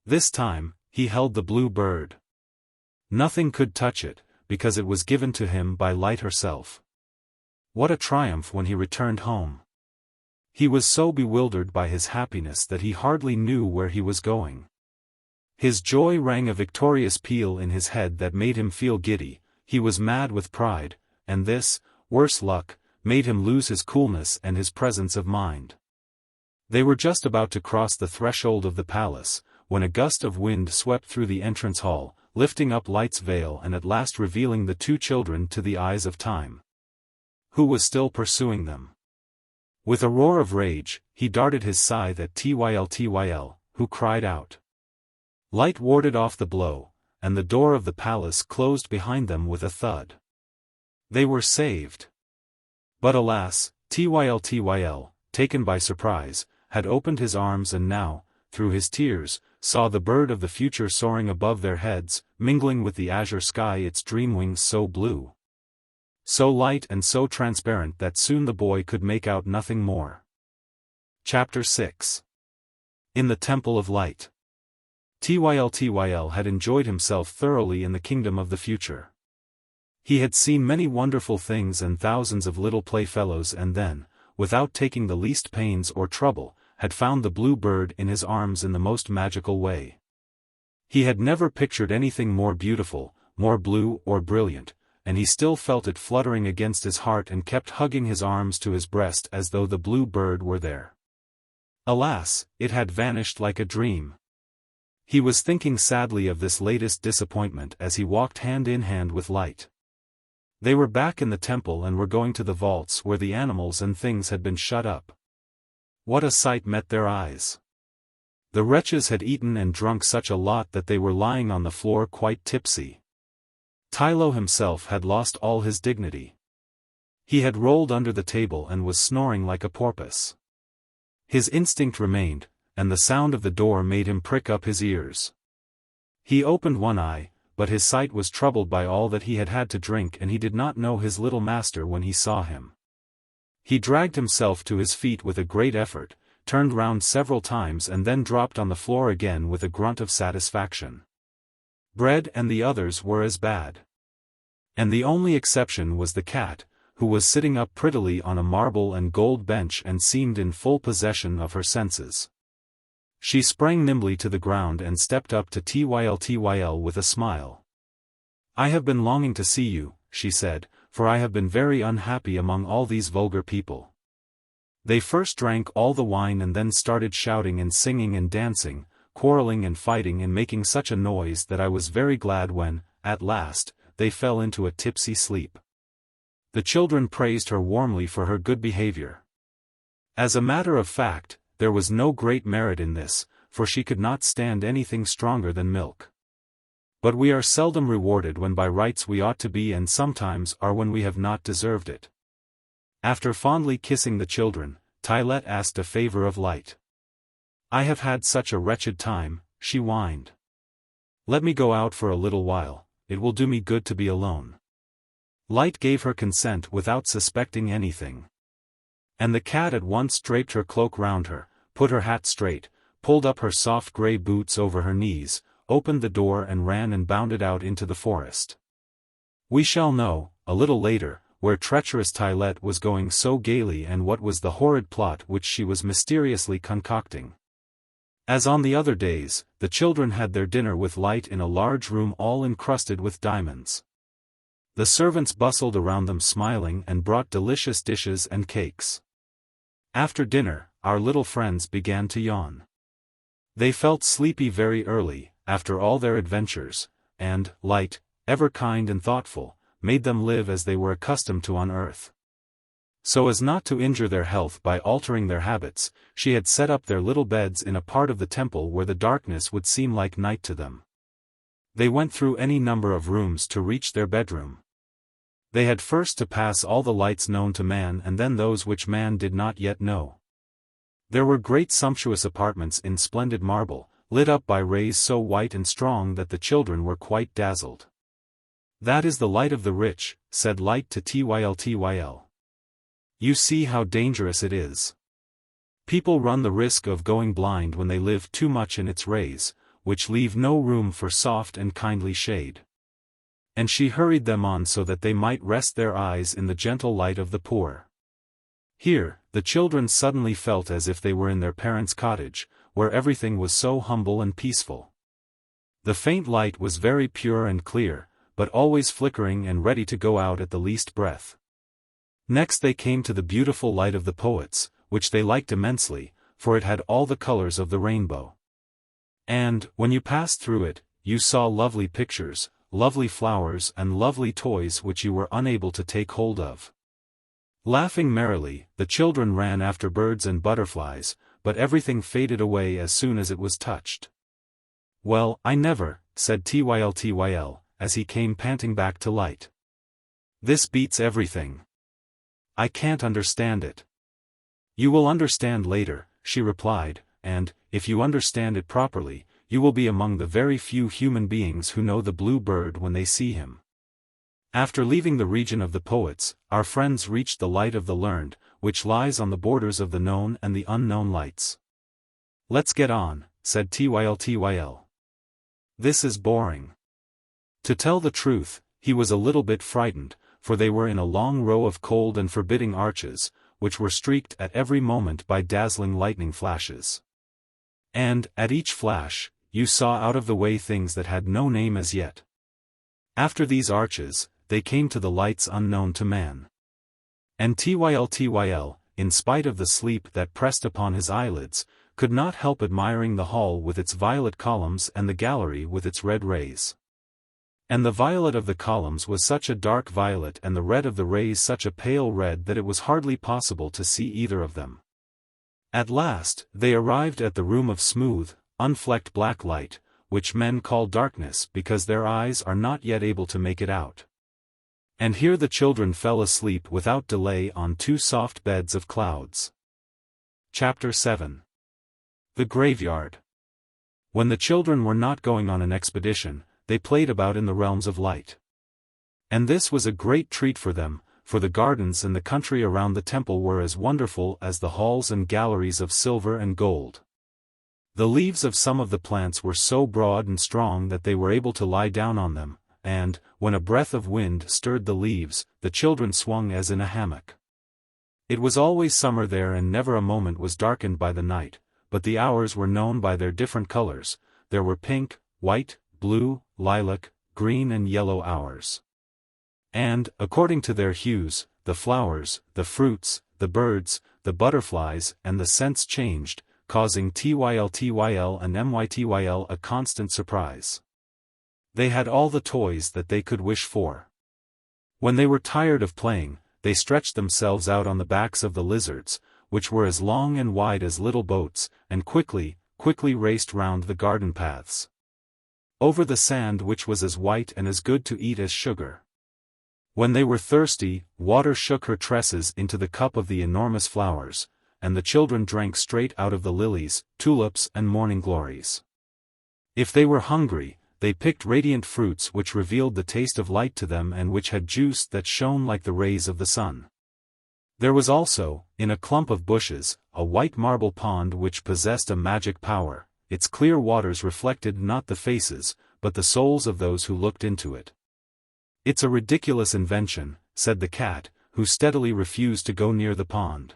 This time, he held the blue bird. Nothing could touch it, because it was given to him by Light herself. What a triumph when he returned home! He was so bewildered by his happiness that he hardly knew where he was going. His joy rang a victorious peal in his head that made him feel giddy. He was mad with pride, and this, worse luck, made him lose his coolness and his presence of mind. They were just about to cross the threshold of the palace, when a gust of wind swept through the entrance hall, lifting up Light's veil and at last revealing the 2 children to the eyes of Time, who was still pursuing them. With a roar of rage, he darted his scythe at Tyl, who cried out. Light warded off the blow, and the door of the palace closed behind them with a thud. They were saved. But alas, Tyl, taken by surprise, had opened his arms and now, through his tears, saw the bird of the future soaring above their heads, mingling with the azure sky its dream wings so blue, so light and so transparent that soon the boy could make out nothing more. Chapter 6. In the Temple of Light. Tyl had enjoyed himself thoroughly in the kingdom of the future. He had seen many wonderful things and thousands of little playfellows and then, without taking the least pains or trouble, had found the blue bird in his arms in the most magical way. He had never pictured anything more beautiful, more blue or brilliant, and he still felt it fluttering against his heart and kept hugging his arms to his breast as though the blue bird were there. Alas, it had vanished like a dream. He was thinking sadly of this latest disappointment as he walked hand in hand with Light. They were back in the temple and were going to the vaults where the animals and things had been shut up. What a sight met their eyes! The wretches had eaten and drunk such a lot that they were lying on the floor quite tipsy. Tyltyl himself had lost all his dignity. He had rolled under the table and was snoring like a porpoise. His instinct remained, and the sound of the door made him prick up his ears. He opened one eye, but his sight was troubled by all that he had had to drink and he did not know his little master when he saw him. He dragged himself to his feet with a great effort, turned round several times and then dropped on the floor again with a grunt of satisfaction. bread and the others were as bad. And the only exception was the cat, who was sitting up prettily on a marble and gold bench and seemed in full possession of her senses. She sprang nimbly to the ground and stepped up to Tyltyl with a smile. "I have been longing to see you," she said, "for I have been very unhappy among all these vulgar people. They first drank all the wine and then started shouting and singing and dancing, quarreling and fighting and making such a noise that I was very glad when, at last, they fell into a tipsy sleep." The children praised her warmly for her good behavior. As a matter of fact, there was no great merit in this, for she could not stand anything stronger than milk. But we are seldom rewarded when by rights we ought to be, and sometimes are when we have not deserved it. After fondly kissing the children, Tylette asked a favor of Light. "I have had such a wretched time," she whined. "Let me go out for a little while, it will do me good to be alone." Light gave her consent without suspecting anything. And the cat at once draped her cloak round her, put her hat straight, pulled up her soft grey boots over her knees, opened the door and ran and bounded out into the forest. We shall know, a little later, where treacherous Tylette was going so gaily and what was the horrid plot which she was mysteriously concocting. As on the other days, the children had their dinner with Light in a large room all encrusted with diamonds. The servants bustled around them smiling and brought delicious dishes and cakes. After dinner, our little friends began to yawn. They felt sleepy very early, after all their adventures, and Light, ever kind and thoughtful, made them live as they were accustomed to on earth. So as not to injure their health by altering their habits, she had set up their little beds in a part of the temple where the darkness would seem like night to them. They went through any number of rooms to reach their bedroom. They had first to pass all the lights known to man and then those which man did not yet know. There were great sumptuous apartments in splendid marble, lit up by rays so white and strong that the children were quite dazzled. "That is the light of the rich," said Light to Tyltyl. "You see how dangerous it is. People run the risk of going blind when they live too much in its rays, which leave no room for soft and kindly shade." And she hurried them on so that they might rest their eyes in the gentle light of the poor. Here, the children suddenly felt as if they were in their parents' cottage, where everything was so humble and peaceful. The faint light was very pure and clear, but always flickering and ready to go out at the least breath. Next they came to the beautiful light of the poets, which they liked immensely, for it had all the colors of the rainbow. And, when you passed through it, you saw lovely pictures, lovely flowers and lovely toys which you were unable to take hold of. Laughing merrily, the children ran after birds and butterflies, but everything faded away as soon as it was touched. "Well, I never," said Tyltyl, as he came panting back to Light. "This beats everything. I can't understand it." "You will understand later," she replied, "and, if you understand it properly, you will be among the very few human beings who know the blue bird when they see him." After leaving the region of the poets, our friends reached the light of the learned, which lies on the borders of the known and the unknown lights. "Let's get on," said Tyltyl. "This is boring." To tell the truth, he was a little bit frightened, for they were in a long row of cold and forbidding arches, which were streaked at every moment by dazzling lightning flashes. And, at each flash, you saw out of the way things that had no name as yet. After these arches, they came to the lights unknown to man. And Tyltyl, in spite of the sleep that pressed upon his eyelids, could not help admiring the hall with its violet columns and the gallery with its red rays. And the violet of the columns was such a dark violet and the red of the rays such a pale red that it was hardly possible to see either of them. At last, they arrived at the room of smooth, unflecked black light, which men call darkness because their eyes are not yet able to make it out. And here the children fell asleep without delay on two soft beds of clouds. Chapter 7. The Graveyard. When the children were not going on an expedition, they played about in the realms of light. And this was a great treat for them, for the gardens and the country around the temple were as wonderful as the halls and galleries of silver and gold. The leaves of some of the plants were so broad and strong that they were able to lie down on them, and, when a breath of wind stirred the leaves, the children swung as in a hammock. It was always summer there and never a moment was darkened by the night, but the hours were known by their different colors. There were pink, white, blue, lilac, green and yellow hours. And, according to their hues, the flowers, the fruits, the birds, the butterflies and the scents changed, causing Tyltyl and Mytyl a constant surprise. They had all the toys that they could wish for. When they were tired of playing, they stretched themselves out on the backs of the lizards, which were as long and wide as little boats, and quickly raced round the garden paths. Over the sand which was as white and as good to eat as sugar. When they were thirsty, water shook her tresses into the cup of the enormous flowers, and the children drank straight out of the lilies, tulips and morning glories. If they were hungry, they picked radiant fruits which revealed the taste of light to them and which had juice that shone like the rays of the sun. There was also, in a clump of bushes, a white marble pond which possessed a magic power. Its clear waters reflected not the faces, but the souls of those who looked into it. "It's a ridiculous invention," said the cat, who steadily refused to go near the pond.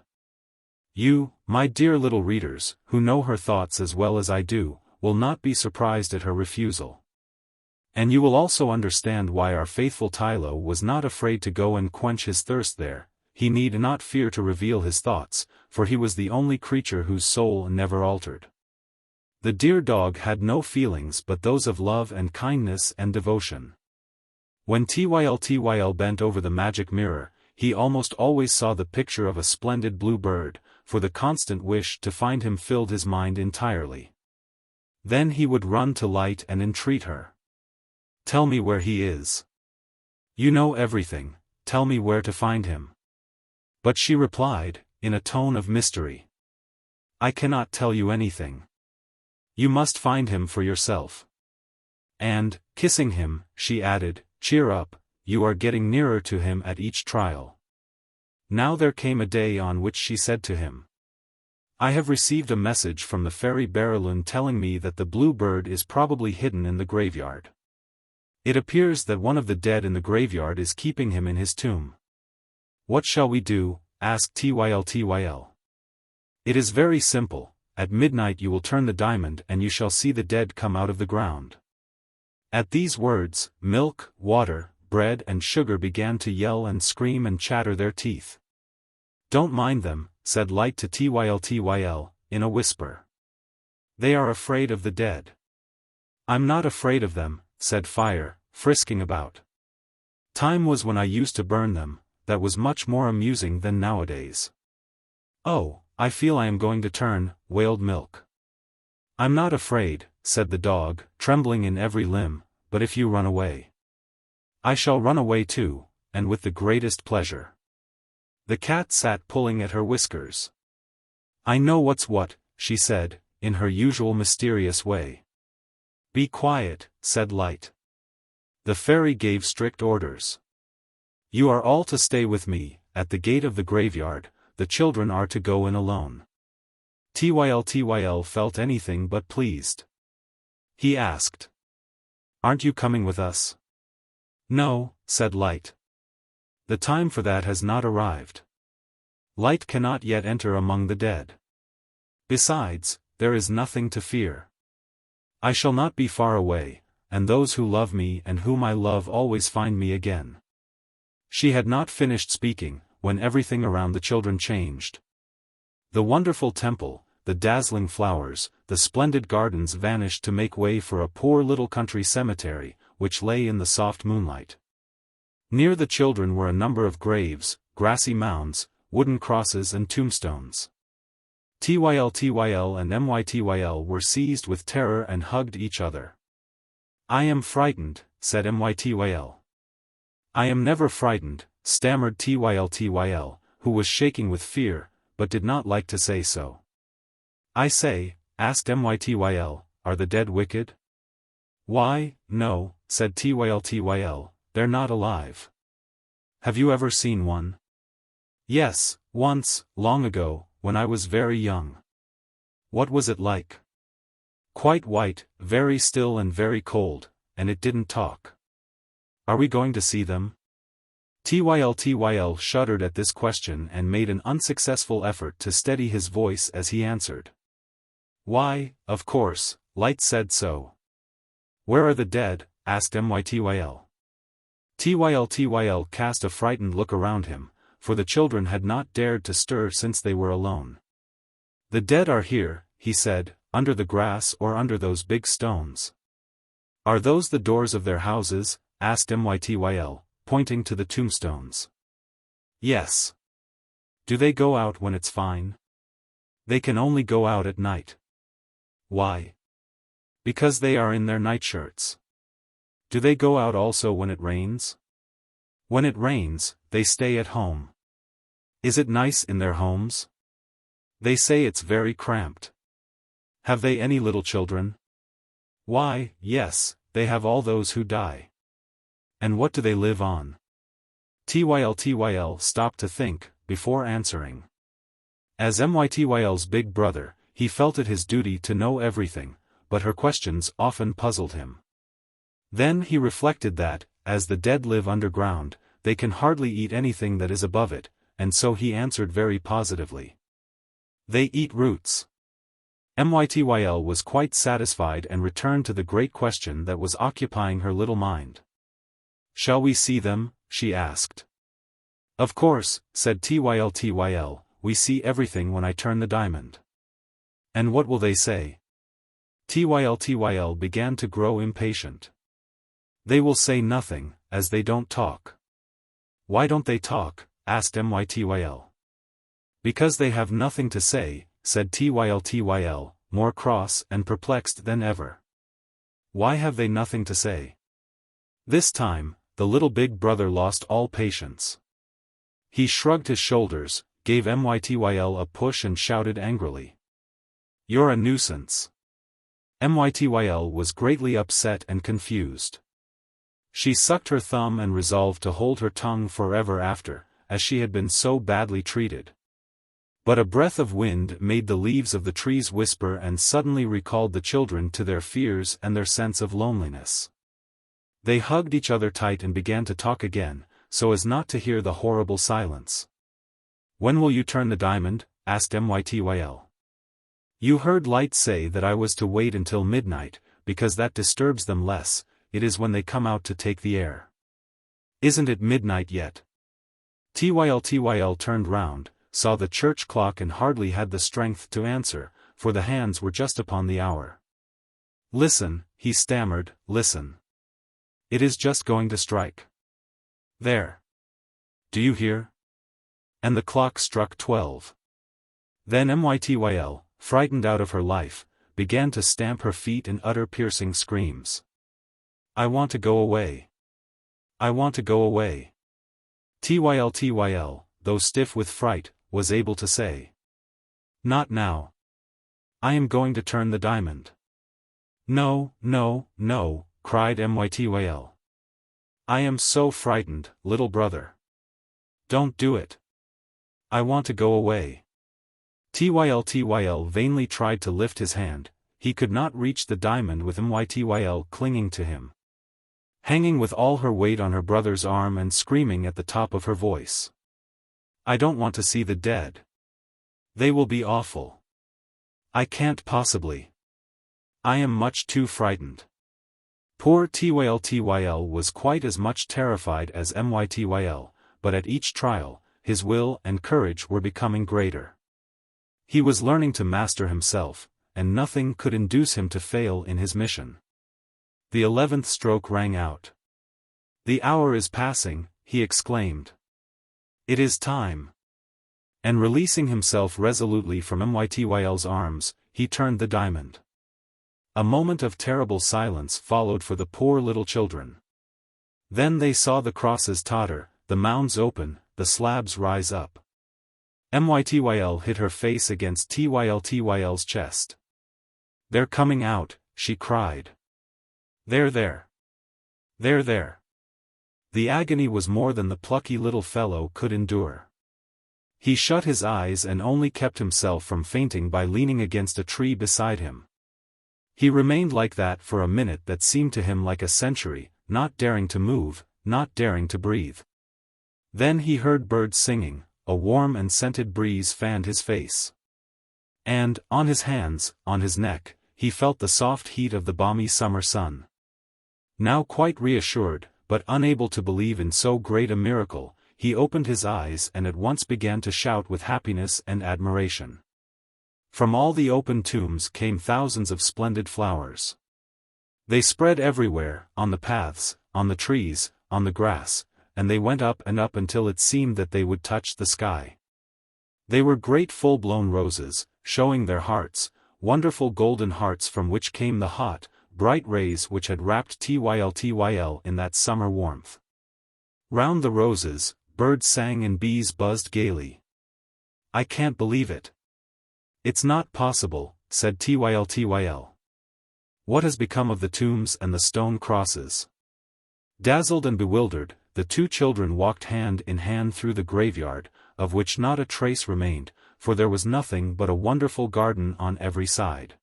You, my dear little readers, who know her thoughts as well as I do, will not be surprised at her refusal. And you will also understand why our faithful Tyltyl was not afraid to go and quench his thirst there. He need not fear to reveal his thoughts, for he was the only creature whose soul never altered. The dear dog had no feelings but those of love and kindness and devotion. When Tyltyl bent over the magic mirror, he almost always saw the picture of a splendid blue bird, for the constant wish to find him filled his mind entirely. Then he would run to Light and entreat her. "Tell me where he is. You know everything, tell me where to find him." But she replied, in a tone of mystery, "I cannot tell you anything. You must find him for yourself." And, kissing him, she added, "Cheer up, you are getting nearer to him at each trial." Now there came a day on which she said to him, "I have received a message from the fairy Berylune telling me that the blue bird is probably hidden in the graveyard. It appears that one of the dead in the graveyard is keeping him in his tomb." "What shall we do?" asked Tyltyl. "It is very simple. At midnight you will turn the diamond and you shall see the dead come out of the ground." At these words, milk, water, bread and sugar began to yell and scream and chatter their teeth. "Don't mind them," said Light to Tyltyl, in a whisper. "They are afraid of the dead." "I'm not afraid of them," said Fire, frisking about. "Time was when I used to burn them, that was much more amusing than nowadays." "Oh, I feel I am going to turn," wailed Milk. "I'm not afraid," said the dog, trembling in every limb, "but if you run away." "I shall run away too, and with the greatest pleasure." The cat sat pulling at her whiskers. "I know what's what," she said, in her usual mysterious way. "Be quiet," said Light. The fairy gave strict orders. "You are all to stay with me, at the gate of the graveyard, the children are to go in alone." Tyltyl felt anything but pleased. He asked, "Aren't you coming with us?" "No," said Light. "The time for that has not arrived. Light cannot yet enter among the dead. Besides, there is nothing to fear. I shall not be far away, and those who love me and whom I love always find me again." She had not finished speaking, when everything around the children changed. The wonderful temple, the dazzling flowers, the splendid gardens vanished to make way for a poor little country cemetery, which lay in the soft moonlight. Near the children were a number of graves, grassy mounds, wooden crosses and tombstones. Tyltyl and Mytyl were seized with terror and hugged each other. "I am frightened," said Mytyl. "I am never frightened," stammered Tyltyl, who was shaking with fear, but did not like to say so. "I say," asked Mytyl, "are the dead wicked?" "Why, no," said Tyltyl, "they're not alive." "Have you ever seen one?" "Yes, once, long ago, when I was very young." "What was it like?" Quite white, very still and very cold, and it didn't talk. Are we going to see them? Tyl shuddered at this question and made an unsuccessful effort to steady his voice as he answered. Why, of course, Light said so. Where are the dead? Asked Mytyl. Tyl cast a frightened look around him, for the children had not dared to stir since they were alone. The dead are here, he said, under the grass or under those big stones. Are those the doors of their houses? Asked Mytyl, pointing to the tombstones. Yes. Do they go out when it's fine? They can only go out at night. Why? Because they are in their nightshirts. Do they go out also when it rains? When it rains, they stay at home. Is it nice in their homes? They say it's very cramped. Have they any little children? Why, yes, they have all those who die. And what do they live on? Tyl stopped to think, before answering. As Mytyl's big brother, he felt it his duty to know everything, but her questions often puzzled him. Then he reflected that, as the dead live underground, they can hardly eat anything that is above it, and so he answered very positively. They eat roots. Mytyl was quite satisfied and returned to the great question that was occupying her little mind. Shall we see them? She asked. Of course, said Tyl, we see everything when I turn the diamond. And what will they say? Tyl began to grow impatient. They will say nothing, as they don't talk. Why don't they talk? Asked Mytyl. Because they have nothing to say, said Tyl, more cross and perplexed than ever. Why have they nothing to say? This time, the little big brother lost all patience. He shrugged his shoulders, gave Mytyl a push and shouted angrily. You're a nuisance. Mytyl was greatly upset and confused. She sucked her thumb and resolved to hold her tongue forever after, as she had been so badly treated. But a breath of wind made the leaves of the trees whisper and suddenly recalled the children to their fears and their sense of loneliness. They hugged each other tight and began to talk again, so as not to hear the horrible silence. When will you turn the diamond? Asked Mytyl. You heard Light say that I was to wait until midnight, because that disturbs them less. It is when they come out to take the air. Isn't it midnight yet? Tyl turned round, saw the church clock and hardly had the strength to answer, for the hands were just upon the hour. Listen, he stammered, listen. It is just going to strike. There. Do you hear? And the clock struck 12. Then Mytyl, frightened out of her life, began to stamp her feet and utter piercing screams. I want to go away. I want to go away. Tyl, though stiff with fright, was able to say. Not now. I am going to turn the diamond. No, no, no, cried Mytyl. I am so frightened, little brother. Don't do it. I want to go away. Tyl vainly tried to lift his hand. He could not reach the diamond with Mytyl clinging to him. Hanging with all her weight on her brother's arm and screaming at the top of her voice. I don't want to see the dead. They will be awful. I can't possibly. I am much too frightened. Poor Tyl was quite as much terrified as Mytyl, but at each trial, his will and courage were becoming greater. He was learning to master himself, and nothing could induce him to fail in his mission. The 11th stroke rang out. The hour is passing, he exclaimed. It is time. And releasing himself resolutely from Mytyl's arms, he turned the diamond. A moment of terrible silence followed for the poor little children. Then they saw the crosses totter, the mounds open, the slabs rise up. Mytyl hit her face against Tyl's chest. They're coming out, she cried. There. There. The agony was more than the plucky little fellow could endure. He shut his eyes and only kept himself from fainting by leaning against a tree beside him. He remained like that for a minute that seemed to him like a century, not daring to move, not daring to breathe. Then he heard birds singing, a warm and scented breeze fanned his face. And, on his hands, on his neck, he felt the soft heat of the balmy summer sun. Now quite reassured, but unable to believe in so great a miracle, he opened his eyes and at once began to shout with happiness and admiration. From all the open tombs came thousands of splendid flowers. They spread everywhere, on the paths, on the trees, on the grass, and they went up and up until it seemed that they would touch the sky. They were great full-blown roses, showing their hearts, wonderful golden hearts from which came the hot, bright rays which had wrapped Tyltyl in that summer warmth. Round the roses, birds sang and bees buzzed gaily. "I can't believe it. It's not possible," said Tyltyl. "What has become of the tombs and the stone crosses?" Dazzled and bewildered, the two children walked hand in hand through the graveyard, of which not a trace remained, for there was nothing but a wonderful garden on every side.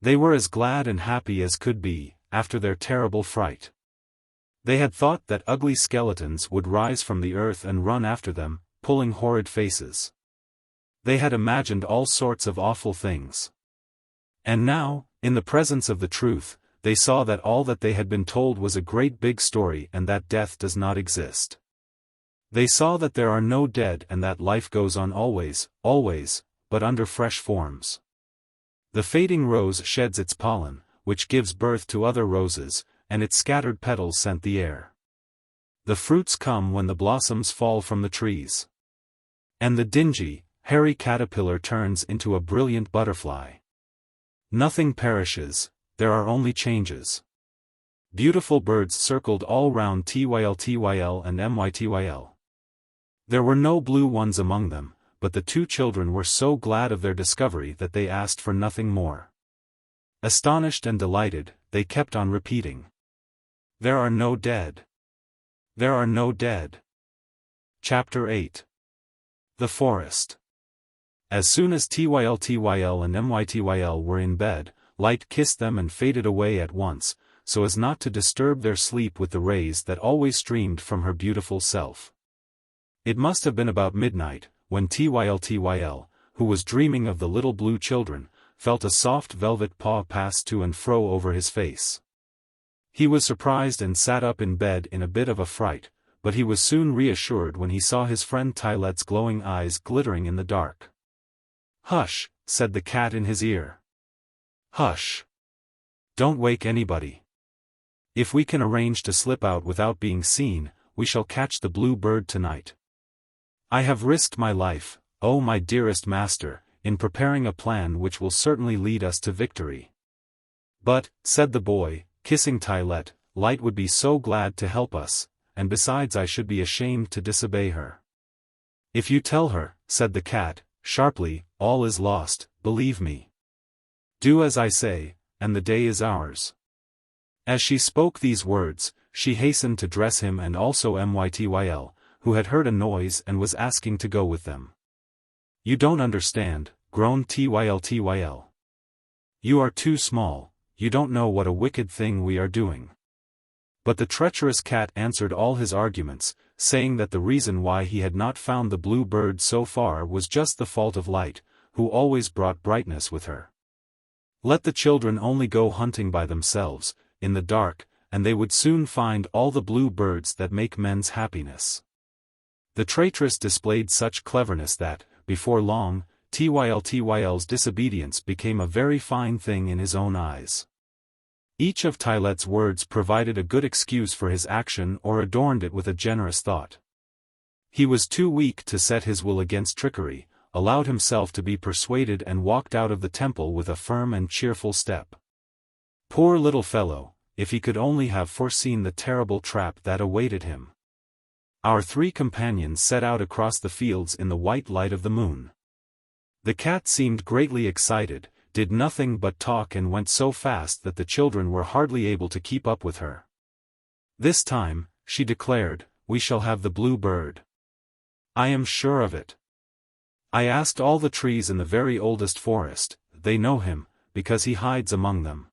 They were as glad and happy as could be, after their terrible fright. They had thought that ugly skeletons would rise from the earth and run after them, pulling horrid faces. They had imagined all sorts of awful things. And now, in the presence of the truth, they saw that all that they had been told was a great big story and that death does not exist. They saw that there are no dead and that life goes on always, always, but under fresh forms. The fading rose sheds its pollen, which gives birth to other roses, and its scattered petals scent the air. The fruits come when the blossoms fall from the trees. And the dingy, hairy caterpillar turns into a brilliant butterfly. Nothing perishes, there are only changes. Beautiful birds circled all round Tyltyl and Mytyl. There were no blue ones among them, but the two children were so glad of their discovery that they asked for nothing more. Astonished and delighted, they kept on repeating, "There are no dead. There are no dead." Chapter 8. The Forest. As soon as Tyltyl and Mytyl were in bed, light kissed them and faded away at once, so as not to disturb their sleep with the rays that always streamed from her beautiful self. It must have been about midnight, when Tyltyl, who was dreaming of the little blue children, felt a soft velvet paw pass to and fro over his face. He was surprised and sat up in bed in a bit of a fright, but he was soon reassured when he saw his friend Tylet's glowing eyes glittering in the dark. "Hush," said the cat in his ear. "Hush. Don't wake anybody. If we can arrange to slip out without being seen, we shall catch the blue bird tonight. I have risked my life, oh my dearest master, in preparing a plan which will certainly lead us to victory." "But," said the boy, kissing Tylet, "Light would be so glad to help us, and besides I should be ashamed to disobey her." "If you tell her," said the cat, sharply, "all is lost, believe me. Do as I say, and the day is ours." As she spoke these words, she hastened to dress him and also Mytyl, who had heard a noise and was asking to go with them. "You don't understand," groaned Tyltyl. "You are too small, you don't know what a wicked thing we are doing." But the treacherous cat answered all his arguments, saying that the reason why he had not found the blue bird so far was just the fault of Light, who always brought brightness with her. Let the children only go hunting by themselves, in the dark, and they would soon find all the blue birds that make men's happiness. The traitress displayed such cleverness that, before long, Tyltyl's disobedience became a very fine thing in his own eyes. Each of Tylet's words provided a good excuse for his action or adorned it with a generous thought. He was too weak to set his will against trickery, allowed himself to be persuaded and walked out of the temple with a firm and cheerful step. Poor little fellow, if he could only have foreseen the terrible trap that awaited him. Our three companions set out across the fields in the white light of the moon. The cat seemed greatly excited, did nothing but talk and went so fast that the children were hardly able to keep up with her. "This time," she declared, "we shall have the blue bird. I am sure of it. I asked all the trees in the very oldest forest, they know him, because he hides among them.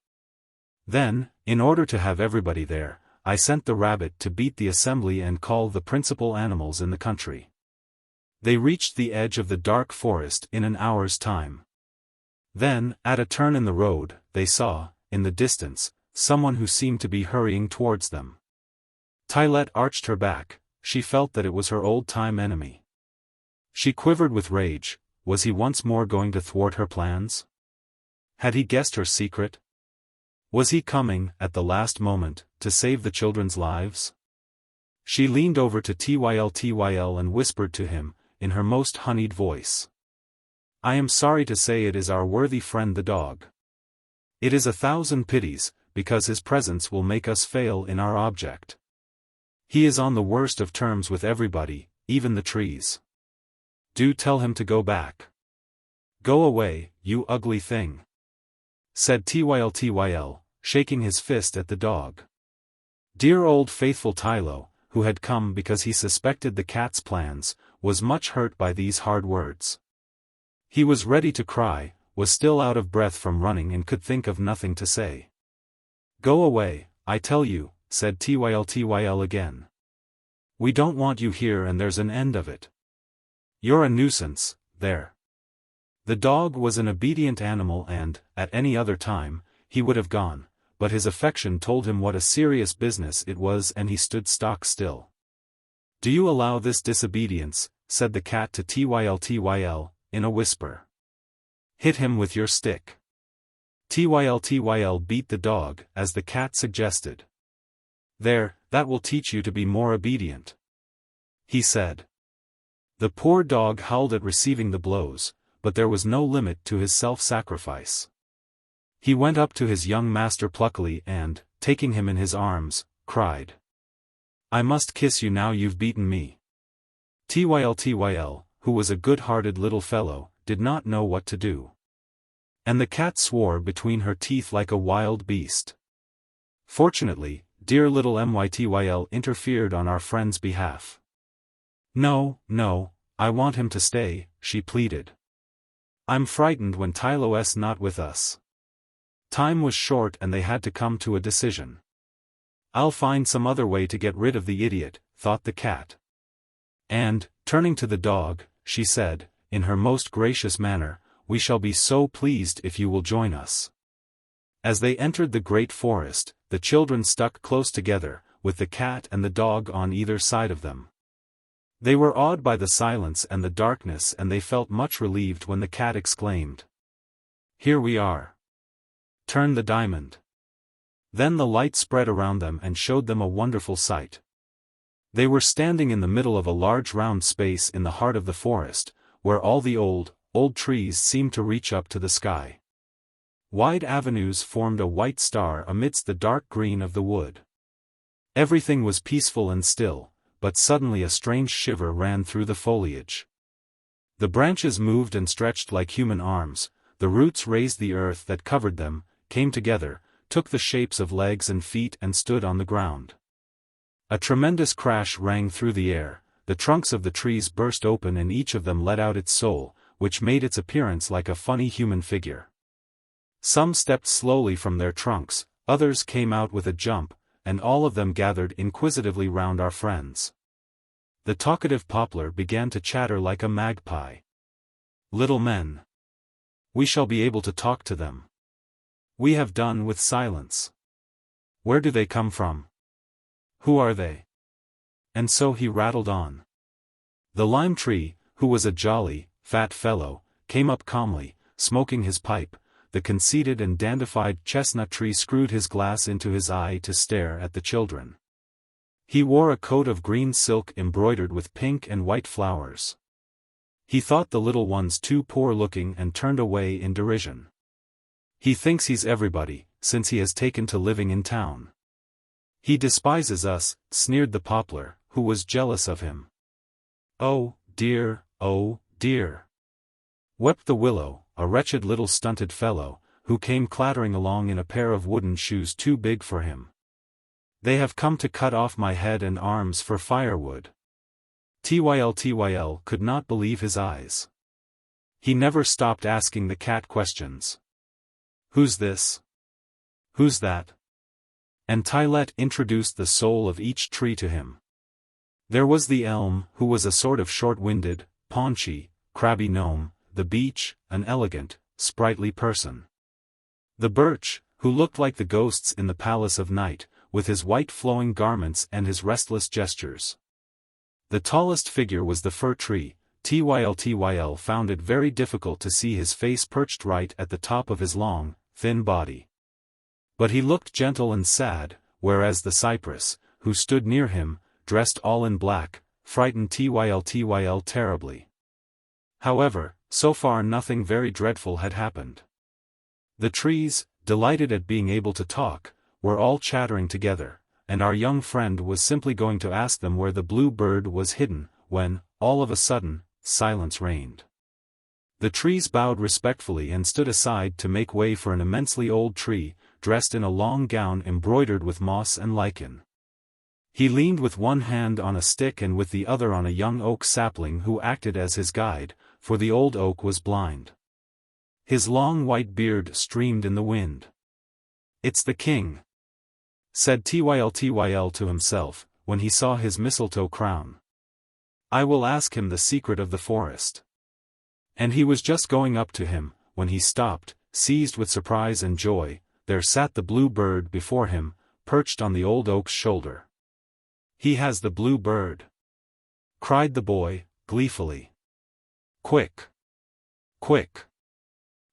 Then, in order to have everybody there, I sent the rabbit to beat the assembly and call the principal animals in the country. They reached the edge of the dark forest in an hour's time. Then, at a turn in the road, they saw, in the distance, someone who seemed to be hurrying towards them. Tylette arched her back. She felt that it was her old-time enemy. She quivered with rage. Was he once more going to thwart her plans? Had he guessed her secret? Was he coming, at the last moment, to save the children's lives? She leaned over to Tyl and whispered to him, in her most honeyed voice. I am sorry to say it is our worthy friend the dog. It is 1,000 pities, because his presence will make us fail in our object. He is on the worst of terms with everybody, even the trees. Do tell him to go back. Go away, you ugly thing, said Tyl, shaking his fist at the dog. Dear old faithful Tyltyl, who had come because he suspected the cat's plans, was much hurt by these hard words. He was ready to cry, was still out of breath from running and could think of nothing to say. Go away, I tell you, said Tyl again. We don't want you here and there's an end of it. You're a nuisance, there. The dog was an obedient animal and, at any other time, he would have gone, but his affection told him what a serious business it was and he stood stock still. Do you allow this disobedience, said the cat to Tyl, in a whisper. Hit him with your stick. Tyl beat the dog, as the cat suggested. There, that will teach you to be more obedient, he said. The poor dog howled at receiving the blows, but there was no limit to his self-sacrifice. He went up to his young master pluckily and, taking him in his arms, cried, I must kiss you now you've beaten me. Tyl, who was a good-hearted little fellow, did not know what to do. And the cat swore between her teeth like a wild beast. Fortunately, dear little Mytyl interfered on our friend's behalf. No, no, I want him to stay, she pleaded. I'm frightened when Tyl's not with us. Time was short and they had to come to a decision. I'll find some other way to get rid of the idiot, thought the cat. And, turning to the dog, she said, in her most gracious manner, we shall be so pleased if you will join us. As they entered the great forest, the children stuck close together, with the cat and the dog on either side of them. They were awed by the silence and the darkness and they felt much relieved when the cat exclaimed, Here we are. Turn the diamond. Then the light spread around them and showed them a wonderful sight. They were standing in the middle of a large round space in the heart of the forest, where all the old trees seemed to reach up to the sky. Wide avenues formed a white star amidst the dark green of the wood. Everything was peaceful and still, but suddenly a strange shiver ran through the foliage. The branches moved and stretched like human arms, the roots raised the earth that covered them, came together, took the shapes of legs and feet and stood on the ground. A tremendous crash rang through the air, the trunks of the trees burst open and each of them let out its soul, which made its appearance like a funny human figure. Some stepped slowly from their trunks, others came out with a jump, and all of them gathered inquisitively round our friends. The talkative poplar began to chatter like a magpie. Little men. We shall be able to talk to them. We have done with silence. Where do they come from? Who are they? And so he rattled on. The lime tree, who was a jolly, fat fellow, came up calmly, smoking his pipe. The conceited and dandified chestnut tree screwed his glass into his eye to stare at the children. He wore a coat of green silk embroidered with pink and white flowers. He thought the little ones too poor-looking and turned away in derision. He thinks he's everybody, since he has taken to living in town. He despises us, sneered the poplar, who was jealous of him. Oh, dear, wept the willow, a wretched little stunted fellow, who came clattering along in a pair of wooden shoes too big for him. They have come to cut off my head and arms for firewood. Tyl could not believe his eyes. He never stopped asking the cat questions. Who's this? Who's that? And Tyltyl introduced the soul of each tree to him. There was the elm, who was a sort of short-winded, paunchy, crabby gnome; the beech, an elegant, sprightly person; the birch, who looked like the ghosts in the palace of night, with his white flowing garments and his restless gestures. The tallest figure was the fir tree. Tyltyl found it very difficult to see his face perched right at the top of his long, thin body. But he looked gentle and sad, whereas the cypress, who stood near him, dressed all in black, frightened Tyltyl terribly. However, so far nothing very dreadful had happened. The trees, delighted at being able to talk, were all chattering together, and our young friend was simply going to ask them where the blue bird was hidden, when, all of a sudden, silence reigned. The trees bowed respectfully and stood aside to make way for an immensely old tree, dressed in a long gown embroidered with moss and lichen. He leaned with one hand on a stick and with the other on a young oak sapling who acted as his guide, for the old oak was blind. His long white beard streamed in the wind. "It's the king," said Tyltyl to himself, when he saw his mistletoe crown. "I will ask him the secret of the forest." And he was just going up to him, when he stopped, seized with surprise and joy. There sat the blue bird before him, perched on the old oak's shoulder. "He has the blue bird!" cried the boy, gleefully. "Quick! Quick!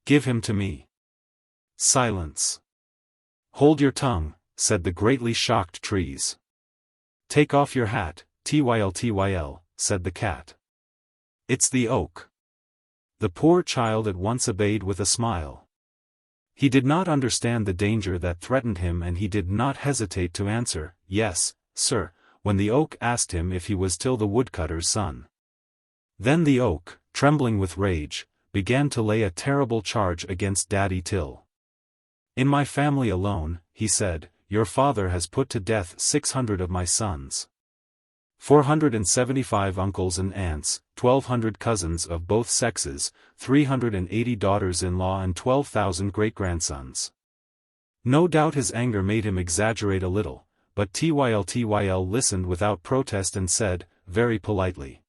Give him to me!" "Silence! Hold your tongue," said the greatly shocked trees. "Take off your hat, Tyltyl," said the cat. "It's the oak." The poor child at once obeyed with a smile. He did not understand the danger that threatened him, and he did not hesitate to answer, "Yes, sir," when the oak asked him if he was Tyl the woodcutter's son. Then the oak, trembling with rage, began to lay a terrible charge against Daddy Tyl. "In my family alone," he said, "your father has put to death 600 of my sons. 475 uncles and aunts, 1,200 cousins of both sexes, 380 daughters-in-law and 12,000 great-grandsons." No doubt his anger made him exaggerate a little, but Tyltyl listened without protest and said, very politely,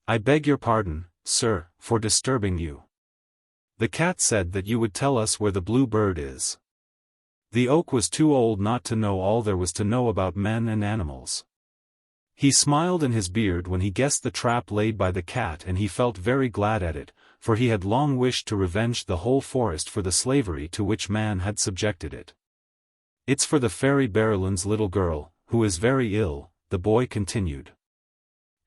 "I beg your pardon, sir, for disturbing you. The cat said that you would tell us where the blue bird is." The oak was too old not to know all there was to know about men and animals. He smiled in his beard when he guessed the trap laid by the cat, and he felt very glad at it, for he had long wished to revenge the whole forest for the slavery to which man had subjected it. "It's for the fairy Berlin's little girl, who is very ill," the boy continued.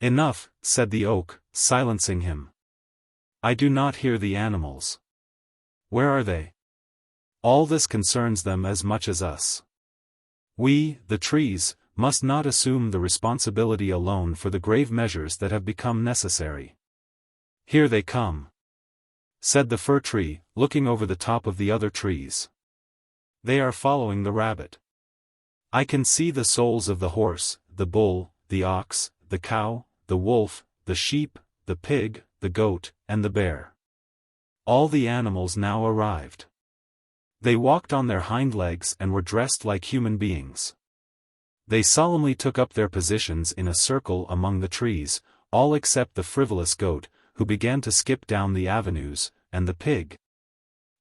"Enough," said the oak, silencing him. "I do not hear the animals. Where are they? All this concerns them as much as us. We, the trees, must not assume the responsibility alone for the grave measures that have become necessary." "Here they come," said the fir tree, looking over the top of the other trees. "They are following the rabbit. I can see the souls of the horse, the bull, the ox, the cow, the wolf, the sheep, the pig, the goat, and the bear. All the animals now arrived. They walked on their hind legs and were dressed like human beings. They solemnly took up their positions in a circle among the trees, all except the frivolous goat, who began to skip down the avenues, and the pig,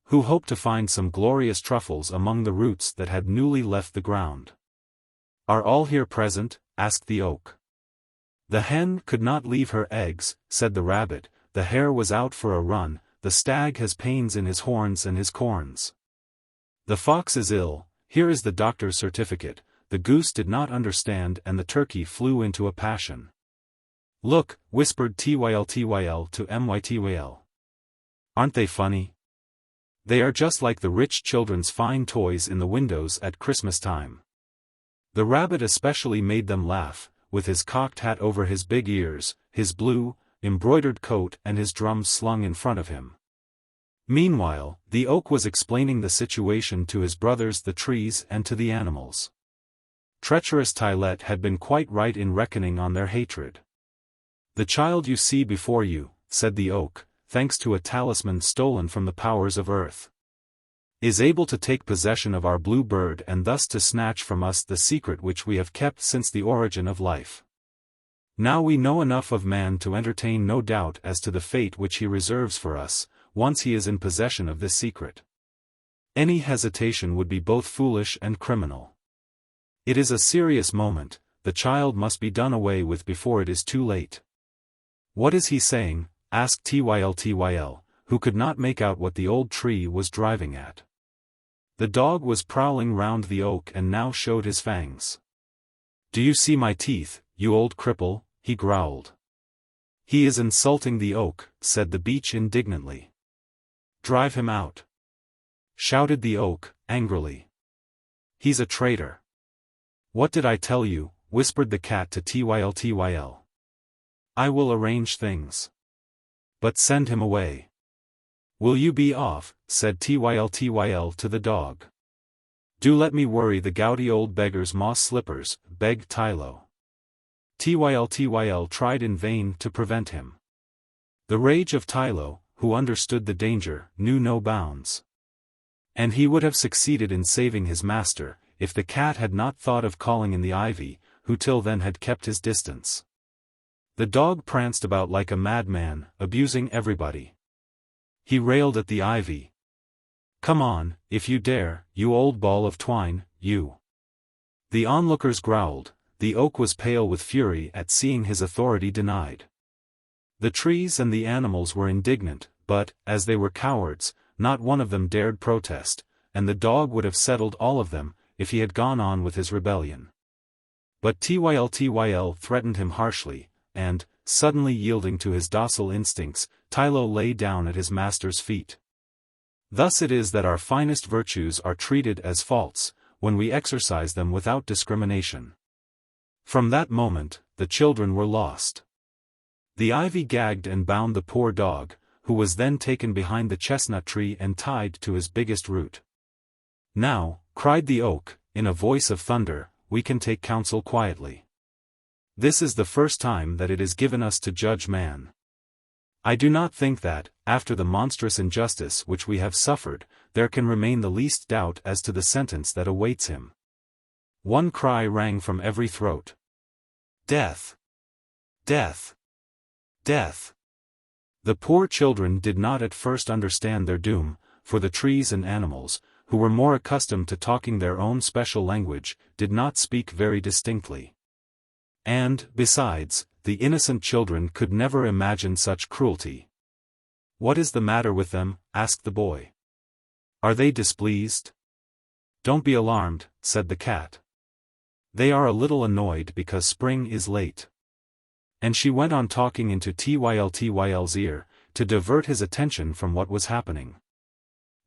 who hoped to find some glorious truffles among the roots that had newly left the ground. "Are all here present?" asked the oak. "The hen could not leave her eggs," said the rabbit, "the hare was out for a run, the stag has pains in his horns and his corns. The fox is ill, here is the doctor's certificate, the goose did not understand, and the turkey flew into a passion." "Look," whispered Tyltyl to Mytyl. "Aren't they funny? They are just like the rich children's fine toys in the windows at Christmas time." The rabbit especially made them laugh, with his cocked hat over his big ears, his blue, embroidered coat and his drums slung in front of him. Meanwhile, the oak was explaining the situation to his brothers the trees and to the animals. Treacherous Tyltyl had been quite right in reckoning on their hatred. "The child you see before you," said the oak, "thanks to a talisman stolen from the powers of earth. is able to take possession of our blue bird and thus to snatch from us the secret which we have kept since the origin of life. Now we know enough of man to entertain no doubt as to the fate which he reserves for us, once he is in possession of this secret. Any hesitation would be both foolish and criminal. It is a serious moment, the child must be done away with before it is too late. What is he saying? Asked Tyltyl, who could not make out what the old tree was driving at. The dog was prowling round the oak and now showed his fangs. Do you see my teeth, you old cripple? He growled. He is insulting the oak, said the beech indignantly. Drive him out, shouted the oak, angrily. He's a traitor. What did I tell you? Whispered the cat to Tyltyl. I will arrange things. But send him away. Will you be off? Said Tyltyl to the dog. Do let me worry the gouty old beggar's moss slippers, begged Tylo. Tyltyl tried in vain to prevent him. The rage of Tylo, who understood the danger, knew no bounds. And he would have succeeded in saving his master, if the cat had not thought of calling in the ivy, who till then had kept his distance. The dog pranced about like a madman, abusing everybody. He railed at the ivy. Come on, if you dare, you old ball of twine, you. The onlookers growled, the oak was pale with fury at seeing his authority denied. The trees and the animals were indignant, but, as they were cowards, not one of them dared protest, and the dog would have settled all of them, if he had gone on with his rebellion. But Tyltyl threatened him harshly, and, suddenly yielding to his docile instincts, Tylo lay down at his master's feet. Thus it is that our finest virtues are treated as faults, when we exercise them without discrimination. From that moment, the children were lost. The ivy gagged and bound the poor dog, who was then taken behind the chestnut tree and tied to his biggest root. Now, cried the oak, in a voice of thunder, we can take counsel quietly. This is the first time that it is given us to judge man. I do not think that, after the monstrous injustice which we have suffered, there can remain the least doubt as to the sentence that awaits him. One cry rang from every throat. Death! Death! Death! The poor children did not at first understand their doom, for the trees and animals, who were more accustomed to talking their own special language, did not speak very distinctly. And, besides, the innocent children could never imagine such cruelty. What is the matter with them? Asked the boy. Are they displeased? Don't be alarmed, said the cat. They are a little annoyed because spring is late. And she went on talking into Tyltyl's ear, to divert his attention from what was happening.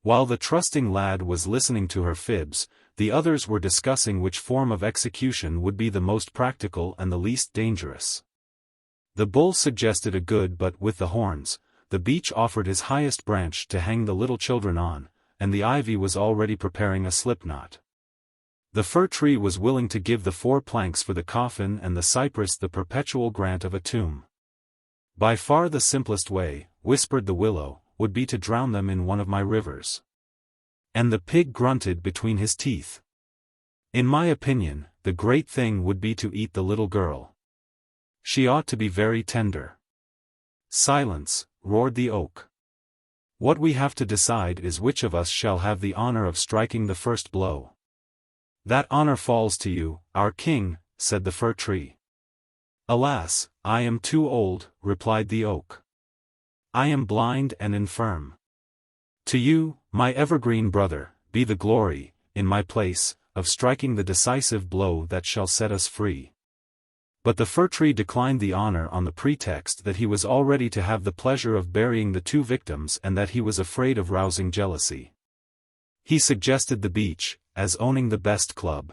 While the trusting lad was listening to her fibs, the others were discussing which form of execution would be the most practical and the least dangerous. The bull suggested a good but with the horns, the beech offered his highest branch to hang the little children on, and the ivy was already preparing a slipknot. The fir tree was willing to give the 4 planks for the coffin and the cypress the perpetual grant of a tomb. By far the simplest way, whispered the willow, would be to drown them in one of my rivers. And the pig grunted between his teeth. In my opinion, the great thing would be to eat the little girl. She ought to be very tender. Silence, roared the oak. What we have to decide is which of us shall have the honor of striking the first blow. That honor falls to you, our king, said the fir tree. Alas, I am too old, replied the oak. I am blind and infirm. To you, my evergreen brother, be the glory, in my place, of striking the decisive blow that shall set us free. But the fir tree declined the honor on the pretext that he was already to have the pleasure of burying the 2 victims and that he was afraid of rousing jealousy. He suggested the beech, as owning the best club.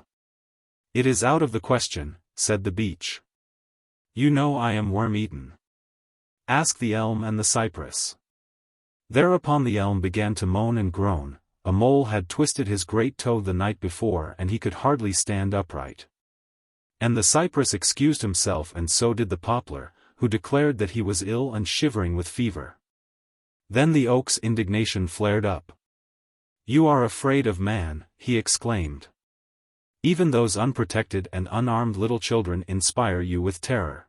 It is out of the question, said the beech. You know I am worm-eaten. Ask the elm and the cypress. Thereupon the elm began to moan and groan. A mole had twisted his great toe the night before and he could hardly stand upright. And the cypress excused himself, and so did the poplar, who declared that he was ill and shivering with fever. Then the oak's indignation flared up. You are afraid of man, he exclaimed. Even those unprotected and unarmed little children inspire you with terror.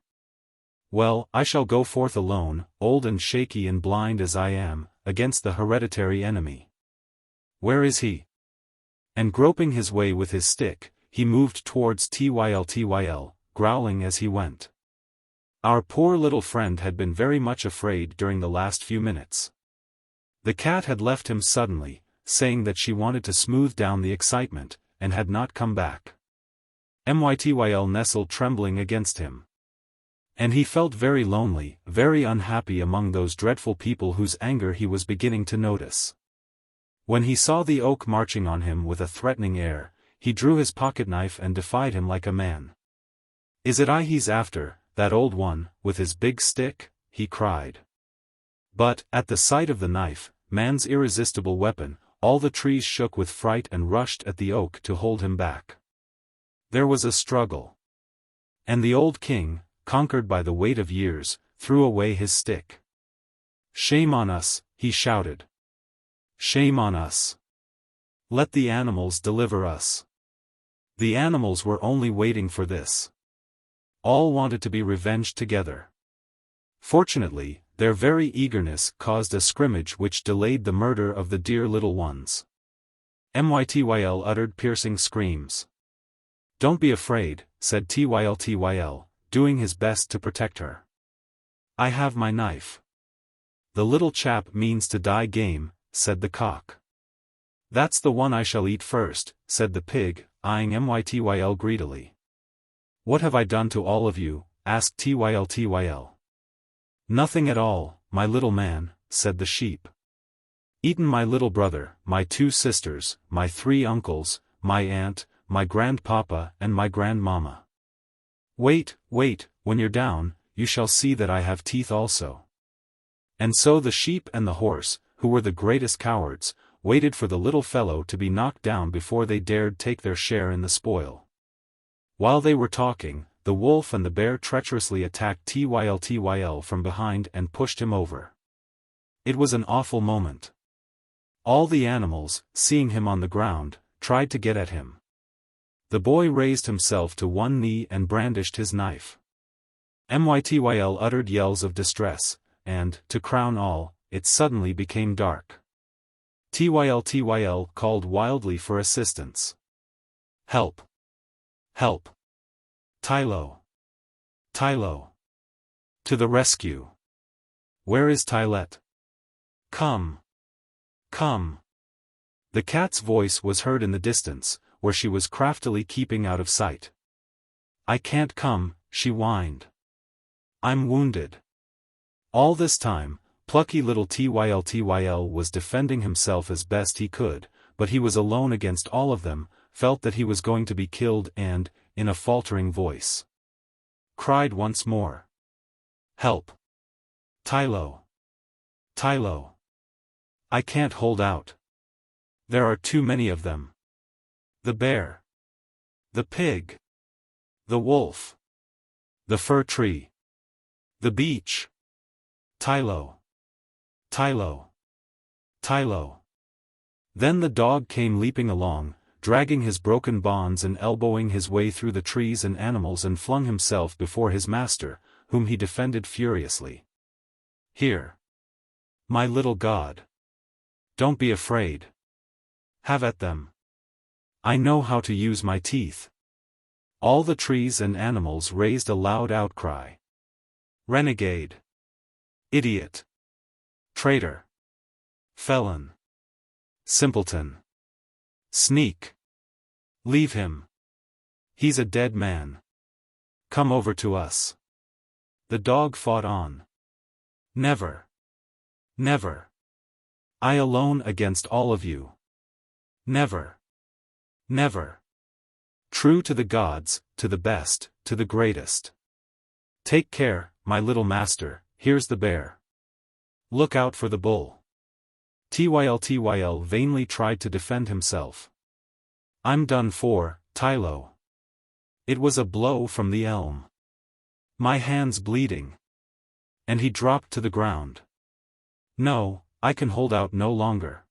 Well, I shall go forth alone, old and shaky and blind as I am, against the hereditary enemy. Where is he? And groping his way with his stick, he moved towards Tyltyl, growling as he went. Our poor little friend had been very much afraid during the last few minutes. The cat had left him suddenly, saying that she wanted to smooth down the excitement, and had not come back. Mytyl nestled trembling against him. And he felt very lonely, very unhappy among those dreadful people whose anger he was beginning to notice. When he saw the oak marching on him with a threatening air, he drew his pocket-knife and defied him like a man. "Is it I he's after, that old one, with his big stick?" he cried. But, at the sight of the knife, man's irresistible weapon, all the trees shook with fright and rushed at the oak to hold him back. There was a struggle. And the old king, conquered by the weight of years, threw away his stick. "Shame on us," he shouted. "Shame on us. Let the animals deliver us." The animals were only waiting for this. All wanted to be revenged together. Fortunately, their very eagerness caused a scrimmage which delayed the murder of the dear little ones. Mytyl uttered piercing screams. "Don't be afraid," said Tyltyl, doing his best to protect her. "I have my knife." "The little chap means to die game," said the cock. "That's the one I shall eat first," said the pig, eyeing Mytyl greedily. "What have I done to all of you?" asked Tyltyl. "Nothing at all, my little man," said the sheep. "Eaten my little brother, my 2 sisters, my 3 uncles, my aunt, my grandpapa and my grandmama. Wait, when you're down, you shall see that I have teeth also." And so the sheep and the horse, who were the greatest cowards, waited for the little fellow to be knocked down before they dared take their share in the spoil. While they were talking, the wolf and the bear treacherously attacked Tyltyl from behind and pushed him over. It was an awful moment. All the animals, seeing him on the ground, tried to get at him. The boy raised himself to one knee and brandished his knife. Mytyl uttered yells of distress, and, to crown all, it suddenly became dark. Tyltyl called wildly for assistance. "Help! Help! Tylo! Tylo! To the rescue! Where is Tylette? Come! Come!" The cat's voice was heard in the distance, where she was craftily keeping out of sight. "I can't come," she whined. "I'm wounded." All this time, plucky little Tyltyl was defending himself as best he could, but he was alone against all of them, felt that he was going to be killed and, in a faltering voice, cried once more. "Help! Tylo! Tylo! I can't hold out. There are too many of them. The bear. The pig. The wolf. The fir tree. The beech. Tylo! Tylo! Tylo!" Then the dog came leaping along, dragging his broken bonds and elbowing his way through the trees and animals and flung himself before his master, whom he defended furiously. "Here. My little god. Don't be afraid. Have at them. I know how to use my teeth." All the trees and animals raised a loud outcry. "Renegade! Idiot! Traitor! Felon! Simpleton! Sneak! Leave him! He's a dead man. Come over to us." The dog fought on. "Never! Never! I alone against all of you. Never! Never! True to the gods, to the best, to the greatest. Take care, my little master, here's the bear. Look out for the bull." Tyltyl vainly tried to defend himself. "I'm done for, Tylo. It was a blow from the elm. My hand's bleeding." And he dropped to the ground. "No, I can hold out no longer.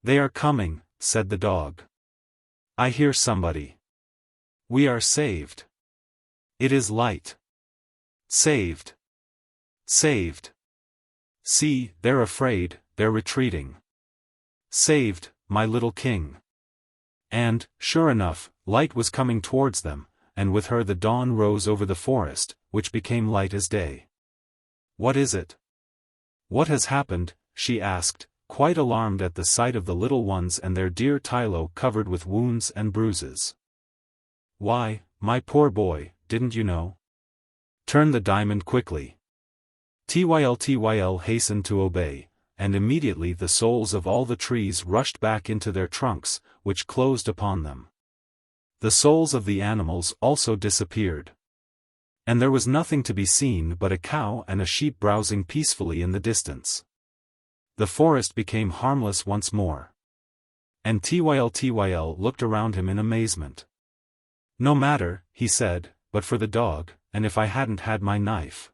"They are coming," said the dog. "I hear somebody. We are saved. It is Light. Saved. Saved. See, they're afraid, they're retreating. Saved, my little king." And, sure enough, Light was coming towards them, and with her the dawn rose over the forest, which became light as day. "What is it? What has happened?" she asked, quite alarmed at the sight of the little ones and their dear Tyltyl covered with wounds and bruises. "Why, my poor boy, didn't you know? Turn the diamond quickly." Tyl hastened to obey, and immediately the souls of all the trees rushed back into their trunks, which closed upon them. The souls of the animals also disappeared. And there was nothing to be seen but a cow and a sheep browsing peacefully in the distance. The forest became harmless once more. And Tyl looked around him in amazement. "No matter," he said, "but for the dog, and if I hadn't had my knife."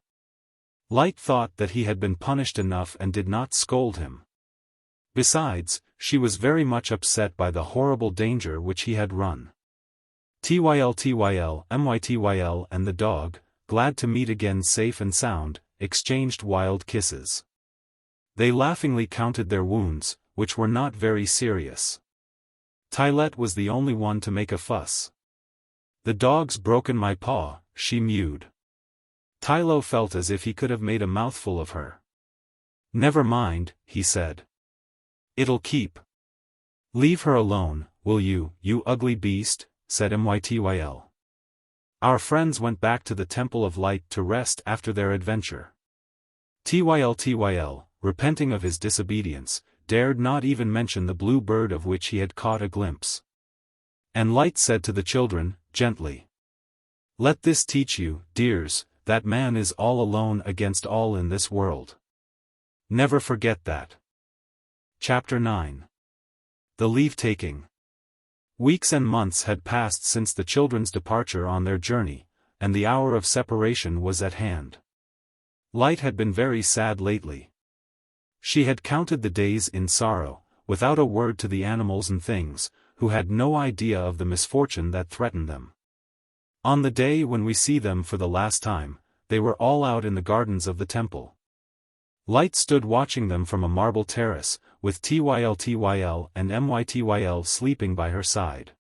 Light thought that he had been punished enough and did not scold him. Besides, she was very much upset by the horrible danger which he had run. Mytyl and the dog, glad to meet again safe and sound, exchanged wild kisses. They laughingly counted their wounds, which were not very serious. Tylette was the only one to make a fuss. "The dog's broken my paw," she mewed. Tyltyl felt as if he could have made a mouthful of her. "Never mind," he said. "It'll keep." "Leave her alone, will you, you ugly beast," said Mytyl. Our friends went back to the Temple of Light to rest after their adventure. Tyl, repenting of his disobedience, dared not even mention the blue bird of which he had caught a glimpse. And Light said to the children, gently, "Let this teach you, dears, that man is all alone against all in this world. Never forget that." Chapter 9. The Leave-Taking. Weeks and months had passed since the children's departure on their journey, and the hour of separation was at hand. Light had been very sad lately. She had counted the days in sorrow, without a word to the animals and things, who had no idea of the misfortune that threatened them. On the day when we see them for the last time, they were all out in the gardens of the temple. Light stood watching them from a marble terrace, with Tyl and Mytyl sleeping by her side.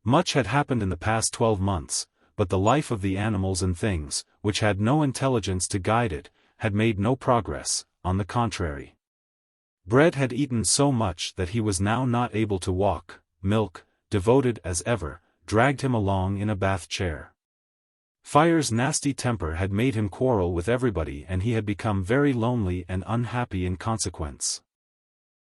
Much had happened in the past 12 months, but the life of the animals and things, which had no intelligence to guide it, had made no progress, on the contrary. Bread had eaten so much that he was now not able to walk. Milk, devoted as ever, dragged him along in a bath chair. Fire's nasty temper had made him quarrel with everybody and he had become very lonely and unhappy in consequence.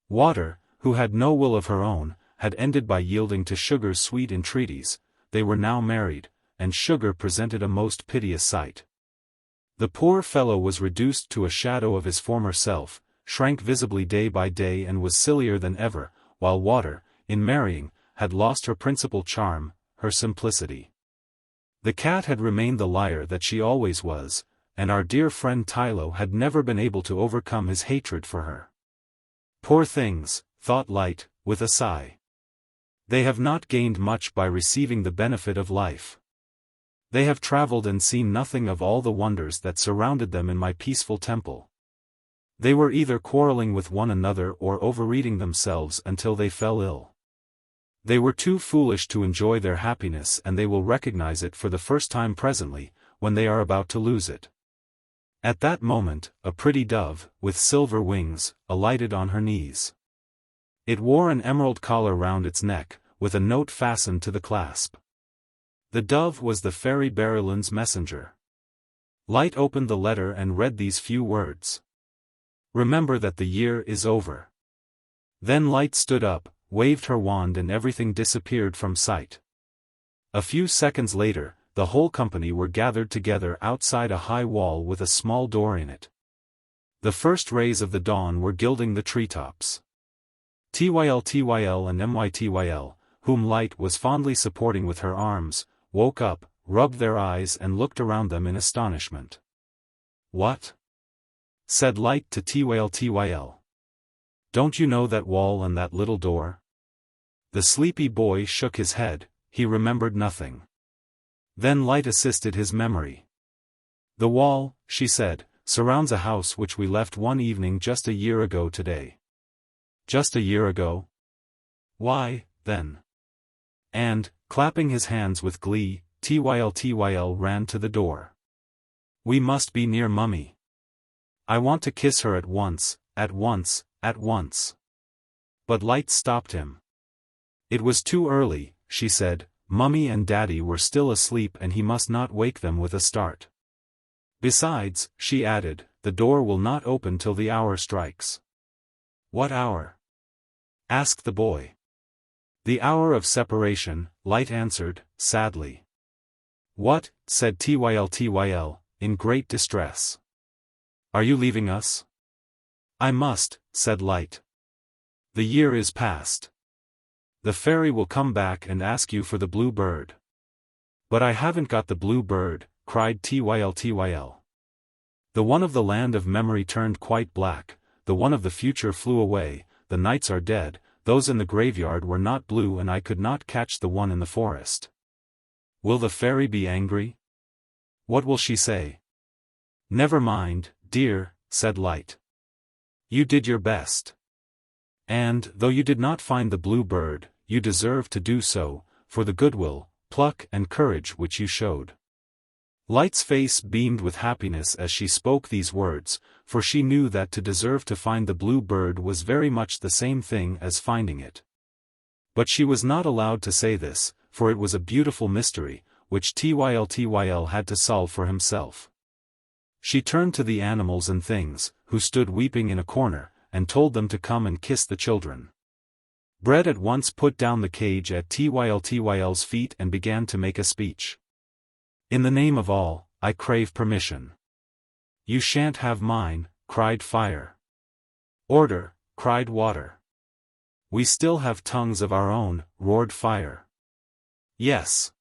Water, who had no will of her own, had ended by yielding to Sugar's sweet entreaties. They were now married, and Sugar presented a most piteous sight. The poor fellow was reduced to a shadow of his former self, shrank visibly day by day and was sillier than ever, while Water, in marrying, had lost her principal charm, her simplicity. The cat had remained the liar that she always was, and our dear friend Tyltyl had never been able to overcome his hatred for her. Poor things, thought Light, with a sigh. They have not gained much by receiving the benefit of life. They have traveled and seen nothing of all the wonders that surrounded them in my peaceful temple. They were either quarreling with one another or overeating themselves until they fell ill. They were too foolish to enjoy their happiness and they will recognize it for the first time presently, when they are about to lose it. At that moment, a pretty dove, with silver wings, alighted on her knees. It wore an emerald collar round its neck, with a note fastened to the clasp. The dove was the fairy Berylin's messenger. Light opened the letter and read these few words. "Remember that the year is over." Then Light stood up, waved her wand and everything disappeared from sight. A few seconds later, the whole company were gathered together outside a high wall with a small door in it. The first rays of the dawn were gilding the treetops. Tyl and Mytyl, whom Light was fondly supporting with her arms, woke up, rubbed their eyes and looked around them in astonishment. "What?" said Light to Tyl. Don't you know that wall and that little door? The sleepy boy shook his head, he remembered nothing. Then light assisted his memory. The wall, she said, surrounds a house which we left one evening just a year ago today. Just a year ago? Why, then. And, clapping his hands with glee, Tyl ran to the door. We must be near Mummy. I want to kiss her at once, at once, at once. But Light stopped him. It was too early, she said, Mummy and Daddy were still asleep and he must not wake them with a start. Besides, she added, the door will not open till the hour strikes. What hour? Asked the boy. The hour of separation, Light answered, sadly. What? Said Tyl, in great distress. Are you leaving us? I must, said Light. The year is past. The fairy will come back and ask you for the blue bird. But I haven't got the blue bird, cried Tyl. The one of the land of memory turned quite black, the one of the future flew away, the knights are dead, those in the graveyard were not blue and I could not catch the one in the forest. Will the fairy be angry? What will she say? Never mind, dear, said Light. You did your best. And, though you did not find the blue bird, you deserve to do so, for the goodwill, pluck and courage which you showed. Light's face beamed with happiness as she spoke these words, for she knew that to deserve to find the blue bird was very much the same thing as finding it. But she was not allowed to say this, for it was a beautiful mystery, which Tyl had to solve for himself. She turned to the animals and things, who stood weeping in a corner, and told them to come and kiss the children. Bread at once put down the cage at Tyl's feet and began to make a speech. In the name of all, I crave permission. You shan't have mine, cried Fire. Order, cried Water. We still have tongues of our own, roared Fire. Yes.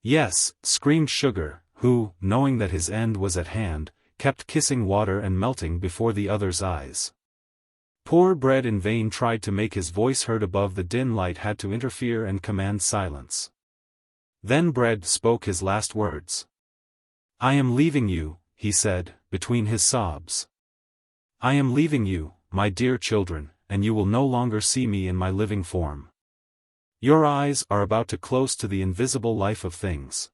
Yes, screamed Sugar, who, knowing that his end was at hand, kept kissing Water and melting before the other's eyes. Poor Bread in vain tried to make his voice heard above the din. Light had to interfere and command silence. Then Bread spoke his last words. I am leaving you, he said, between his sobs. I am leaving you, my dear children, and you will no longer see me in my living form. Your eyes are about to close to the invisible life of things.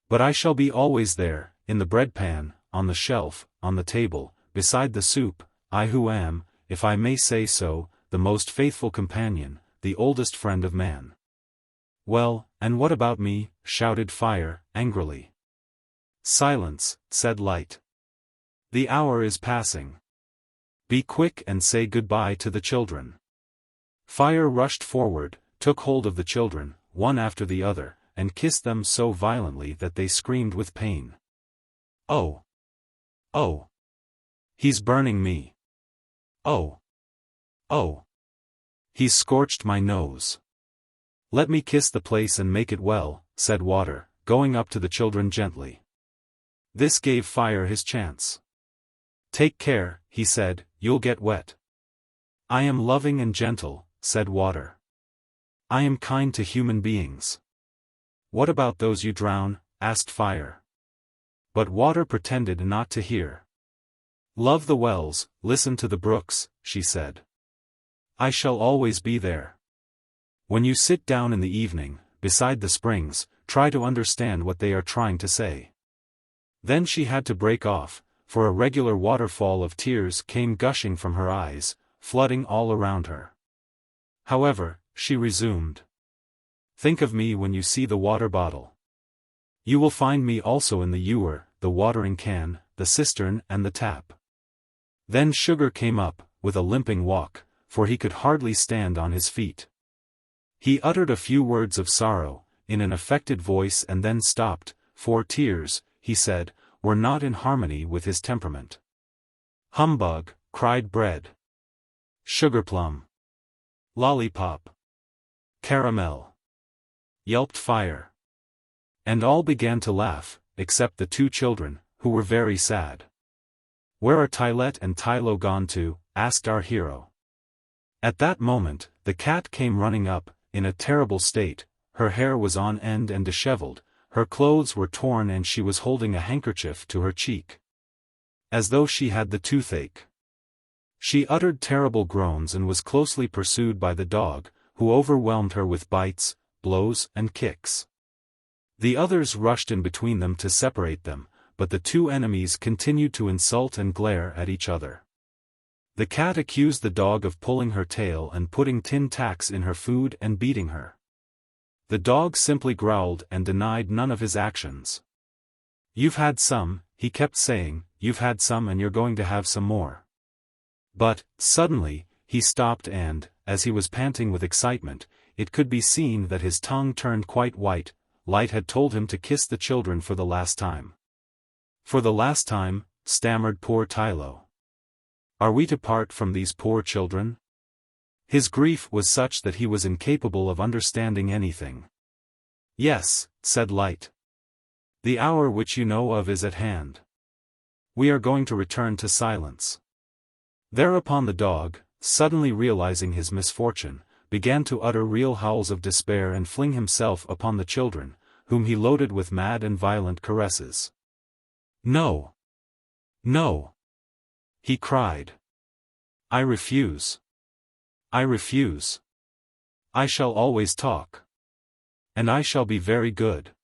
But I shall be always there, in the bread pan, on the shelf, on the table, beside the soup, I who am, if I may say so, the most faithful companion, the oldest friend of man. Well, and what about me? Shouted Fire, angrily. Silence, said Light. The hour is passing. Be quick and say goodbye to the children. Fire rushed forward, took hold of the children, one after the other, and kissed them so violently that they screamed with pain. Oh! Oh! He's burning me! Oh! Oh! He's scorched my nose! Let me kiss the place and make it well, said Water, going up to the children gently. This gave Fire his chance. Take care, he said, you'll get wet. I am loving and gentle, said Water. I am kind to human beings. What about those you drown? Asked Fire. But Water pretended not to hear. Love the wells, listen to the brooks, she said. I shall always be there. When you sit down in the evening, beside the springs, try to understand what they are trying to say. Then she had to break off, for a regular waterfall of tears came gushing from her eyes, flooding all around her. However, she resumed. Think of me when you see the water bottle. You will find me also in the ewer, the watering can, the cistern and the tap. Then Sugar came up, with a limping walk, for he could hardly stand on his feet. He uttered a few words of sorrow, in an affected voice and then stopped, for tears, he said, were not in harmony with his temperament. Humbug, cried Bread. Sugarplum. Lollipop. Caramel. Yelped Fire. And all began to laugh, except the two children, who were very sad. Where are Tylette and Tylo gone to? Asked our hero. At that moment, the cat came running up, in a terrible state. Her hair was on end and disheveled, her clothes were torn and she was holding a handkerchief to her cheek, as though she had the toothache. She uttered terrible groans and was closely pursued by the dog, who overwhelmed her with bites, blows and kicks. The others rushed in between them to separate them, but the two enemies continued to insult and glare at each other. The cat accused the dog of pulling her tail and putting tin tacks in her food and beating her. The dog simply growled and denied none of his actions. "You've had some," he kept saying, "you've had some and you're going to have some more." But, suddenly, he stopped and, as he was panting with excitement, it could be seen that his tongue turned quite white. Light had told him to kiss the children for the last time. "For the last time," stammered poor Tyltyl. "Are we to part from these poor children?" His grief was such that he was incapable of understanding anything. "Yes," said Light. "The hour which you know of is at hand. We are going to return to silence." Thereupon the dog, suddenly realizing his misfortune, began to utter real howls of despair and fling himself upon the children, whom he loaded with mad and violent caresses. "No! No!" he cried. "I refuse. I refuse. I shall always talk. And I shall be very good.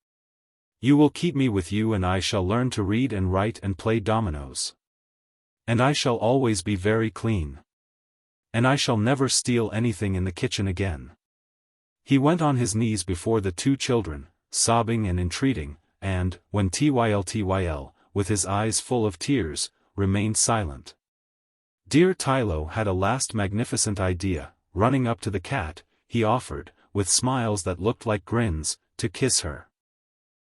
You will keep me with you and I shall learn to read and write and play dominoes. And I shall always be very clean. And I shall never steal anything in the kitchen again." He went on his knees before the two children, sobbing and entreating, and, when Tyltyl, with his eyes full of tears, remained silent. Dear Tyltyl had a last magnificent idea. Running up to the cat, he offered, with smiles that looked like grins, to kiss her.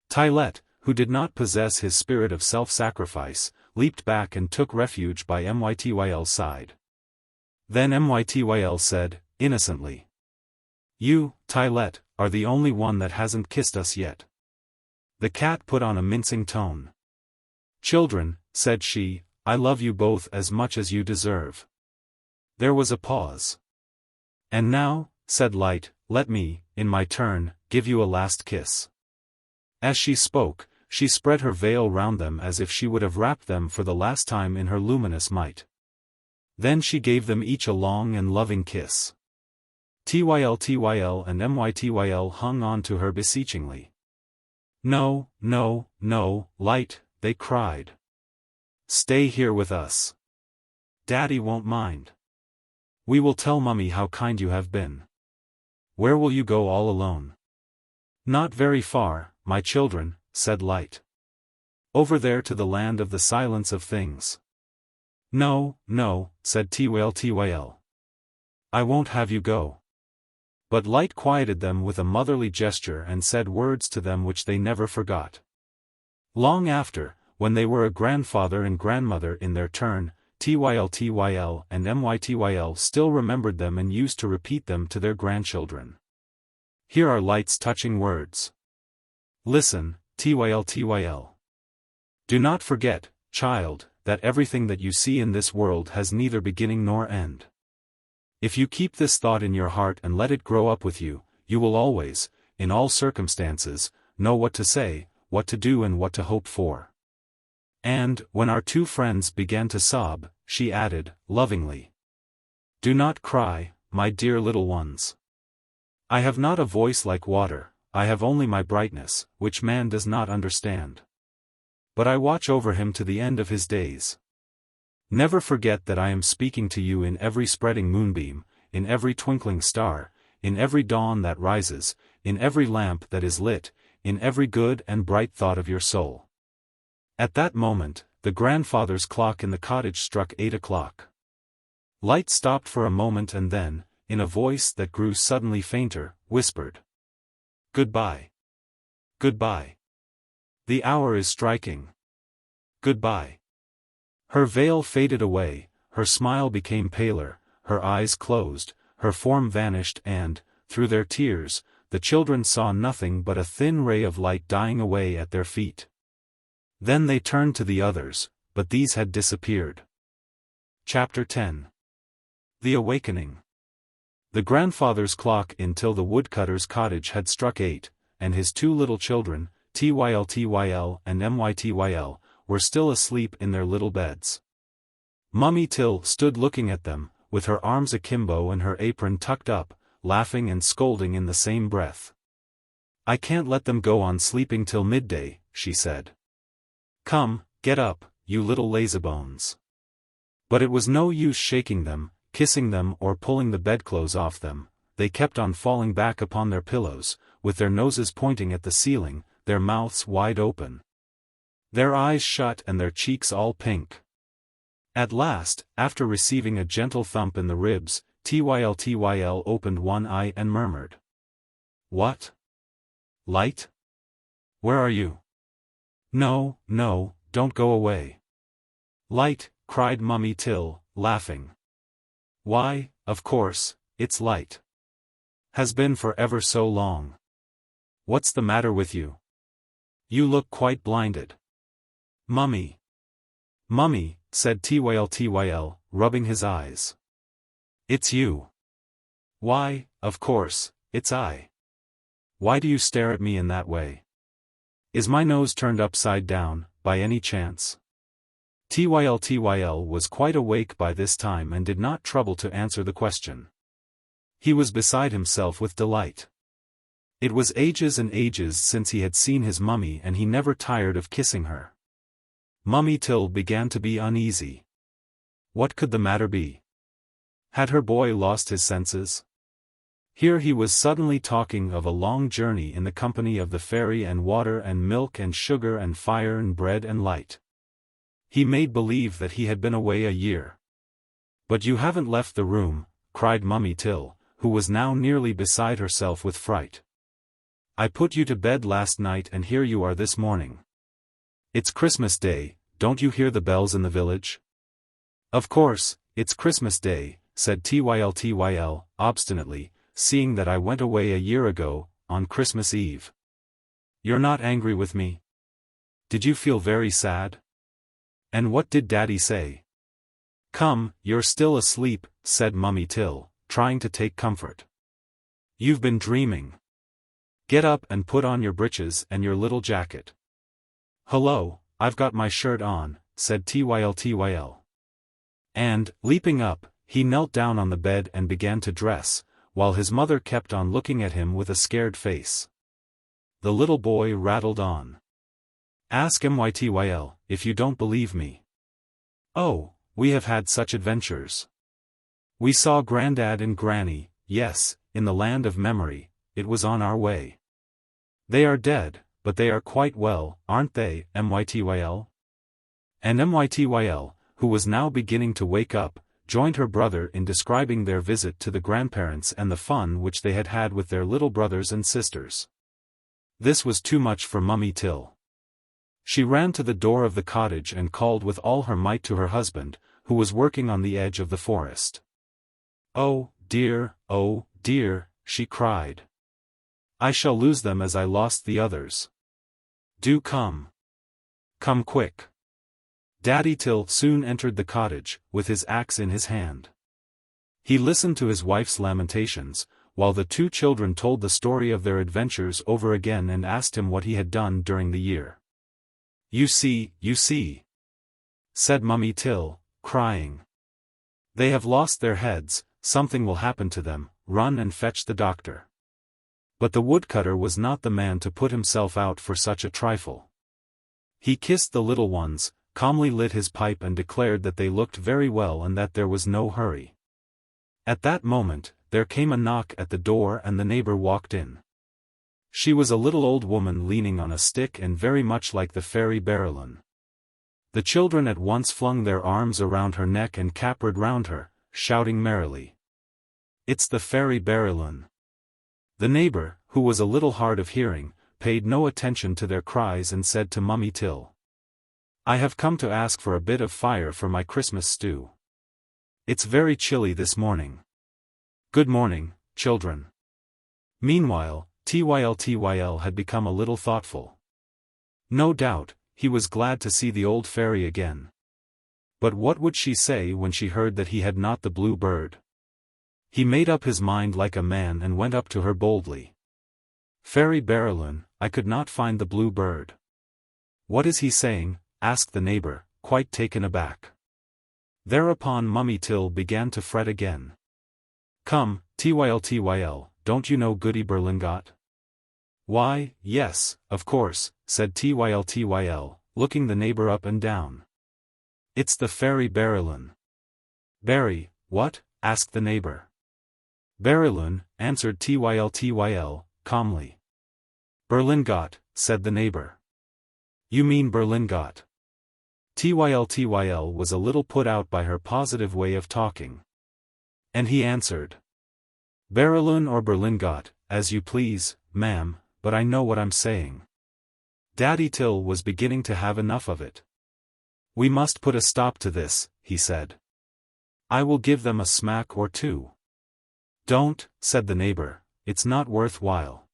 Tyltyl, who did not possess his spirit of self-sacrifice, leaped back and took refuge by Mytyl's side. Then Mytyl said, innocently, "You, Tyltyl, are the only one that hasn't kissed us yet." The cat put on a mincing tone. "Children," said she, "I love you both as much as you deserve." There was a pause. "And now," said Light, "let me, in my turn, give you a last kiss." As she spoke, she spread her veil round them as if she would have wrapped them for the last time in her luminous might. Then she gave them each a long and loving kiss. Tyltyl and Mytyl hung on to her beseechingly. "No, no, no, Light," they cried. "Stay here with us. Daddy won't mind. We will tell Mummy how kind you have been." "Where will you go all alone?" "Not very far, my children," said Light. "Over there to the land of the silence of things." "No, no," said Tyltyl. "I won't have you go." But Light quieted them with a motherly gesture and said words to them which they never forgot. Long after, when they were a grandfather and grandmother in their turn, Tyltyl and Mytyl still remembered them and used to repeat them to their grandchildren. Here are Light's touching words. "Listen, Tyltyl. Do not forget, child, that everything that you see in this world has neither beginning nor end. If you keep this thought in your heart and let it grow up with you, you will always, in all circumstances, know what to say, what to do and what to hope for." And, when our two friends began to sob, she added, lovingly, "Do not cry, my dear little ones. I have not a voice like water, I have only my brightness, which man does not understand. But I watch over him to the end of his days. Never forget that I am speaking to you in every spreading moonbeam, in every twinkling star, in every dawn that rises, in every lamp that is lit, in every good and bright thought of your soul." At that moment, the grandfather's clock in the cottage struck 8 o'clock. Light stopped for a moment and then, in a voice that grew suddenly fainter, whispered, "Goodbye. Goodbye. The hour is striking. Goodbye." Her veil faded away, her smile became paler, her eyes closed, her form vanished and, through their tears, the children saw nothing but a thin ray of light dying away at their feet. Then they turned to the others, but these had disappeared. Chapter 10. The Awakening. The grandfather's clock in the woodcutter's cottage had struck 8, and his 2 little children, Tyltyl and Mytyl, were still asleep in their little beds. Mummy Tyl stood looking at them, with her arms akimbo and her apron tucked up, laughing and scolding in the same breath. "I can't let them go on sleeping till midday," she said. "Come, get up, you little lazybones." But it was no use shaking them, kissing them or pulling the bedclothes off them. They kept on falling back upon their pillows, with their noses pointing at the ceiling, their mouths wide open, their eyes shut and their cheeks all pink. At last, after receiving a gentle thump in the ribs, Tyltyl opened one eye and murmured, "What? Light? Where are you?" "No, no, don't go away." "Light," cried Mummy Tyl, laughing. "Why, of course, it's Light. Has been for ever so long. What's the matter with you? You look quite blinded." "Mummy." "Mummy," said Tyltyl, rubbing his eyes. "It's you." "Why, of course, it's I. Why do you stare at me in that way? Is my nose turned upside down, by any chance?" Tyltyl was quite awake by this time and did not trouble to answer the question. He was beside himself with delight. It was ages and ages since he had seen his mummy and he never tired of kissing her. Mummy Tyl began to be uneasy. What could the matter be? Had her boy lost his senses? Here he was suddenly talking of a long journey in the company of the fairy and water and milk and sugar and fire and bread and light. He made believe that he had been away a year. "But you haven't left the room," cried Mummy Tyl, who was now nearly beside herself with fright. "I put you to bed last night and here you are this morning. It's Christmas Day, don't you hear the bells in the village?" "Of course, it's Christmas Day," said Tyltyl, obstinately, "seeing that I went away a year ago, on Christmas Eve. You're not angry with me? Did you feel very sad? And what did Daddy say?" "Come, you're still asleep," said Mummy Tyl, trying to take comfort. "You've been dreaming. Get up and put on your breeches and your little jacket." "Hullo, I've got my shirt on," said Tyltyl. And, leaping up, he knelt down on the bed and began to dress, while his mother kept on looking at him with a scared face. The little boy rattled on. "Ask Mytyl, if you don't believe me. Oh, we have had such adventures. We saw Grandad and Granny, yes, in the land of memory, it was on our way. They are dead, but they are quite well, aren't they, Mytyl?" And Mytyl, who was now beginning to wake up, joined her brother in describing their visit to the grandparents and the fun which they had had with their little brothers and sisters. This was too much for Mummy Tyl. She ran to the door of the cottage and called with all her might to her husband, who was working on the edge of the forest. "Oh, dear," she cried. "I shall lose them as I lost the others. Do come. Come quick." Daddy Tyl soon entered the cottage, with his axe in his hand. He listened to his wife's lamentations, while the 2 children told the story of their adventures over again and asked him what he had done during the year. You see," said Mummy Tyl, crying. "They have lost their heads, something will happen to them, run and fetch the doctor." But the woodcutter was not the man to put himself out for such a trifle. He kissed the little ones, calmly lit his pipe and declared that they looked very well and that there was no hurry. At that moment, there came a knock at the door and the neighbor walked in. She was a little old woman leaning on a stick and very much like the fairy Berylune. The children at once flung their arms around her neck and capered round her, shouting merrily, "It's the fairy Berylune." The neighbor, who was a little hard of hearing, paid no attention to their cries and said to Mummy Tyl, "I have come to ask for a bit of fire for my Christmas stew. It's very chilly this morning. Good morning, children." Meanwhile, Tyltyl had become a little thoughtful. No doubt, he was glad to see the old fairy again. But what would she say when she heard that he had not the blue bird? He made up his mind like a man and went up to her boldly. "Fairy Berylune, I could not find the blue bird." "What is he saying?" asked the neighbor, quite taken aback. Thereupon Mummy Tyl began to fret again. "Come, Tyl, don't you know Goody Berlingot?" "Why, yes, of course," said Tyl, looking the neighbor up and down. "It's the Fairy Berylune." "Berry, what?" asked the neighbor. "Berylune," answered Tyl, calmly. "Berlingot," said the neighbor. "You mean Berlingot." Tyl was a little put out by her positive way of talking. And he answered. "Berylune or Berlingot, as you please, ma'am, but I know what I'm saying." Daddy Tyl was beginning to have enough of it. "We must put a stop to this," he said. "I will give them a smack or two." "Don't," said the neighbor, "it's not worth while.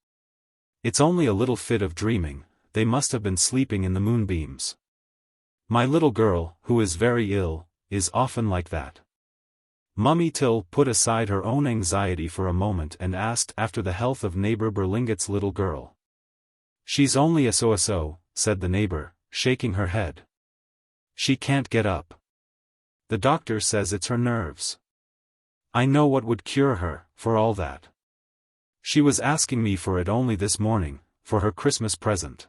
It's only a little fit of dreaming, they must have been sleeping in the moonbeams. My little girl, who is very ill, is often like that." Mummy Tyl put aside her own anxiety for a moment and asked after the health of neighbor Berlingot's little girl. "She's only a so-so," said the neighbor, shaking her head. "She can't get up. The doctor says it's her nerves. I know what would cure her, for all that. She was asking me for it only this morning, for her Christmas present."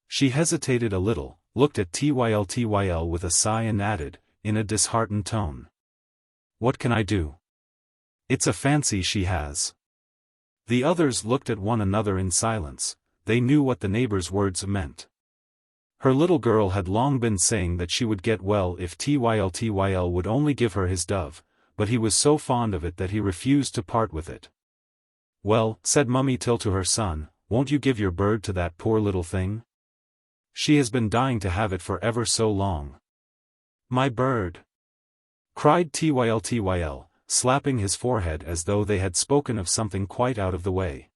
She hesitated a little, looked at Tyl with a sigh and added, in a disheartened tone. "What can I do? It's a fancy she has." The others looked at one another in silence. They knew what the neighbor's words meant. Her little girl had long been saying that she would get well if Tyl would only give her his dove, but he was so fond of it that he refused to part with it. "Well," said Mummy Tyl to her son, "won't you give your bird to that poor little thing? She has been dying to have it for ever so long." "My bird!" cried Tyl, slapping his forehead as though they had spoken of something quite out of the way.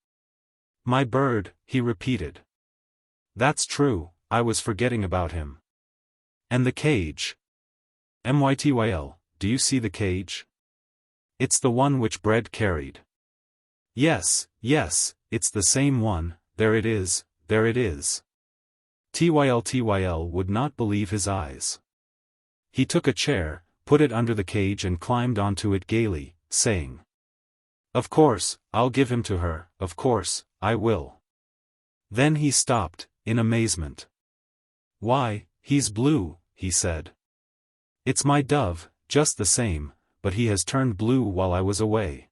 "My bird," he repeated. "That's true, I was forgetting about him. And the cage. Mytyl, do you see the cage? It's the one which bread carried." Yes, it's the same one, there it is, there it is." Tyl would not believe his eyes. He took a chair, put it under the cage and climbed onto it gaily, saying, "Of course, I'll give him to her, of course, I will." Then he stopped, in amazement. "Why, he's blue," he said. "It's my dove, just the same, but he has turned blue while I was away."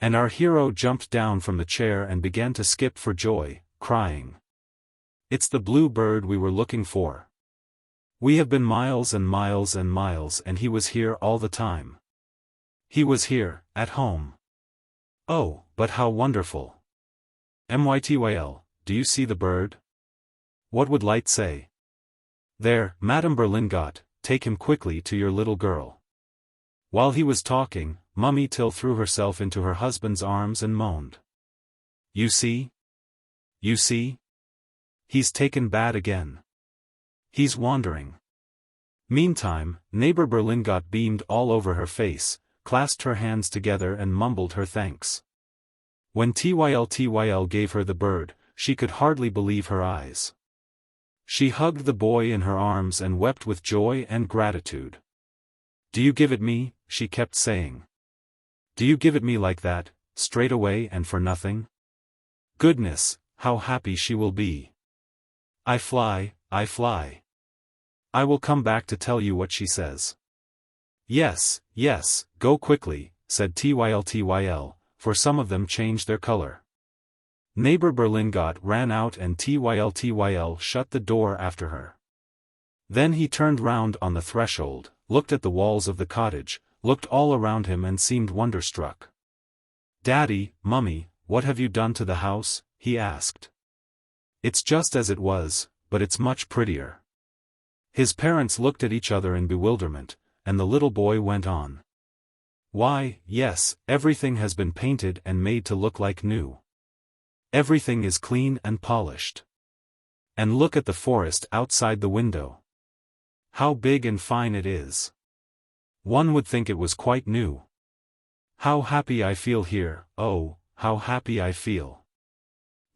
And our hero jumped down from the chair and began to skip for joy, crying, "It's the blue bird we were looking for. We have been miles and miles and miles and he was here all the time. He was here, at home. Oh, but how wonderful. Mytyl, do you see the bird? What would Light say? There, Madame Berlingot, take him quickly to your little girl." While he was talking, Mummy Tyl threw herself into her husband's arms and moaned. You see? He's taken bad again. He's wandering." Meantime, neighbor Berlingot beamed all over her face, clasped her hands together and mumbled her thanks. When Tyl gave her the bird, she could hardly believe her eyes. She hugged the boy in her arms and wept with joy and gratitude. "Do you give it me?" she kept saying. "Do you give it me like that, straight away and for nothing? Goodness, how happy she will be. I fly. I will come back to tell you what she says." Yes, go quickly," said Tyl, for some of them changed their color. Neighbor Berlingot ran out and Tyl shut the door after her. Then he turned round on the threshold, looked at the walls of the cottage, looked all around him and seemed wonderstruck. "Daddy, Mummy, what have you done to the house?" he asked. "It's just as it was, but it's much prettier." His parents looked at each other in bewilderment, and the little boy went on. "Why, yes, everything has been painted and made to look like new. Everything is clean and polished. And look at the forest outside the window. How big and fine it is. One would think it was quite new. How happy I feel here, oh, how happy I feel."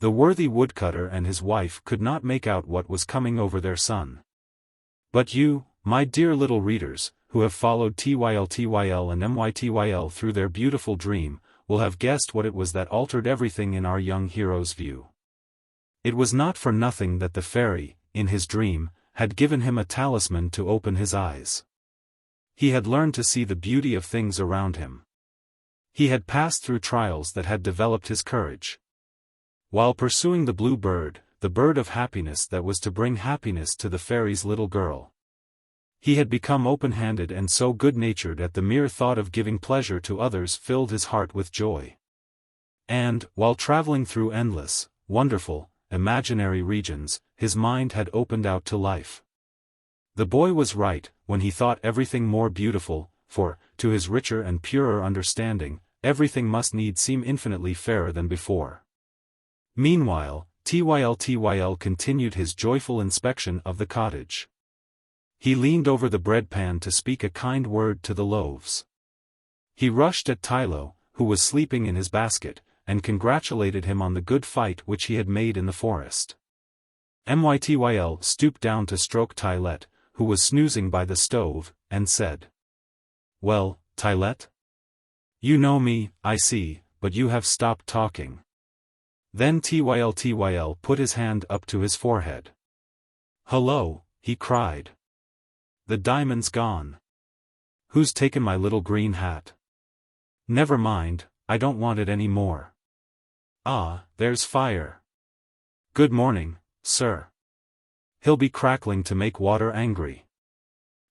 The worthy woodcutter and his wife could not make out what was coming over their son. But you, my dear little readers, who have followed Tyltyl and Mytyl through their beautiful dream, will have guessed what it was that altered everything in our young hero's view. It was not for nothing that the fairy, in his dream, had given him a talisman to open his eyes. He had learned to see the beauty of things around him. He had passed through trials that had developed his courage. While pursuing the blue bird, the bird of happiness that was to bring happiness to the fairy's little girl, he had become open-handed and so good-natured that the mere thought of giving pleasure to others filled his heart with joy. And, while traveling through endless, wonderful, imaginary regions, his mind had opened out to life. The boy was right when he thought everything more beautiful, for, to his richer and purer understanding, everything must needs seem infinitely fairer than before. Meanwhile, Tyltyl continued his joyful inspection of the cottage. He leaned over the bread pan to speak a kind word to the loaves. He rushed at Tyltyl, who was sleeping in his basket, and congratulated him on the good fight which he had made in the forest. Mytyl stooped down to stroke Tylette, who was snoozing by the stove, and said, "Well, Tylette? You know me, I see, but you have stopped talking." Then Tyltyl put his hand up to his forehead. "Hello," he cried. "The diamond's gone. Who's taken my little green hat? Never mind, I don't want it any more. Ah, there's fire. Good morning, sir. He'll be crackling to make water angry."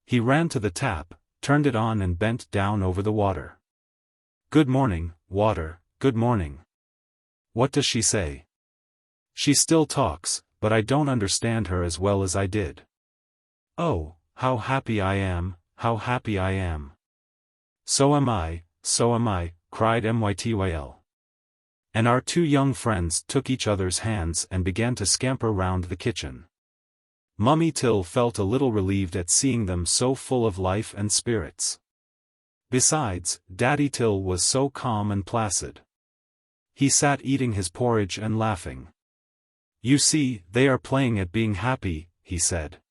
He ran to the tap, turned it on and bent down over the water. "Good morning, water, good morning. What does she say? She still talks, but I don't understand her as well as I did. Oh, how happy I am, how happy I am." So am I, cried Mytyl. And our two young friends took each other's hands and began to scamper round the kitchen. Mummy Tyl felt a little relieved at seeing them so full of life and spirits. Besides, Daddy Tyl was so calm and placid. He sat eating his porridge and laughing. "You see, they are playing at being happy," he said.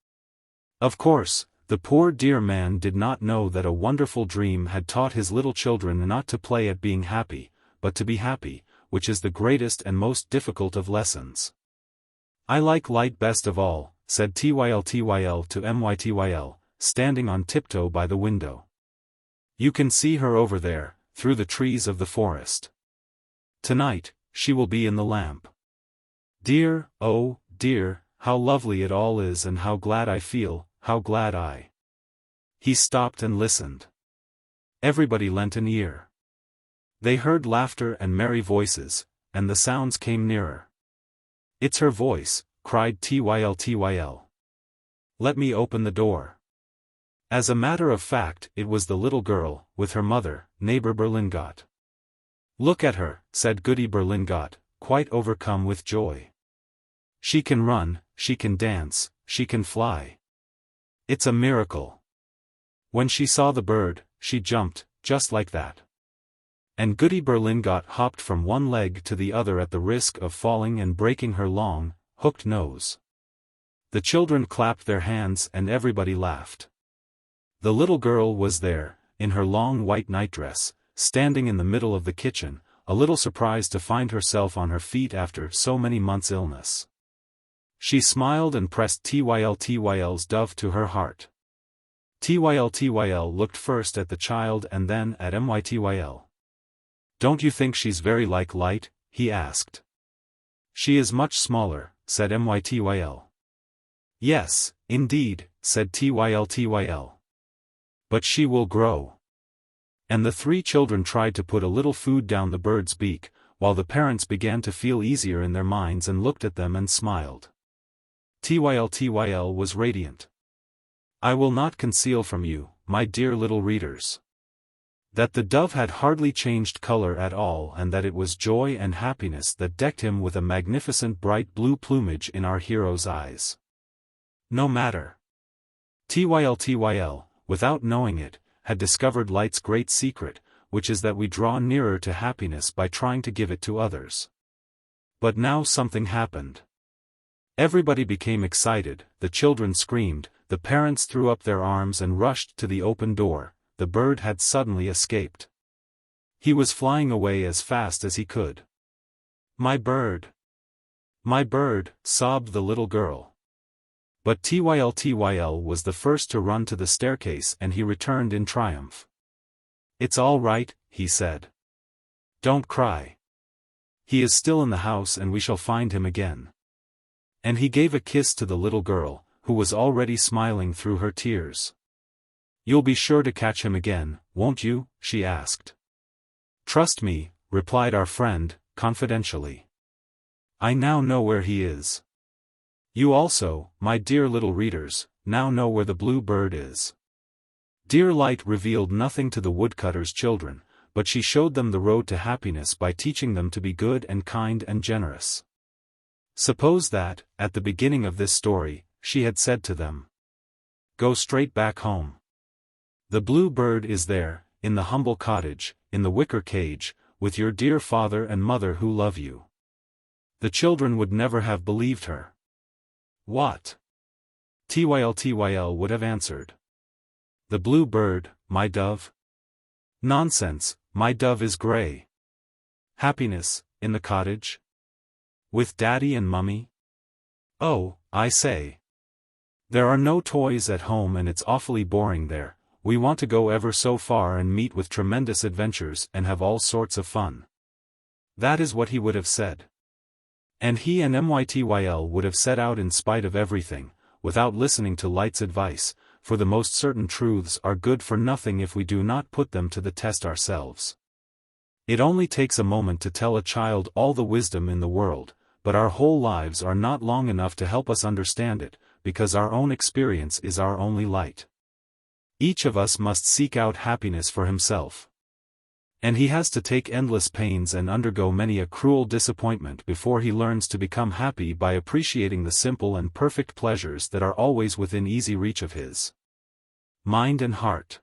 Of course, the poor dear man did not know that a wonderful dream had taught his little children not to play at being happy, but to be happy, which is the greatest and most difficult of lessons. "I like light best of all," said Tyltyl to Mytyl, standing on tiptoe by the window. "You can see her over there, through the trees of the forest. Tonight, she will be in the lamp. Dear, oh, dear, how lovely it all is and how glad I feel, how glad I—" He stopped and listened. Everybody lent an ear. They heard laughter and merry voices, and the sounds came nearer. "It's her voice," cried Tyltyl. "Let me open the door." As a matter of fact, it was the little girl, with her mother, neighbor Berlingot. "Look at her," said Goody Berlingot, quite overcome with joy. "She can run, she can dance, she can fly. It's a miracle. When she saw the bird, she jumped, just like that." And Goody Berlingot hopped from one leg to the other at the risk of falling and breaking her long, hooked nose. The children clapped their hands and everybody laughed. The little girl was there, in her long white nightdress, standing in the middle of the kitchen, a little surprised to find herself on her feet after so many months' illness. She smiled and pressed Tyltyl's dove to her heart. Tyltyl looked first at the child and then at Mytyl. "Don't you think she's very like light?" he asked. "She is much smaller," said Mytyl. "Yes, indeed," said Tyltyl. "But she will grow." And the three children tried to put a little food down the bird's beak, while the parents began to feel easier in their minds and looked at them and smiled. Tyltyl was radiant. I will not conceal from you, my dear little readers, that the dove had hardly changed color at all and that it was joy and happiness that decked him with a magnificent bright blue plumage in our hero's eyes. No matter. Tyltyl, without knowing it, had discovered Light's great secret, which is that we draw nearer to happiness by trying to give it to others. But now something happened. Everybody became excited, the children screamed, the parents threw up their arms and rushed to the open door. The bird had suddenly escaped. He was flying away as fast as he could. "My bird! My bird!" sobbed the little girl. But Tyl was the first to run to the staircase and he returned in triumph. "It's all right," he said. "Don't cry. He is still in the house and we shall find him again." And he gave a kiss to the little girl, who was already smiling through her tears. "You'll be sure to catch him again, won't you?" she asked. "Trust me," replied our friend, confidentially. "I now know where he is. You also, my dear little readers, now know where the blue bird is." Dear Light revealed nothing to the woodcutter's children, but she showed them the road to happiness by teaching them to be good and kind and generous. Suppose that, at the beginning of this story, she had said to them, "Go straight back home. The blue bird is there, in the humble cottage, in the wicker cage, with your dear father and mother who love you." The children would never have believed her. "What?" Tyl would have answered. "The blue bird, my dove?" "Nonsense, my dove is gray." "Happiness, in the cottage? With Daddy and Mummy? Oh, I say. There are no toys at home and it's awfully boring there. We want to go ever so far and meet with tremendous adventures and have all sorts of fun." That is what he would have said. And he and Mytyl would have set out in spite of everything, without listening to Light's advice, for the most certain truths are good for nothing if we do not put them to the test ourselves. It only takes a moment to tell a child all the wisdom in the world, but our whole lives are not long enough to help us understand it, because our own experience is our only light. Each of us must seek out happiness for himself. And he has to take endless pains and undergo many a cruel disappointment before he learns to become happy by appreciating the simple and perfect pleasures that are always within easy reach of his mind and heart.